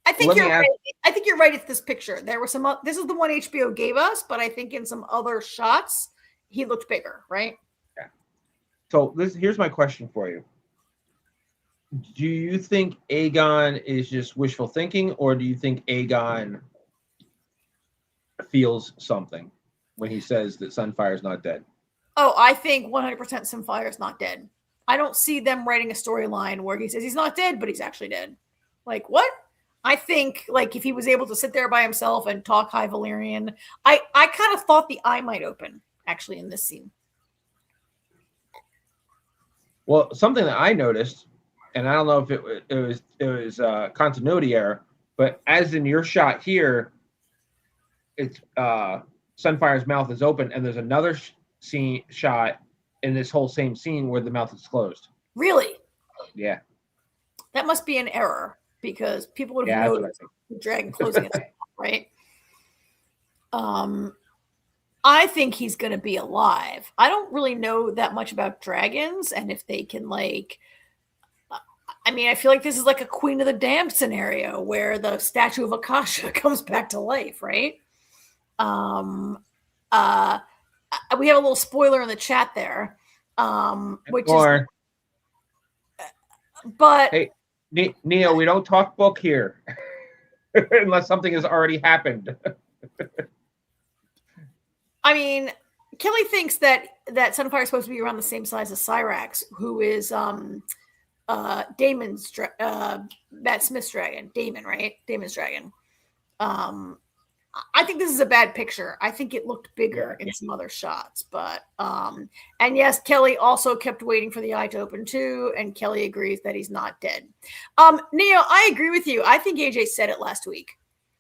Speaker 3: I think you're right. I think you're right. It's this picture. There were some. This is the one HBO gave us, but I think in some other shots he looked bigger, right?
Speaker 4: Yeah. So here's my question for you. Do you think Aegon is just wishful thinking, or do you think Aegon feels something when he says that Sunfire's not dead?
Speaker 3: Oh, I think 100% Sunfire's not dead. I don't see them writing a storyline where he says he's not dead, but he's actually dead. Like, what? I think, like, if he was able to sit there by himself and talk High Valyrian, I kind of thought the eye might open, actually, in this scene.
Speaker 4: Well, something that I noticed, and I don't know if it was continuity error, but as in your shot here, it's Sunfire's mouth is open, and there's another shot in this whole same scene where the mouth is closed.
Speaker 3: Really?
Speaker 4: Yeah. That
Speaker 3: must be an error because people would have noticed the dragon closing its mouth, right? I think he's going to be alive. I don't really know that much about dragons and if they can like. I mean, I feel like this is like a Queen of the Damned scenario where the statue of Akasha comes back to life, right? We have a little spoiler in the chat there, which is. But
Speaker 4: hey, Neo, we don't talk book here unless something has already happened.
Speaker 3: I mean, Kelly thinks that Sunfire is supposed to be around the same size as Cyrax, who is Damon's Matt Smith's dragon. Damon, right? Damon's dragon. I think this is a bad picture. I think it looked bigger in some other shots, but and yes, Kelly also kept waiting for the eye to open too, and Kelly agrees that he's not dead. Neo, I agree with you. I think AJ said it last week.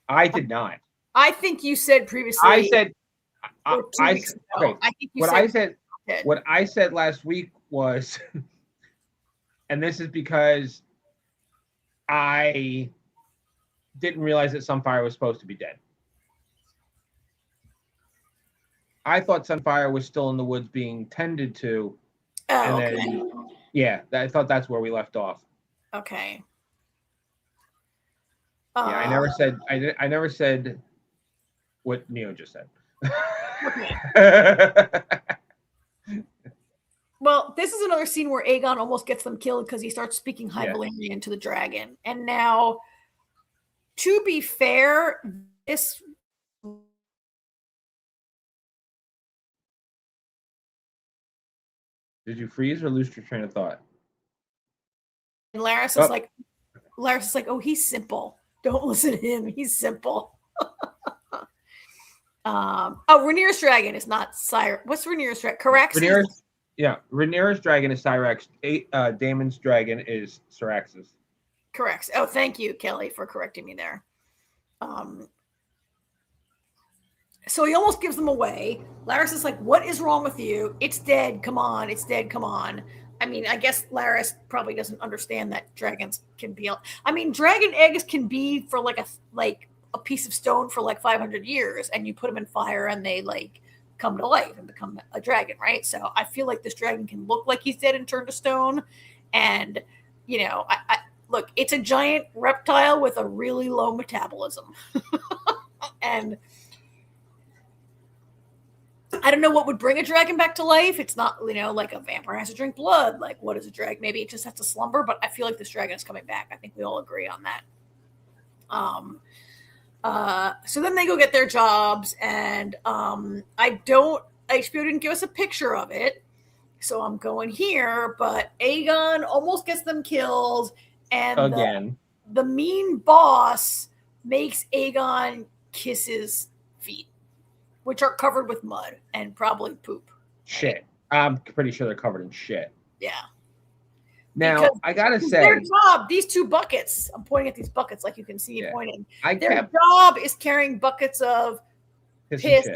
Speaker 4: I did not.
Speaker 3: I think you said previously.
Speaker 4: I said. Okay.
Speaker 3: I think you
Speaker 4: what I said last week was, and this is because I didn't realize that Sunfire was supposed to be dead. I thought Sunfire was still in the woods being tended to.
Speaker 3: Oh,
Speaker 4: and then, I thought that's where we left off.
Speaker 3: Okay.
Speaker 4: I never said. I never said what Neo just said.
Speaker 3: Well, this is another scene where Aegon almost gets them killed because he starts speaking High Valyrian to the dragon. And now, to be fair, this.
Speaker 4: Did you freeze or lose your train of thought?
Speaker 3: And Laris is like, oh, he's simple. Don't listen to him. He's simple. Rhaenyra's dragon is not Cyrax. What's Rhaenyra's dragon? Correct.
Speaker 4: Rhaenyra's dragon is Cyrax. Damon's dragon is Syrax's.
Speaker 3: Correct. Oh, thank you, Kelly, for correcting me there. So he almost gives them away. Laris is like, what is wrong with you? It's dead. Come on. It's dead. Come on. I mean, I guess Laris probably doesn't understand that dragons can be. I mean, dragon eggs can be for like a piece of stone for like 500 years, and you put them in fire and they like come to life and become a dragon, right? So I feel like this dragon can look like he's dead and turn to stone. And, you know, I look, it's a giant reptile with a really low metabolism. And I don't know what would bring a dragon back to life. It's not, you know, like a vampire has to drink blood. Like, what is a dragon? Maybe it just has to slumber, but I feel like this dragon is coming back. I think we all agree on that. So then they go get their jobs, and HBO didn't give us a picture of it, so I'm going here, but Aegon almost gets them killed, and
Speaker 4: again,
Speaker 3: the mean boss makes Aegon kiss his feet, which are covered with mud and probably poop.
Speaker 4: Shit. I'm pretty sure they're covered in shit.
Speaker 3: Yeah.
Speaker 4: Now,
Speaker 3: because
Speaker 4: I gotta say,
Speaker 3: their job, these two buckets, I'm pointing at these buckets like you can see me pointing. Their job is carrying buckets of piss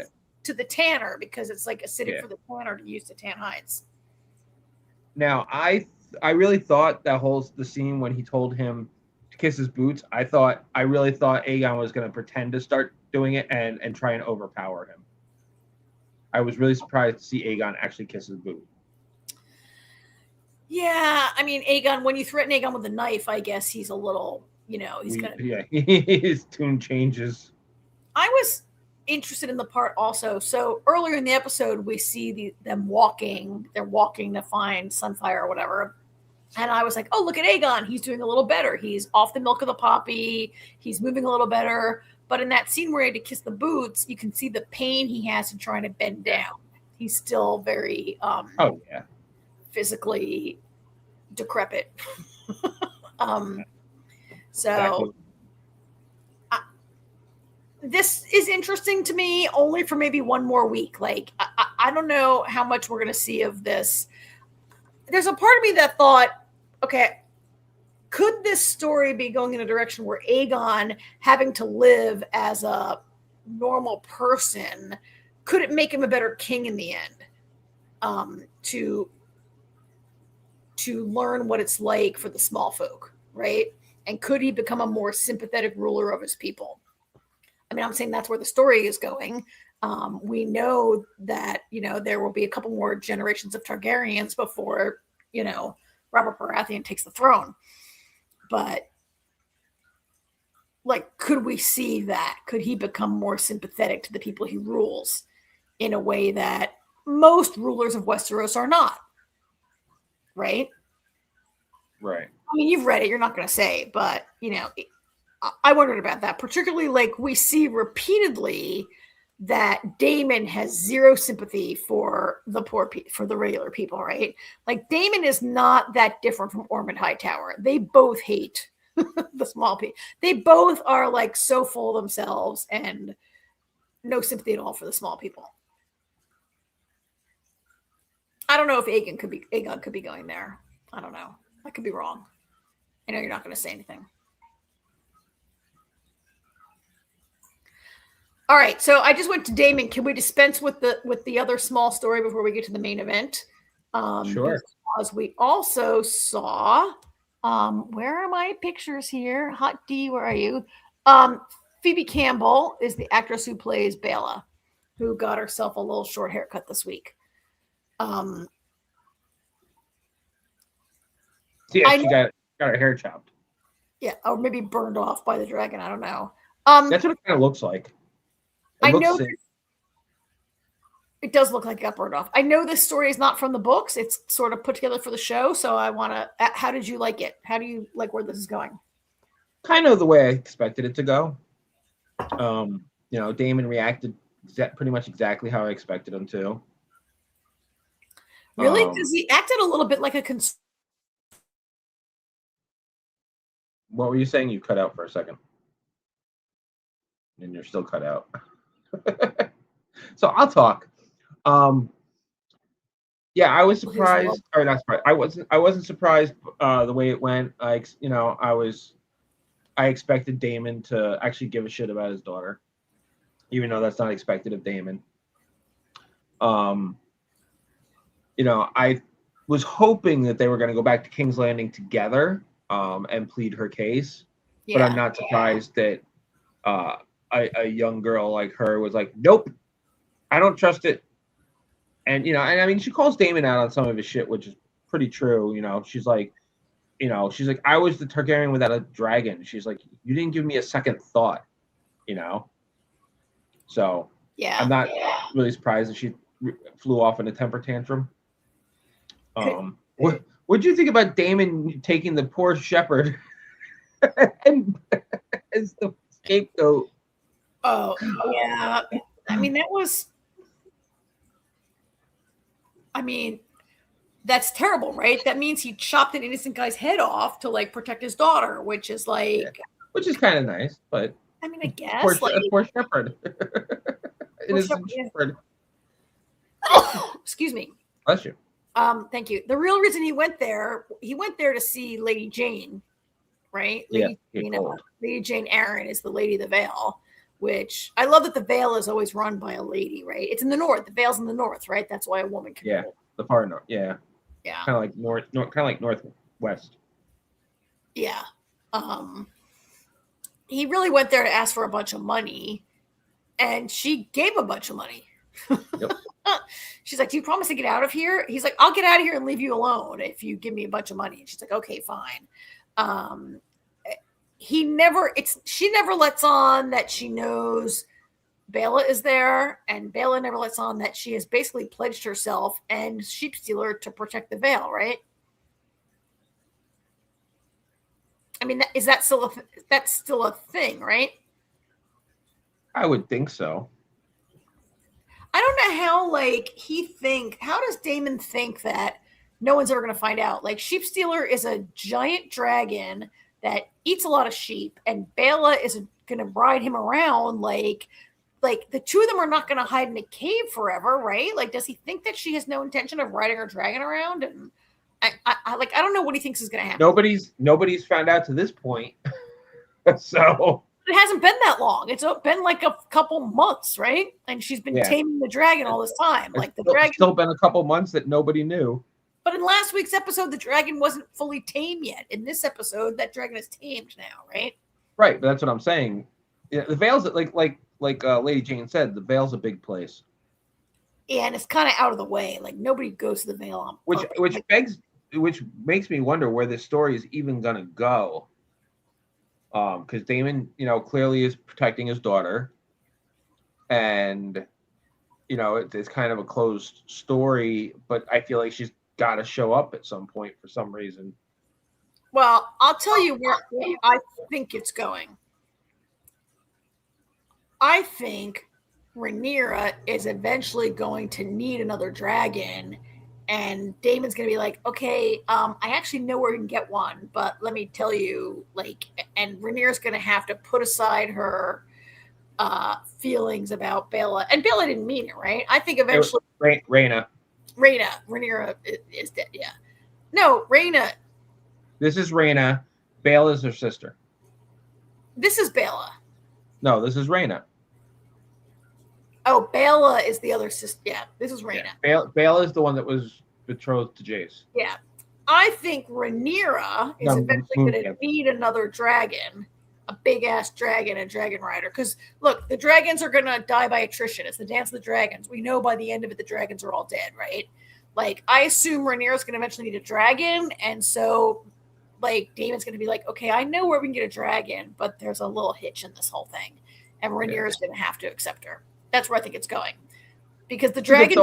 Speaker 3: to the tanner because it's like acidic for the tanner to use to tan hides.
Speaker 4: Now, I really thought the scene when he told him to kiss his boots, I really thought Aegon was going to pretend to start doing it and try and overpower him. I was really surprised to see Aegon actually kiss his boot. Yeah,
Speaker 3: I mean, Aegon, when you threaten Aegon with a knife, I guess he's a little, you know, he's going to...
Speaker 4: Yeah, his tune changes.
Speaker 3: I was interested in the part also. So earlier in the episode, we see them walking. They're walking to find Sunfire or whatever. And I was like, oh, look at Aegon. He's doing a little better. He's off the milk of the poppy. He's moving a little better. But in that scene where he had to kiss the boots, you can see the pain he has in trying to bend down. He's still very... physically decrepit. This is interesting to me only for maybe one more week. Like, I don't know how much we're going to see of this. There's a part of me that thought, okay, could this story be going in a direction where Aegon having to live as a normal person, could it make him a better king in the end? To learn what it's like for the small folk, right? And could he become a more sympathetic ruler of his people? I mean, I'm saying that's where the story is going. We know that, there will be a couple more generations of Targaryens before, Robert Baratheon takes the throne. But, could we see that? Could he become more sympathetic to the people he rules in a way that most rulers of Westeros are not? Right?
Speaker 4: Right.
Speaker 3: I mean, you've read it. You're not going to say, but, I wondered about that. Particularly, we see repeatedly that Daemon has zero sympathy for the for the regular people, right? Daemon is not that different from Ormond Hightower. They both hate the small people. They both are so full of themselves and no sympathy at all for the small people. I don't know if Aegon could be going there. I don't know. I could be wrong. I know you're not going to say anything. All right, so I just went to Daemon. Can we dispense with the other small story before we get to the main event?
Speaker 4: Sure.
Speaker 3: Because we also saw, where are my pictures here? Hot D, where are you? Phoebe Campbell is the actress who plays Bella, who got herself a little short haircut this week.
Speaker 4: She got her hair chopped.
Speaker 3: Yeah, or maybe burned off by the dragon. I don't know.
Speaker 4: That's what it kind of looks like.
Speaker 3: I know it does look like it got burned off. I know this story is not from the books. It's sort of put together for the show. So I want to, how did you like it? How do you like where this is going?
Speaker 4: Kind of the way I expected it to go. Daemon reacted pretty much exactly how I expected him to.
Speaker 3: Really? Because he acted a little bit like a
Speaker 4: What were you saying? You cut out for a second. And you're still cut out. So I'll talk. Yeah, I was surprised, or not surprised. I wasn't surprised the way it went. I expected Daemon to actually give a shit about his daughter, even though that's not expected of Daemon. I was hoping that they were going to go back to King's Landing together and plead her case, but I'm not surprised that a young girl like her was like, nope, I don't trust it. And, she calls Daemon out on some of his shit, which is pretty true. She's like, I was the Targaryen without a dragon. She's like, you didn't give me a second thought, So
Speaker 3: yeah,
Speaker 4: I'm not really surprised that she flew off in a temper tantrum. What do you think about Daemon taking the poor shepherd and as the scapegoat?
Speaker 3: Oh, yeah. That's terrible, right? That means he chopped an innocent guy's head off to protect his daughter, which is
Speaker 4: which is kind of nice, but
Speaker 3: I guess
Speaker 4: poor shepherd. Innocent shepherd.
Speaker 3: Excuse me.
Speaker 4: Bless you.
Speaker 3: Thank you. The real reason he went there to see Lady Jane, right? Lady Jane Arryn is the Lady of the Vale, which I love that the Vale is always run by a lady, right? It's in the north. The Vale's in the north, right? That's why a woman can rule.
Speaker 4: The far north. Yeah.
Speaker 3: Yeah.
Speaker 4: Kind of like northwest.
Speaker 3: Yeah. He really went there to ask for a bunch of money, and she gave a bunch of money.
Speaker 4: Yep.
Speaker 3: She's like, do you promise to get out of here? He's like, I'll get out of here and leave you alone if you give me a bunch of money. And she's like, okay, fine. She never lets on that she knows Bella is there, and Bella never lets on that she has basically pledged herself and Sheepstealer to protect the Vale, right? That's still a thing, right?
Speaker 4: I would think so.
Speaker 3: I don't know how how does Daemon think that no one's ever going to find out? Sheepstealer is a giant dragon that eats a lot of sheep, and Bella is going to ride him around the two of them are not going to hide in a cave forever, right? Does he think that she has no intention of riding her dragon around? And I don't know what he thinks is going to happen.
Speaker 4: Nobody's found out to this point. So
Speaker 3: it hasn't been that long. It's been a couple months, right? And she's been taming the dragon all this time. Dragon
Speaker 4: still been a couple months that nobody knew.
Speaker 3: But in last week's episode, the dragon wasn't fully tame yet. In this episode, that dragon is tamed now, right?
Speaker 4: Right, but that's what I'm saying. The Vale's like like Lady Jane said, the Vale's a big place.
Speaker 3: Yeah, and it's kind of out of the way. Like nobody goes to the Vale on purpose.
Speaker 4: Which makes me wonder where this story is even gonna go. Because Damon, clearly is protecting his daughter, and it's kind of a closed story. But I feel like she's got to show up at some point for some reason.
Speaker 3: Well, I'll tell you where I think it's going. I think Rhaenyra is eventually going to need another dragon, and Damon's going to be like, okay, I actually know where we can get one, but let me tell you, and Rhaenyra's going to have to put aside her feelings about Bella, and Bella didn't mean it, right? I think eventually
Speaker 4: Rhaenyra
Speaker 3: is dead. Yeah, no, Rhaenyra.
Speaker 4: This is Rhaenyra. Bella is her sister.
Speaker 3: This is Bella.
Speaker 4: No, this is Rhaenyra.
Speaker 3: Oh, Bella is the other sister. Yeah, this is Rhaenyra.
Speaker 4: Yeah. Bella is the one that was betrothed to Jace.
Speaker 3: Yeah. I think Rhaenyra is eventually going to need another dragon, a big-ass dragon, a dragon rider. Because, look, the dragons are going to die by attrition. It's the Dance of the Dragons. We know by the end of it the dragons are all dead, right? Like, I assume Rhaenyra's going to eventually need a dragon, and so, Damon's going to be like, okay, I know where we can get a dragon, but there's a little hitch in this whole thing. And Rhaenyra's going to have to accept her. That's where I think it's going, because the dragons.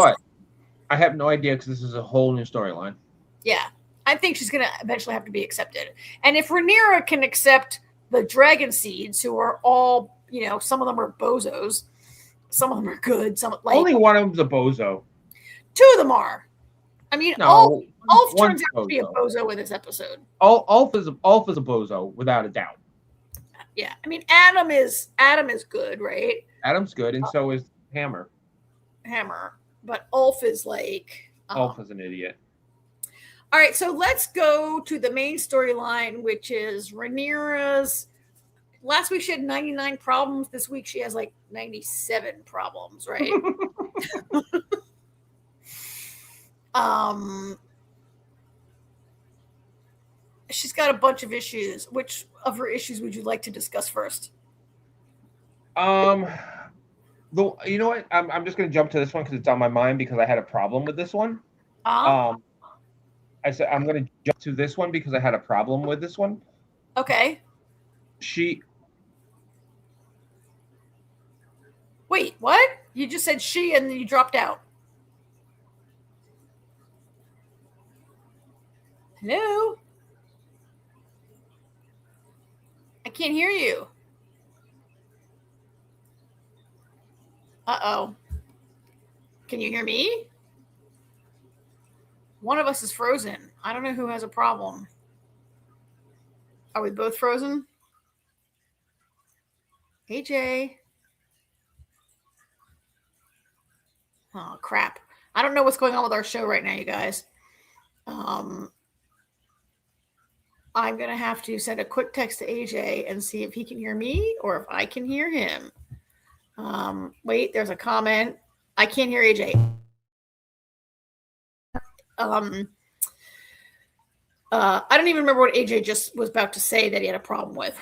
Speaker 4: I have no idea because this is a whole new storyline.
Speaker 3: Yeah, I think she's going to eventually have to be accepted, and if Rhaenyra can accept the dragon seeds, who are all, some of them are bozos, some of them are good, some
Speaker 4: only one of them's a bozo.
Speaker 3: Two of them are. I mean,
Speaker 4: no,
Speaker 3: Ulf turns out to be a bozo in this episode.
Speaker 4: Ulf is a bozo without a doubt.
Speaker 3: Yeah, I mean, Adam is good, right?
Speaker 4: Adam's good, and so is Hammer.
Speaker 3: But Ulf is
Speaker 4: Ulf is an idiot.
Speaker 3: All right, so let's go to the main storyline, which is Rhaenyra's. Last week she had 99 problems. This week she has 97 problems, right? She's got a bunch of issues. Which of her issues would you like to discuss first?
Speaker 4: You know what? I'm just going to jump to this one because it's on my mind because I had a problem with this one. I said I'm going to jump to this one because I had a problem with this one.
Speaker 3: Okay. Wait, what? You just said she and then you dropped out. Hello? I can't hear you. Uh-oh. Can you hear me? One of us is frozen. I don't know who has a problem. Are we both frozen? AJ. Oh, crap. I don't know what's going on with our show right now, you guys. I'm going to have to send a quick text to AJ and see if he can hear me or if I can hear him. Wait, there's a comment. I can't hear AJ. I don't even remember what AJ just was about to say that he had a problem with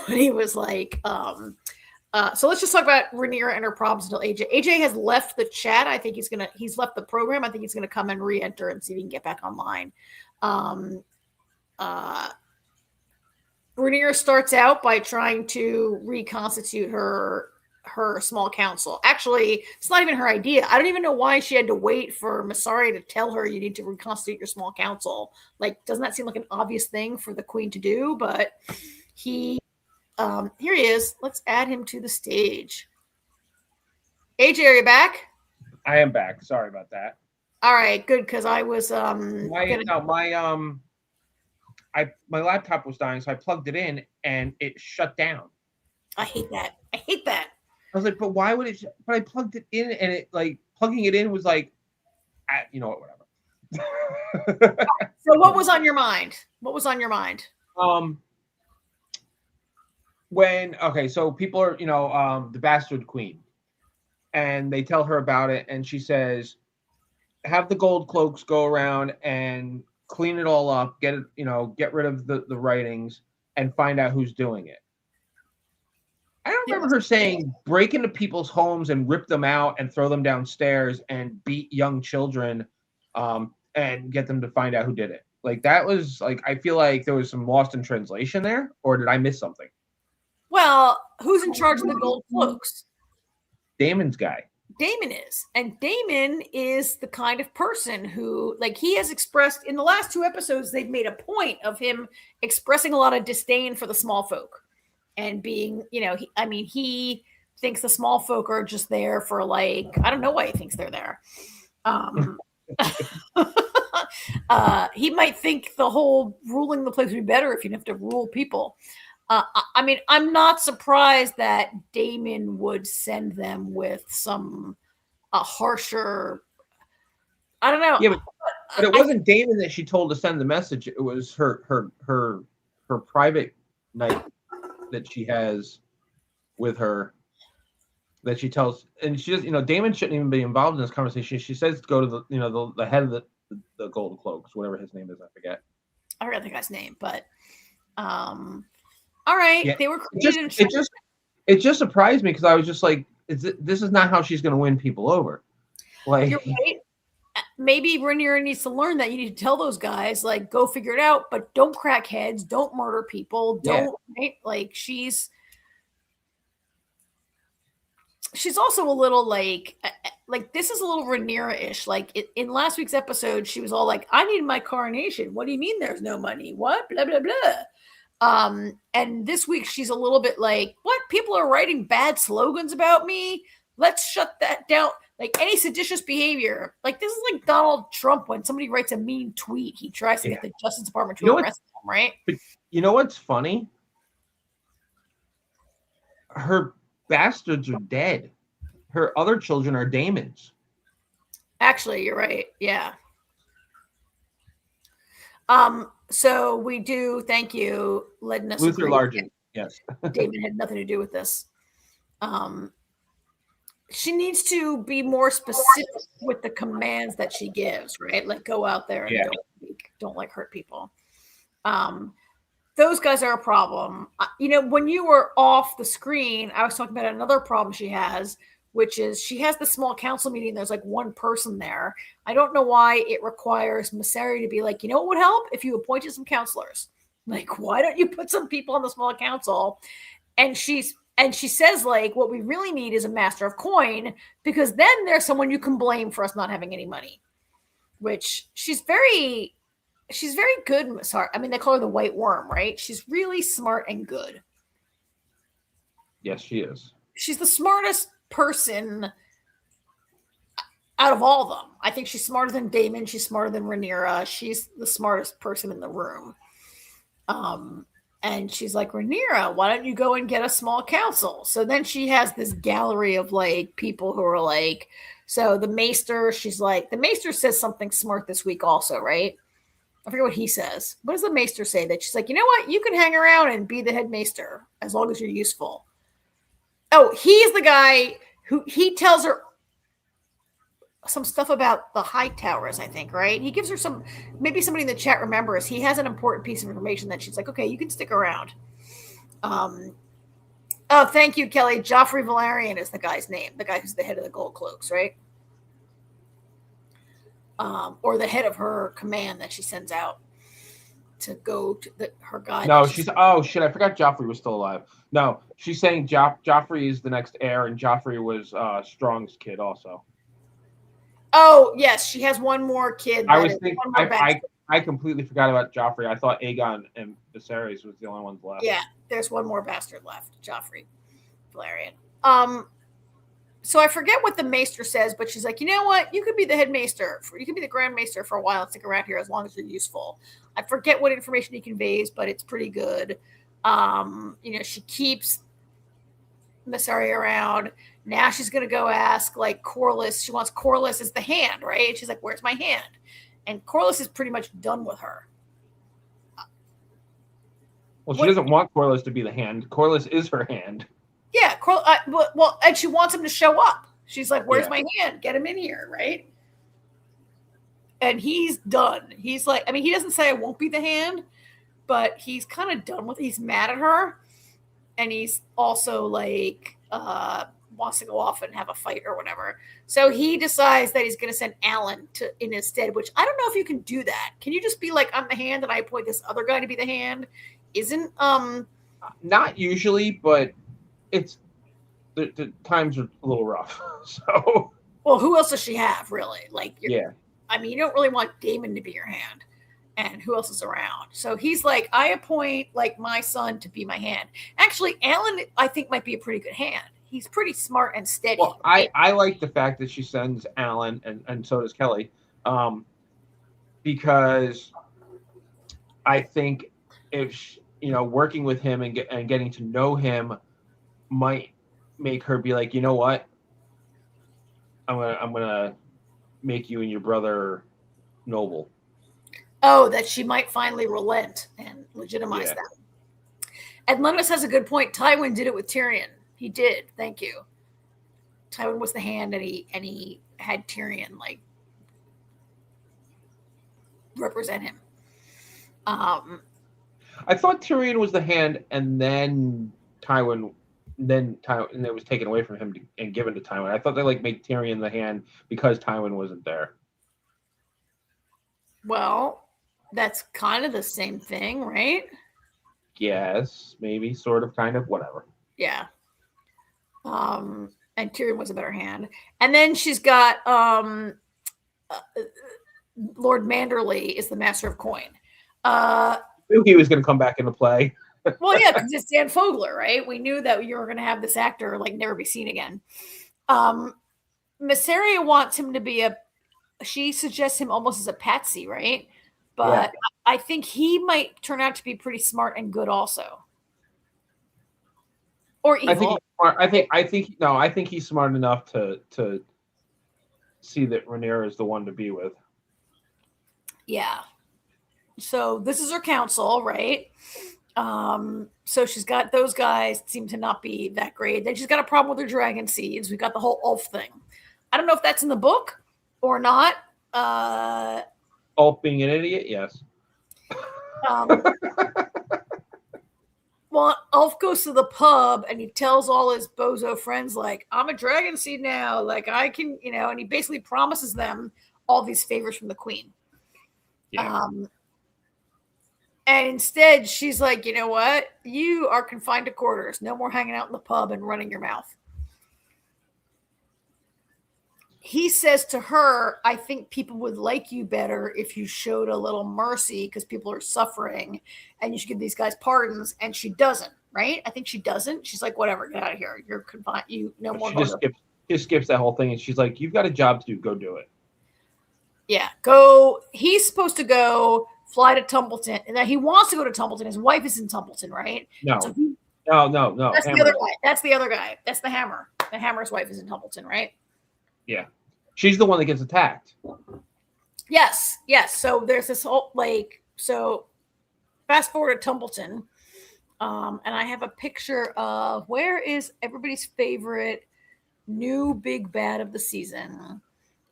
Speaker 3: when he was like, so let's just talk about Rhaenyra and her problems until AJ has left the chat. I think he's left the program. I think he's going to come and re-enter and see if he can get back online. Rhaenyra starts out by trying to reconstitute her small council. Actually, it's not even her idea. I don't even know why she had to wait for Masari to tell her you need to reconstitute your small council. Doesn't that seem like an obvious thing for the queen to do? But here he is. Let's add him to the stage. AJ, are you back?
Speaker 4: I am back. Sorry about that.
Speaker 3: All right, good, because I was
Speaker 4: my laptop was dying, so I plugged it in and it shut down.
Speaker 3: I hate that. I
Speaker 4: was like, but why would it? But I plugged it in, and it plugging it in was like, you know what, whatever.
Speaker 3: So what was on your mind?
Speaker 4: So people are, the bastard queen, and they tell her about it, and she says, have the gold cloaks go around and clean it all up, get it, get rid of the writings and find out who's doing it. I don't remember her saying break into people's homes and rip them out and throw them downstairs and beat young children and get them to find out who did it. Like that was like, I feel like there was some lost in translation there, or did I miss something?
Speaker 3: Well, who's in charge of the gold cloaks?
Speaker 4: Damon's guy.
Speaker 3: Damon is. And Damon is the kind of person who, like, he has expressed in the last 2 episodes, they've made a point of him expressing a lot of disdain for the small folk and being, you know, he thinks the small folk are just there for, like, I don't know why he thinks they're there. He might think the whole ruling the place would be better if you didn't have to rule people. I mean, I'm not surprised that Damon would send them with a harsher. I don't know.
Speaker 4: Yeah, but it wasn't Damon that she told to send the message. It was her private night that she has with her that she tells, and she just, you know, Damon shouldn't even be involved in this conversation. She says to go to the, you know, the head of the Golden Cloaks, whatever his name is, I forget.
Speaker 3: I forgot the guy's name, but all right,
Speaker 4: yeah.
Speaker 3: they were created.
Speaker 4: It just surprised me because I was just like, this is not how she's going to win people over. Like,
Speaker 3: you're right. Maybe Rhaenyra needs to learn that you need to tell those guys, like, go figure it out, but don't crack heads, don't murder people, don't right? Like she's also a little like this is a little Rhaenyra-ish. Like in last week's episode, she was all like, I need my coronation. What do you mean there's no money? What? Blah, blah, blah. And this week she's a little bit like, what? People are writing bad slogans about me. Let's shut that down. Like any seditious behavior. Like this is like Donald Trump when somebody writes a mean tweet, he tries to get the Justice Department to arrest them, right?
Speaker 4: But you know what's funny? Her bastards are dead. Her other children are Damon's.
Speaker 3: Actually, you're right. Yeah. So we do thank you, letting us
Speaker 4: Luther Largent. Yes.
Speaker 3: Damon had nothing to do with this. She needs to be more specific with the commands that she gives, right? Like go out there and don't like hurt people. Those guys are a problem. You know, when you were off the screen, I was talking about another problem she has, which is she has the small council meeting. There's like one person there. I don't know why it requires Misseri to be like, you know what would help? If you appointed some counselors. Like, why don't you put some people on the small council? And she says, like, what we really need is a master of coin, because then there's someone you can blame for us not having any money. Which she's very good. Sorry, I mean, they call her the White Worm, right? She's really smart and good.
Speaker 4: Yes, she is.
Speaker 3: She's the smartest person out of all of them. I think she's smarter than Damon. She's smarter than Rhaenyra. She's the smartest person in the room. And she's like, Rhaenyra, why don't you go and get a small council? So then she has this gallery of like people who are like, so the Maester, she's like, the Maester says something smart this week also, right? I forget what he says. What does the Maester say? That she's like, you know what? You can hang around and be the head Maester as long as you're useful. Oh, he's the guy who he tells her some stuff about the high towers, I think, right? He gives her some, maybe somebody in the chat remembers, he has an important piece of information that she's like, okay, you can stick around. Oh, thank you, Kelly. Joffrey Valerian is the guy's name, the guy who's the head of the Gold Cloaks, right? Or the head of her command that she sends out to go to her guy.
Speaker 4: No, oh shit, I forgot Joffrey was still alive. No, she's saying Joffrey is the next heir, and Joffrey was Strong's kid also.
Speaker 3: Oh yes, she has one more kid.
Speaker 4: I completely forgot about Joffrey. I thought Aegon and Viserys was the only ones left.
Speaker 3: Yeah, there's one more bastard left, Joffrey Valerian. So I forget what the Maester says, but she's like, you know what? You could be the head Maester. You could be the Grand Maester for a while and stick around here as long as you're useful. I forget what information he conveys, but it's pretty good. You know, she keeps Misseri around. Now she's going to go ask like Corlys. She wants Corlys as the hand, right? And she's like, where's my hand? And Corlys is pretty much done with her.
Speaker 4: Well, she doesn't want Corlys to be the hand. Corlys is her hand.
Speaker 3: Yeah, well, and she wants him to show up. She's like, where's my hand? Get him in here, right? And he's done. He's like, I mean, he doesn't say I won't be the hand, but he's kind of done with it. He's mad at her. and he's also like wants to go off and have a fight or whatever. So he decides that he's going to send Alan in his stead, which I don't know if you can do that. Can you just be like, I'm the hand and I appoint this other guy to be the hand? Isn't
Speaker 4: not usually, but it's the times are a little rough. So
Speaker 3: well, who else does she have really? Like
Speaker 4: yeah.
Speaker 3: I mean, you don't really want Damon to be your hand. And who else is around? So he's like, I appoint like my son to be my hand. Actually, Alan, I think, might be a pretty good hand. He's pretty smart and steady.
Speaker 4: Well, I like the fact that she sends Alan, and so does Kelly, because I think if working with him and getting to know him might make her be like, you know what, I'm gonna make you and your brother noble.
Speaker 3: Oh, that she might finally relent and legitimize that. And Lennis has a good point. Tywin did it with Tyrion. He did. Thank you. Tywin was the hand, and he had Tyrion like represent him.
Speaker 4: I thought Tyrion was the hand, and then Tywin, and it was taken away from him and given to Tywin. I thought they like made Tyrion the hand because Tywin wasn't there.
Speaker 3: Well, that's kind of the same thing, right?
Speaker 4: Yes, maybe, sort of, kind of, whatever.
Speaker 3: Yeah. And Tyrion was a better hand. And then she's got Lord Manderley is the master of coin.
Speaker 4: I knew he was going to come back into play.
Speaker 3: Well, yeah, because it's Dan Fogler, right? We knew that you were going to have this actor like never be seen again. Masseria wants him to be she suggests him almost as a patsy, right? But yeah. I think he might turn out to be pretty smart and good also. Or evil.
Speaker 4: I think he's smart enough to see that Rhaenyra is the one to be with.
Speaker 3: Yeah. So this is her council, right? So she's got those guys seem to not be that great. Then she's got a problem with her dragon seeds. We've got the whole Ulf thing. I don't know if that's in the book or not.
Speaker 4: Ulf being an idiot, yes.
Speaker 3: Well, Ulf goes to the pub and he tells all his bozo friends, like, I'm a dragon seed now. Like, I can, and he basically promises them all these favors from the queen.
Speaker 4: Yeah.
Speaker 3: And instead, she's like, you know what? You are confined to quarters. No more hanging out in the pub and running your mouth. He says to her, I think people would like you better if you showed a little mercy because people are suffering and you should give these guys pardons. And she doesn't, right? I think she doesn't. She's like, whatever, get out of here. You're confined. You no more.
Speaker 4: She skips that whole thing. And she's like, you've got a job to do. Go do it.
Speaker 3: Yeah, go. He's supposed to go fly to Tumbleton. And he wants to go to Tumbleton. His wife is in Tumbleton, right?
Speaker 4: No.
Speaker 3: So
Speaker 4: No.
Speaker 3: That's the other guy. That's the other guy. That's the Hammer. The Hammer's wife is in Tumbleton, right?
Speaker 4: Yeah. She's the one that gets attacked.
Speaker 3: Yes. So there's this whole so fast forward to Tumbleton. And I have a picture of where is everybody's favorite new big bad of the season.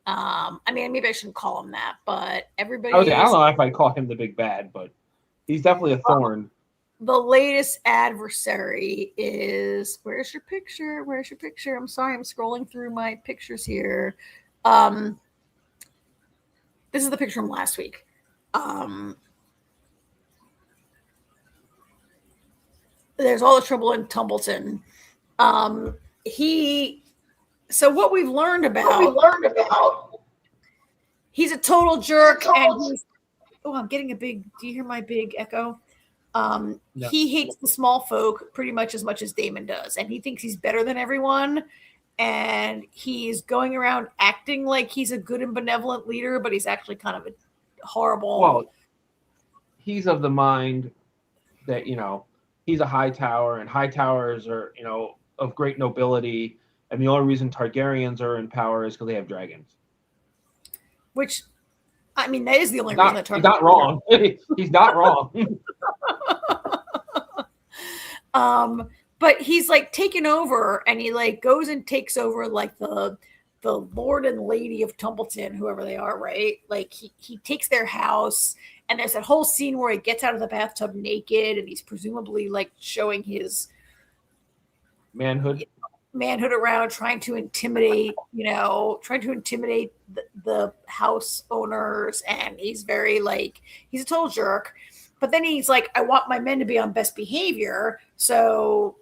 Speaker 3: I mean, maybe I shouldn't call him that, but everybody.
Speaker 4: I don't know if I call him the big bad, but he's definitely a thorn.
Speaker 3: The latest adversary is where's your picture? I'm sorry, I'm scrolling through my pictures here. This is the picture from last week. There's all the trouble in Tumbleton. So what we've learned about, he's a total jerk. I'm getting do you hear my big echo? No. He hates the small folk pretty much as Damon does. And he thinks he's better than everyone. And he's going around acting like he's a good and benevolent leader, but he's actually kind of a horrible.
Speaker 4: Well, he's of the mind that, he's a high tower, and high towers are, of great nobility. And the only reason Targaryens are in power is because they have dragons.
Speaker 3: Which, I mean, that is the only reason that Targaryens.
Speaker 4: He's not wrong. He's not wrong.
Speaker 3: But he's like taken over, and he like goes and takes over like the Lord and Lady of Tumbleton, whoever they are, right? Like he takes their house, and there's that whole scene where he gets out of the bathtub naked, and he's presumably like showing his
Speaker 4: manhood
Speaker 3: around, trying to intimidate the house owners, and he's very like, he's a total jerk. But then he's like, I want my men to be on best behavior. So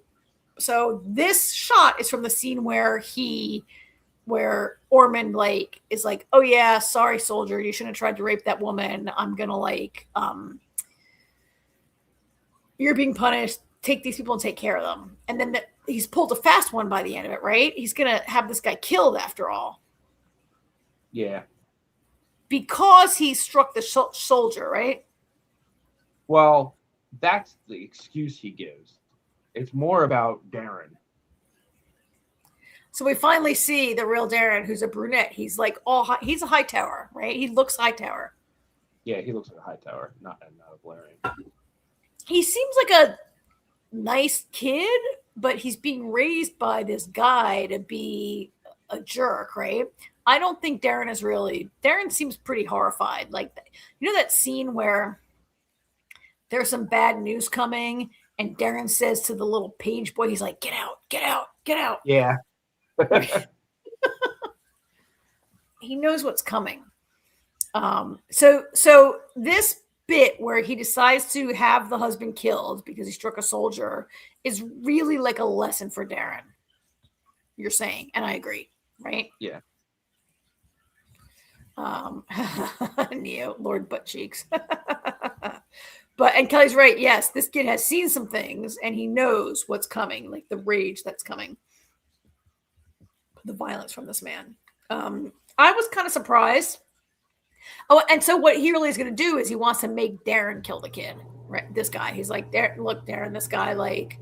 Speaker 3: this shot is from the scene where Ormond like is like, oh yeah, sorry soldier, you shouldn't have tried to rape that woman. I'm gonna like you're being punished. Take these people and take care of them. And then he's pulled a fast one by the end of it, right? He's gonna have this guy killed after all.
Speaker 4: Yeah.
Speaker 3: Because he struck the soldier, right?
Speaker 4: Well, that's the excuse he gives. It's more about Darren.
Speaker 3: So we finally see the real Darren, who's a brunette. He's like he's a high tower, right? He looks high tower.
Speaker 4: Yeah, he looks like a high tower, not a Valerian.
Speaker 3: He seems like a nice kid, but he's being raised by this guy to be a jerk, right? I don't think Darren is really. Darren seems pretty horrified. Like, you know that scene where there's some bad news coming, and Darren says to the little page boy, he's like, "Get out, get out, get out."
Speaker 4: Yeah.
Speaker 3: He knows what's coming. So this bit where he decides to have the husband killed because he struck a soldier is really like a lesson for Darren. You're saying, and I agree, right?
Speaker 4: Yeah.
Speaker 3: Neo, Lord Butt Cheeks. And Kelly's right. Yes, this kid has seen some things and he knows what's coming, like the rage that's coming, the violence from this man. I was kind of surprised. Oh, and so what he really is going to do is he wants to make Darren kill the kid, right? This guy. He's like, look, Darren, this guy, like,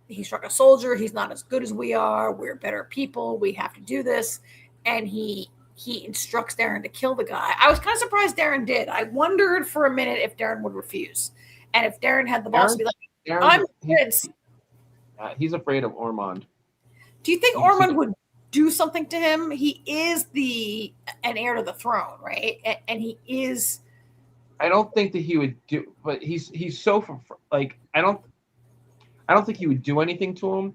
Speaker 3: he struck a soldier. He's not as good as we are. We're better people. We have to do this. And he instructs Darren to kill the guy. I was kind of surprised Darren did. I wondered for a minute if Darren would refuse. And if Darren had the balls to be like, I'm prince.
Speaker 4: He's afraid of Ormond.
Speaker 3: Do you think Ormond would do something to him? He is an heir to the throne, right? And he is.
Speaker 4: I don't think that he would do, but he's so like, I don't think he would do anything to him,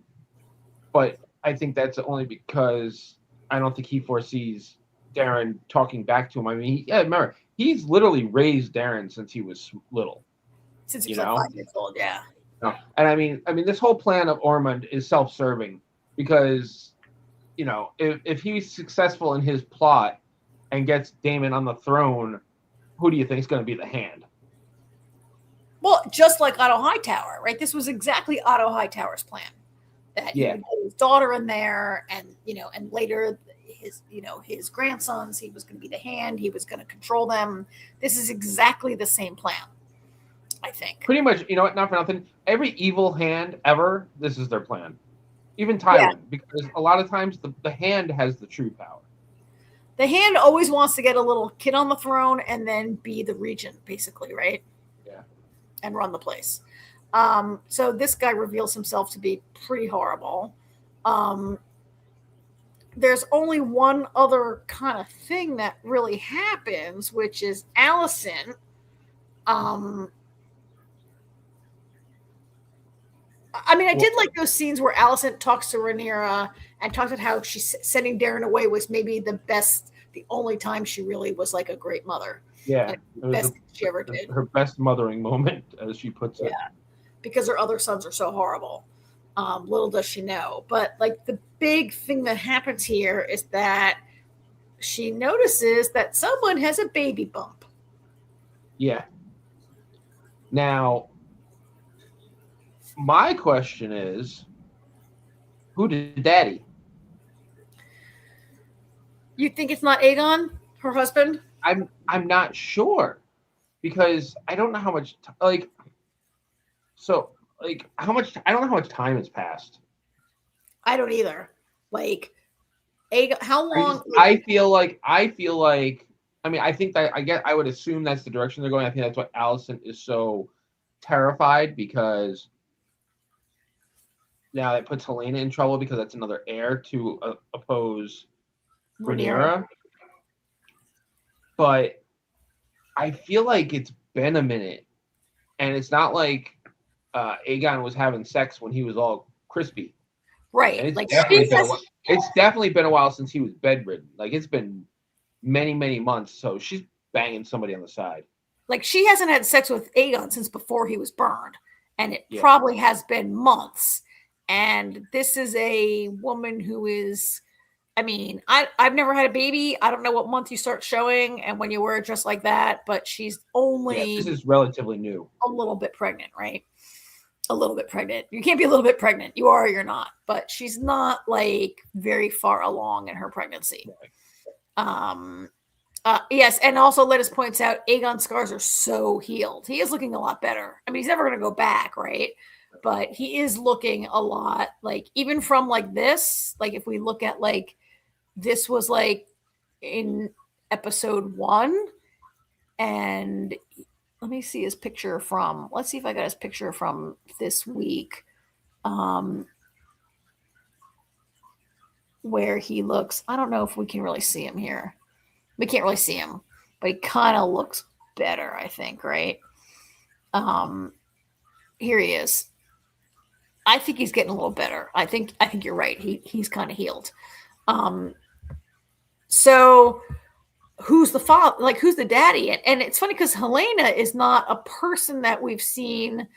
Speaker 4: but I think that's only because I don't think he foresees Darren talking back to him. I mean, remember, he's literally raised Darren since he was little.
Speaker 3: Since he was like 5 years old, yeah.
Speaker 4: No. And I mean, this whole plan of Ormond is self-serving because, you know, if he's successful in his plot and gets Daemon on the throne, who do you think is going to be the hand?
Speaker 3: Well, just like Otto Hightower, right? This was exactly Otto Hightower's plan. That he would get his daughter in there, and and later his grandsons, he was going to be the hand. He was going to control them. This is exactly the same plan, I think.
Speaker 4: Pretty much, not for nothing. Every evil hand ever, this is their plan. Even Tywin, because a lot of times the hand has the true power.
Speaker 3: The hand always wants to get a little kid on the throne and then be the regent, basically, right?
Speaker 4: Yeah.
Speaker 3: And run the place. So this guy reveals himself to be pretty horrible. There's only one other kind of thing that really happens, which is Alicent. I mean, I did like those scenes where Alicent talks to Rhaenyra and talks about how she's sending Darren away was maybe the only time she really was like a great mother.
Speaker 4: Yeah.
Speaker 3: The best thing she ever did.
Speaker 4: Her best mothering moment, as she puts it.
Speaker 3: Yeah. Because her other sons are so horrible. Little does she know. But like the big thing that happens here is that she notices that someone has a baby bump.
Speaker 4: Yeah. Now, my question is, who did Daddy?
Speaker 3: You think it's not Aegon, her husband?
Speaker 4: I'm not sure, because I don't know how much I don't know how much time has passed.
Speaker 3: I don't either. Like, Aegon, how long?
Speaker 4: I feel like. I mean, I think that I would assume that's the direction they're going. I think that's why Alicent is so terrified, because now it puts Helena in trouble because that's another heir to oppose Rhaenyra. But I feel like it's been a minute, and it's not like Aegon was having sex when he was all crispy.
Speaker 3: Right.
Speaker 4: And it's
Speaker 3: Like
Speaker 4: definitely been a while since he was bedridden. Like it's been many, many months. So she's banging somebody on the side.
Speaker 3: Like she hasn't had sex with Aegon since before he was burned. And it probably has been months. And this is a woman who is, I mean, I've never had a baby. I don't know what month you start showing and when you wear a dress like that, but she's only
Speaker 4: this is relatively new.
Speaker 3: A little bit pregnant, right? A little bit pregnant. You can't be a little bit pregnant. You are or you're not. But she's not like very far along in her pregnancy. Yes, and also Lettuce points out Aegon's scars are so healed. He is looking a lot better. I mean, he's never going to go back, right? But he is looking a lot like, even from like this, like if we look at like, this was like in episode 1, and let me see his picture from, let's see if I got his picture from this week, where he looks, I don't know if we can really see him here. We can't really see him, but he kind of looks better, I think, right? Here he is. I think he's getting a little better. I think you're right. He's kind of healed. So who's the father? Like, who's the daddy? And it's funny because Helena is not a person that we've seen.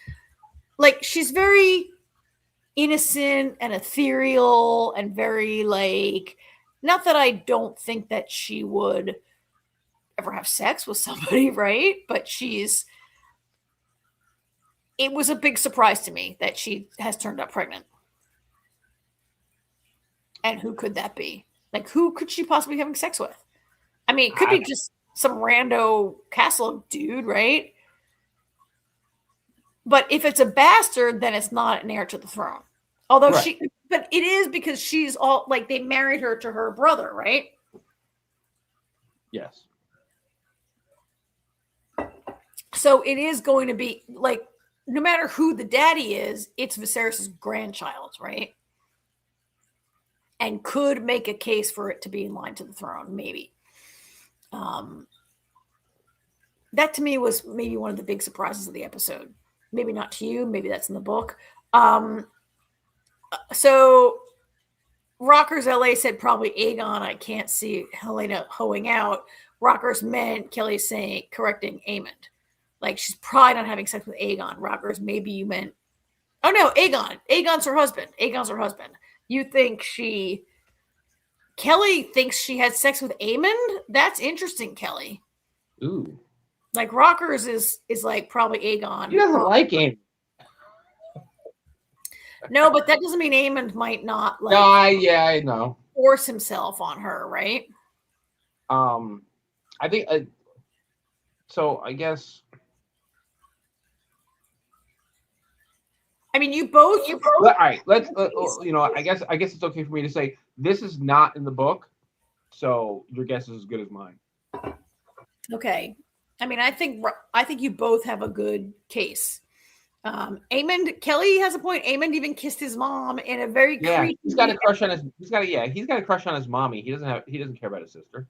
Speaker 3: Like, she's very innocent and ethereal and very like, not that I don't think that she would ever have sex with somebody, right? But it was a big surprise to me that she has turned up pregnant. And who could that be? Like, who could she possibly be having sex with? I mean, it could be just some rando castle dude, right? But if it's a bastard, then it's not an heir to the throne. Although but it is because she's all like, they married her to her brother, right?
Speaker 4: Yes.
Speaker 3: So it is going to be like, no matter who the daddy is, it's Viserys' grandchild, right? And could make a case for it to be in line to the throne, maybe. That to me was maybe one of the big surprises of the episode. Maybe not to you. Maybe that's in the book. So Rockers LA said probably Aegon. I can't see Helena hoeing out. Rockers meant Kelly's saying, correcting Aemond. Like, she's probably not having sex with Aegon. Rockers, maybe you meant, oh no, Aegon. Aegon's her husband. You think Kelly thinks she had sex with Aemond? That's interesting, Kelly.
Speaker 4: Ooh.
Speaker 3: Like, Rockers is like probably Aegon.
Speaker 4: He doesn't like Aemond.
Speaker 3: No, but that doesn't mean Aemond might not like.
Speaker 4: I know.
Speaker 3: Force himself on her, right?
Speaker 4: I think. So I guess.
Speaker 3: I mean, you both.
Speaker 4: All right. Let's. I guess it's okay for me to say this is not in the book, so your guess is as good as mine.
Speaker 3: Okay. I mean, I think you both have a good case. Aemond, Kelly has a point. Aemond even kissed his mom in a very creepy.
Speaker 4: He's got a crush on his. He's got a crush on his mommy. He doesn't care about his sister.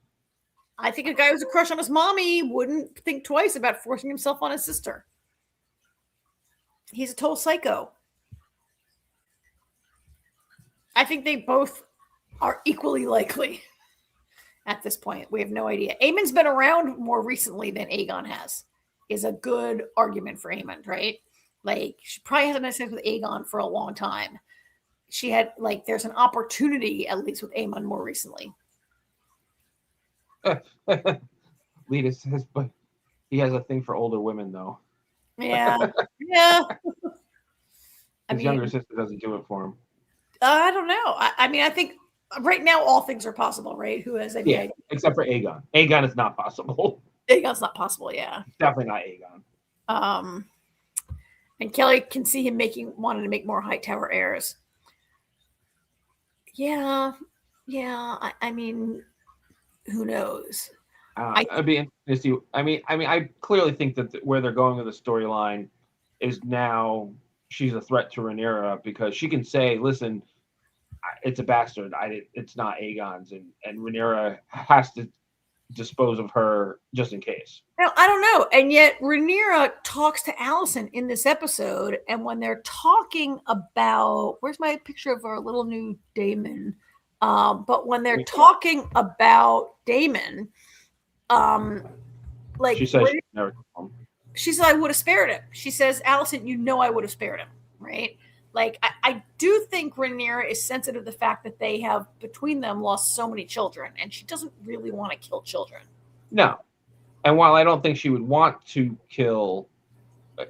Speaker 3: I think a guy who's a crush on his mommy wouldn't think twice about forcing himself on his sister. He's a total psycho. I think they both are equally likely at this point. We have no idea. Aemond's been around more recently than Aegon has, is a good argument for Aemond, right? Like, she probably hasn't had sex with Aegon for a long time. She had, like, there's an opportunity, at least with Aemond more recently.
Speaker 4: Lita says, but he has a thing for older women, though.
Speaker 3: Yeah. Yeah.
Speaker 4: His younger sister doesn't do it for him.
Speaker 3: I don't know. I mean, I think right now all things are possible, right? Who has any idea?
Speaker 4: Except for Aegon. Aegon is not possible.
Speaker 3: Aegon's not possible, yeah.
Speaker 4: It's definitely not Aegon.
Speaker 3: And Kelly can see him wanting to make more Hightower heirs. Yeah. I mean, who knows?
Speaker 4: I'd be interested to see. I mean, I clearly think that where they're going with the storyline is now she's a threat to Rhaenyra because she can say, "Listen, it's a bastard. It's not Aegon's," and Rhaenyra has to dispose of her just in case.
Speaker 3: Now, I don't know. And yet Rhaenyra talks to Alicent in this episode. And when they're talking about, where's my picture of our little new Daemon? But when they're talking about Daemon, like
Speaker 4: she says she never come home.
Speaker 3: She said, I would have spared him. She says, Alicent, you know I would have spared him, right? Like, I do think Rhaenyra is sensitive to the fact that they have, between them, lost so many children, and she doesn't really want to kill children.
Speaker 4: No. And while I don't think she would want to kill...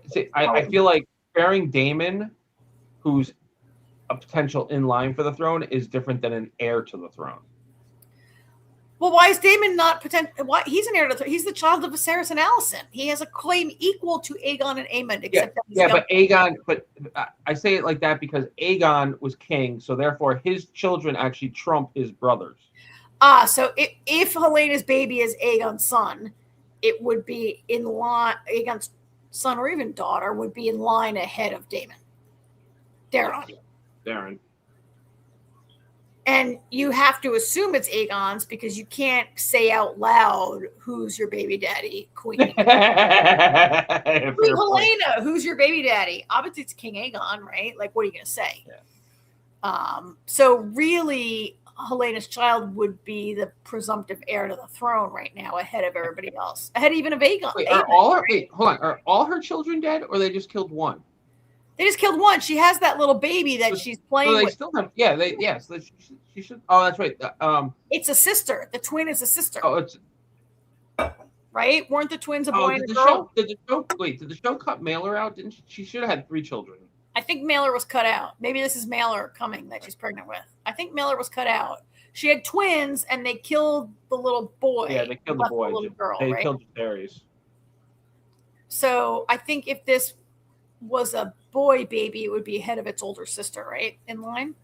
Speaker 4: See, I feel like sparing Daemon, who's a potential in line for the throne, is different than an heir to the throne.
Speaker 3: Well, why is Daemon not potential? Why he's an heir to the throne? He's the child of Viserys and Alicent. He has a claim equal to Aegon and Aemond. Except
Speaker 4: but Aegon. But I say it like that because Aegon was king, so therefore his children actually trump his brothers.
Speaker 3: So if Helena's baby is Aegon's son, it would be in line. Aegon's son or even daughter would be in line ahead of Daemon.
Speaker 4: Darren.
Speaker 3: And you have to assume it's Aegon's because you can't say out loud, who's your baby daddy, Queen. Queen Helena, who's your baby daddy? Obviously, it's King Aegon, right? Like, what are you going to say? Yeah. So really, Helena's child would be the presumptive heir to the throne right now, ahead of everybody else. Ahead even of Aegon.
Speaker 4: Are all her children dead, or they just killed one?
Speaker 3: They just killed one. She has that little baby that she's playing with.
Speaker 4: Still have, she should. Oh, that's right.
Speaker 3: It's a sister. The twin is a sister.
Speaker 4: Oh, it's
Speaker 3: right. Weren't the twins a boy and a girl?
Speaker 4: Did the show cut Mailer out? Didn't she should have had 3 children?
Speaker 3: I think Mailer was cut out. Maybe this is Mailer coming that she's pregnant with. I think Mailer was cut out. She had twins, and they killed the little boy.
Speaker 4: Yeah, they killed the boy.
Speaker 3: The little girl,
Speaker 4: they
Speaker 3: right?
Speaker 4: killed Aries.
Speaker 3: So I think if this was a boy baby, it would be ahead of its older sister, right? In line.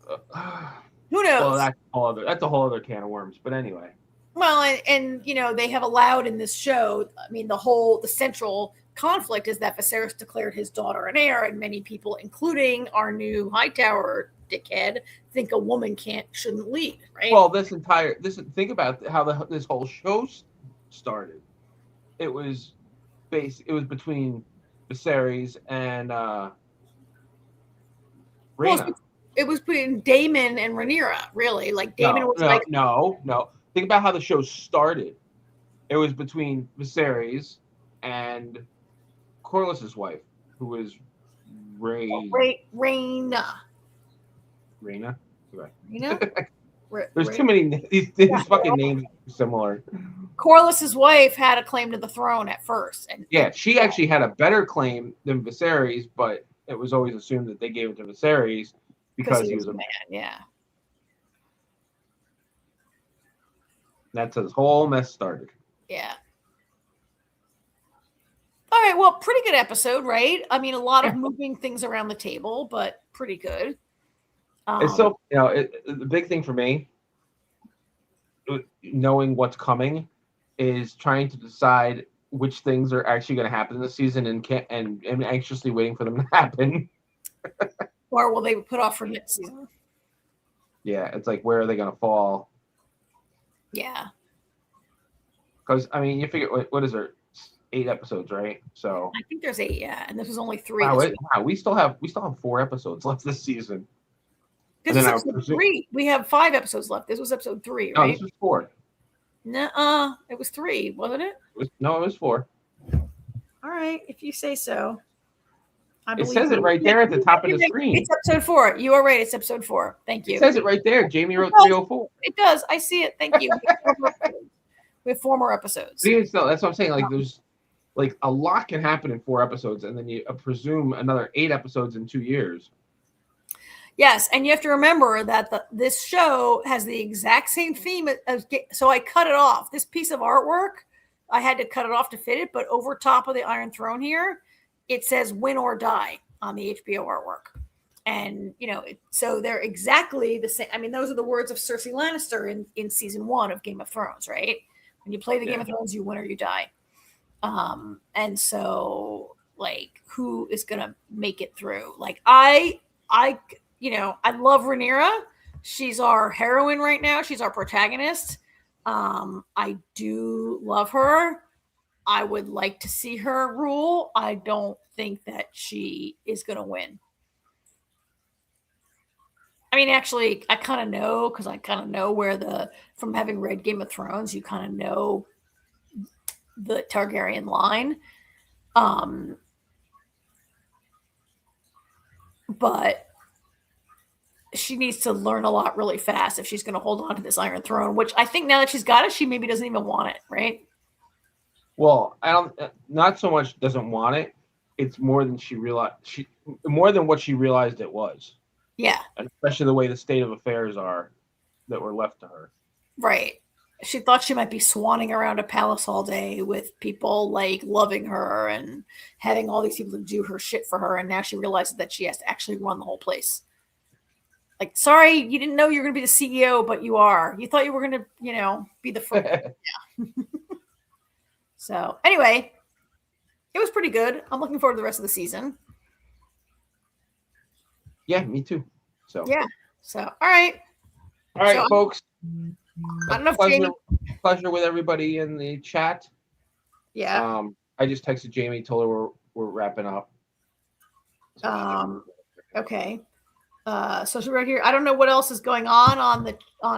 Speaker 3: Who knows?
Speaker 4: Well, that's a whole other can of worms. But anyway.
Speaker 3: Well, and you know, they have allowed in this show. I mean, the central conflict is that Viserys declared his daughter an heir, and many people, including our new Hightower dickhead, think a woman shouldn't lead, right?
Speaker 4: Well, think about how this whole show started. It was between Viserys and Rhaena.
Speaker 3: It was between Daemon and Rhaenyra, really. Like Daemon
Speaker 4: No. Think about how the show started. It was between Viserys and Corlys's wife, who was
Speaker 3: Rhaena.
Speaker 4: Rhaena?
Speaker 3: Rhaena?
Speaker 4: There's too many. These fucking names are similar.
Speaker 3: Corlys's wife had a claim to the throne at first.
Speaker 4: She actually had a better claim than Viserys, but it was always assumed that they gave it to Viserys because he was a man.
Speaker 3: Yeah.
Speaker 4: That's how this whole mess started.
Speaker 3: Yeah. All right. Well, pretty good episode, right? I mean, a lot of moving things around the table, but pretty good.
Speaker 4: It's so, the big thing for me, knowing what's coming, is trying to decide which things are actually going to happen this season and anxiously waiting for them to happen.
Speaker 3: Or will they put off for next season?
Speaker 4: Yeah, it's like, where are they going to fall?
Speaker 3: Yeah.
Speaker 4: Because, I mean, you figure, what is there? 8 episodes, right? So
Speaker 3: I think there's 8, yeah. And this was only 3.
Speaker 4: Wow, we still have 4 episodes left this season.
Speaker 3: This is episode 3. We have 5 episodes left. This was episode 3, right?
Speaker 4: No, this was 4.
Speaker 3: Nuh-uh. It was 3, wasn't it?
Speaker 4: It was 4.
Speaker 3: All right, if you say so.
Speaker 4: It says it right there at the top of the screen.
Speaker 3: It's episode 4. You are right. It's episode 4. Thank you.
Speaker 4: It says it right there. Jamie wrote 304.
Speaker 3: It does. I see it. Thank you. We have 4 more episodes.
Speaker 4: Even still, that's what I'm saying. Like, there's like a lot can happen in 4 episodes, and then you presume another 8 episodes in 2 years.
Speaker 3: Yes, and you have to remember that this show has the exact same theme so I cut it off. This piece of artwork, I had to cut it off to fit it, but over top of the Iron Throne here, it says "Win or Die" on the HBO artwork. And, so they're exactly the same. I mean, those are the words of Cersei Lannister in season 1 of Game of Thrones, right? When you play the Game of Thrones, you win or you die. And so, like, who is going to make it through? Like, I love Rhaenyra. She's our heroine right now. She's our protagonist. I do love her. I would like to see her rule. I don't think that she is going to win. I mean, actually, I kind of know, because I kind of know where from having read Game of Thrones, you kind of know the Targaryen line. But she needs to learn a lot really fast if she's going to hold on to this Iron Throne, which I think now that she's got it, she maybe doesn't even want it, right?
Speaker 4: Well, I don't. Not so much doesn't want it. It's more than she realized. More than what she realized it was.
Speaker 3: Yeah,
Speaker 4: and especially the way the state of affairs are that were left to her.
Speaker 3: Right. She thought she might be swanning around a palace all day with people like loving her and having all these people to do her shit for her, and now she realizes that she has to actually run the whole place. Like, sorry, you didn't know you were going to be the CEO, but you are. You thought you were going to, be the first. Yeah. So, anyway, it was pretty good. I'm looking forward to the rest of the season.
Speaker 4: Yeah, me too. So
Speaker 3: yeah. So, all right.
Speaker 4: All right, folks.
Speaker 3: I don't know if Jamie...
Speaker 4: pleasure with everybody in the chat.
Speaker 3: Yeah.
Speaker 4: I just texted Jamie, told her we're wrapping up.
Speaker 3: Okay. So she's right here. I don't know what else is going on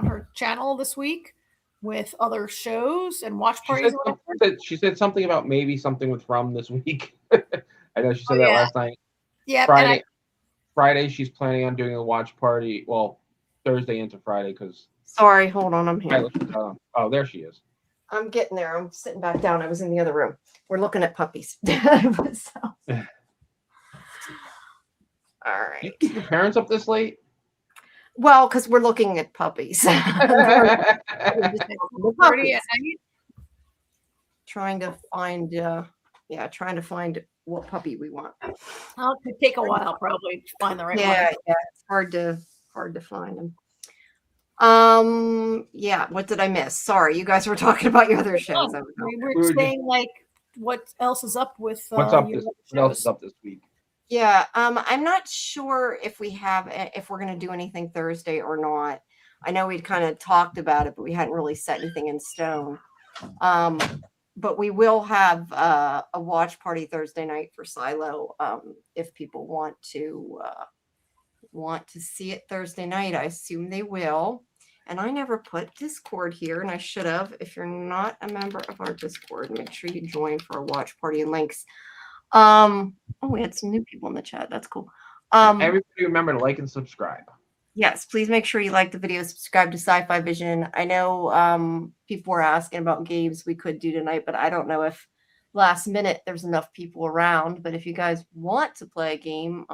Speaker 3: her channel this week with other shows and watch parties.
Speaker 4: She said something about maybe something with Rum this week. I know she said that last night.
Speaker 3: Yeah.
Speaker 4: Friday she's planning on doing a watch party. Well, Thursday into Friday because.
Speaker 1: Sorry, hold on, I'm here.
Speaker 4: Oh, there she is.
Speaker 1: I'm getting there. I'm sitting back down. I was in the other room. We're looking at puppies. So. All right.
Speaker 4: You keep your parents up this late?
Speaker 1: Well, because we're looking at puppies. Trying to find what puppy we want.
Speaker 3: Well, it could take a while probably to find the right one.
Speaker 1: Yeah, it's hard to find them. Yeah, what did I miss? Sorry, you guys were talking about your other shows.
Speaker 3: We were saying like what else is up with
Speaker 4: what else is up this week?
Speaker 1: Yeah, I'm not sure if we're going to do anything Thursday or not. I know we'd kind of talked about it, but we hadn't really set anything in stone. But we will have a watch party Thursday night for Silo. If people want to see it Thursday night, I assume they will. And I never put Discord here, and I should have. If you're not a member of our Discord, make sure you join for a watch party and links. We had some new people in the chat. That's cool.
Speaker 4: Everybody remember to like and subscribe.
Speaker 1: Yes, please make sure you like the video, subscribe to Sci-Fi-Vision. I know people were asking about games we could do tonight, but I don't know if last minute there's enough people around. But if you guys want to play a game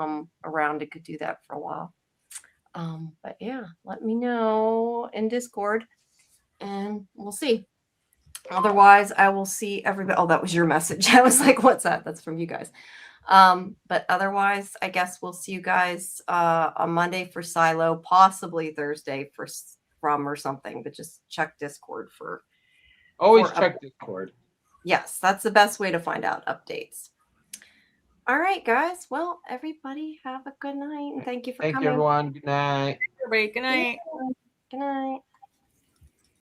Speaker 1: around, I could do that for a while. But yeah, let me know in Discord and we'll see. Otherwise, I will see everybody. Oh, that was your message. I was like, what's that? That's from you guys. But otherwise, I guess we'll see you guys on Monday for Silo, possibly Thursday for Rum or something, but just check Discord for.
Speaker 4: Always check Discord.
Speaker 1: Yes, that's the best way to find out updates. All right, guys. Well, everybody have a good night. And thank you for coming.
Speaker 4: Thank you, everyone. Good night.
Speaker 3: Everybody, good night.
Speaker 1: Good night.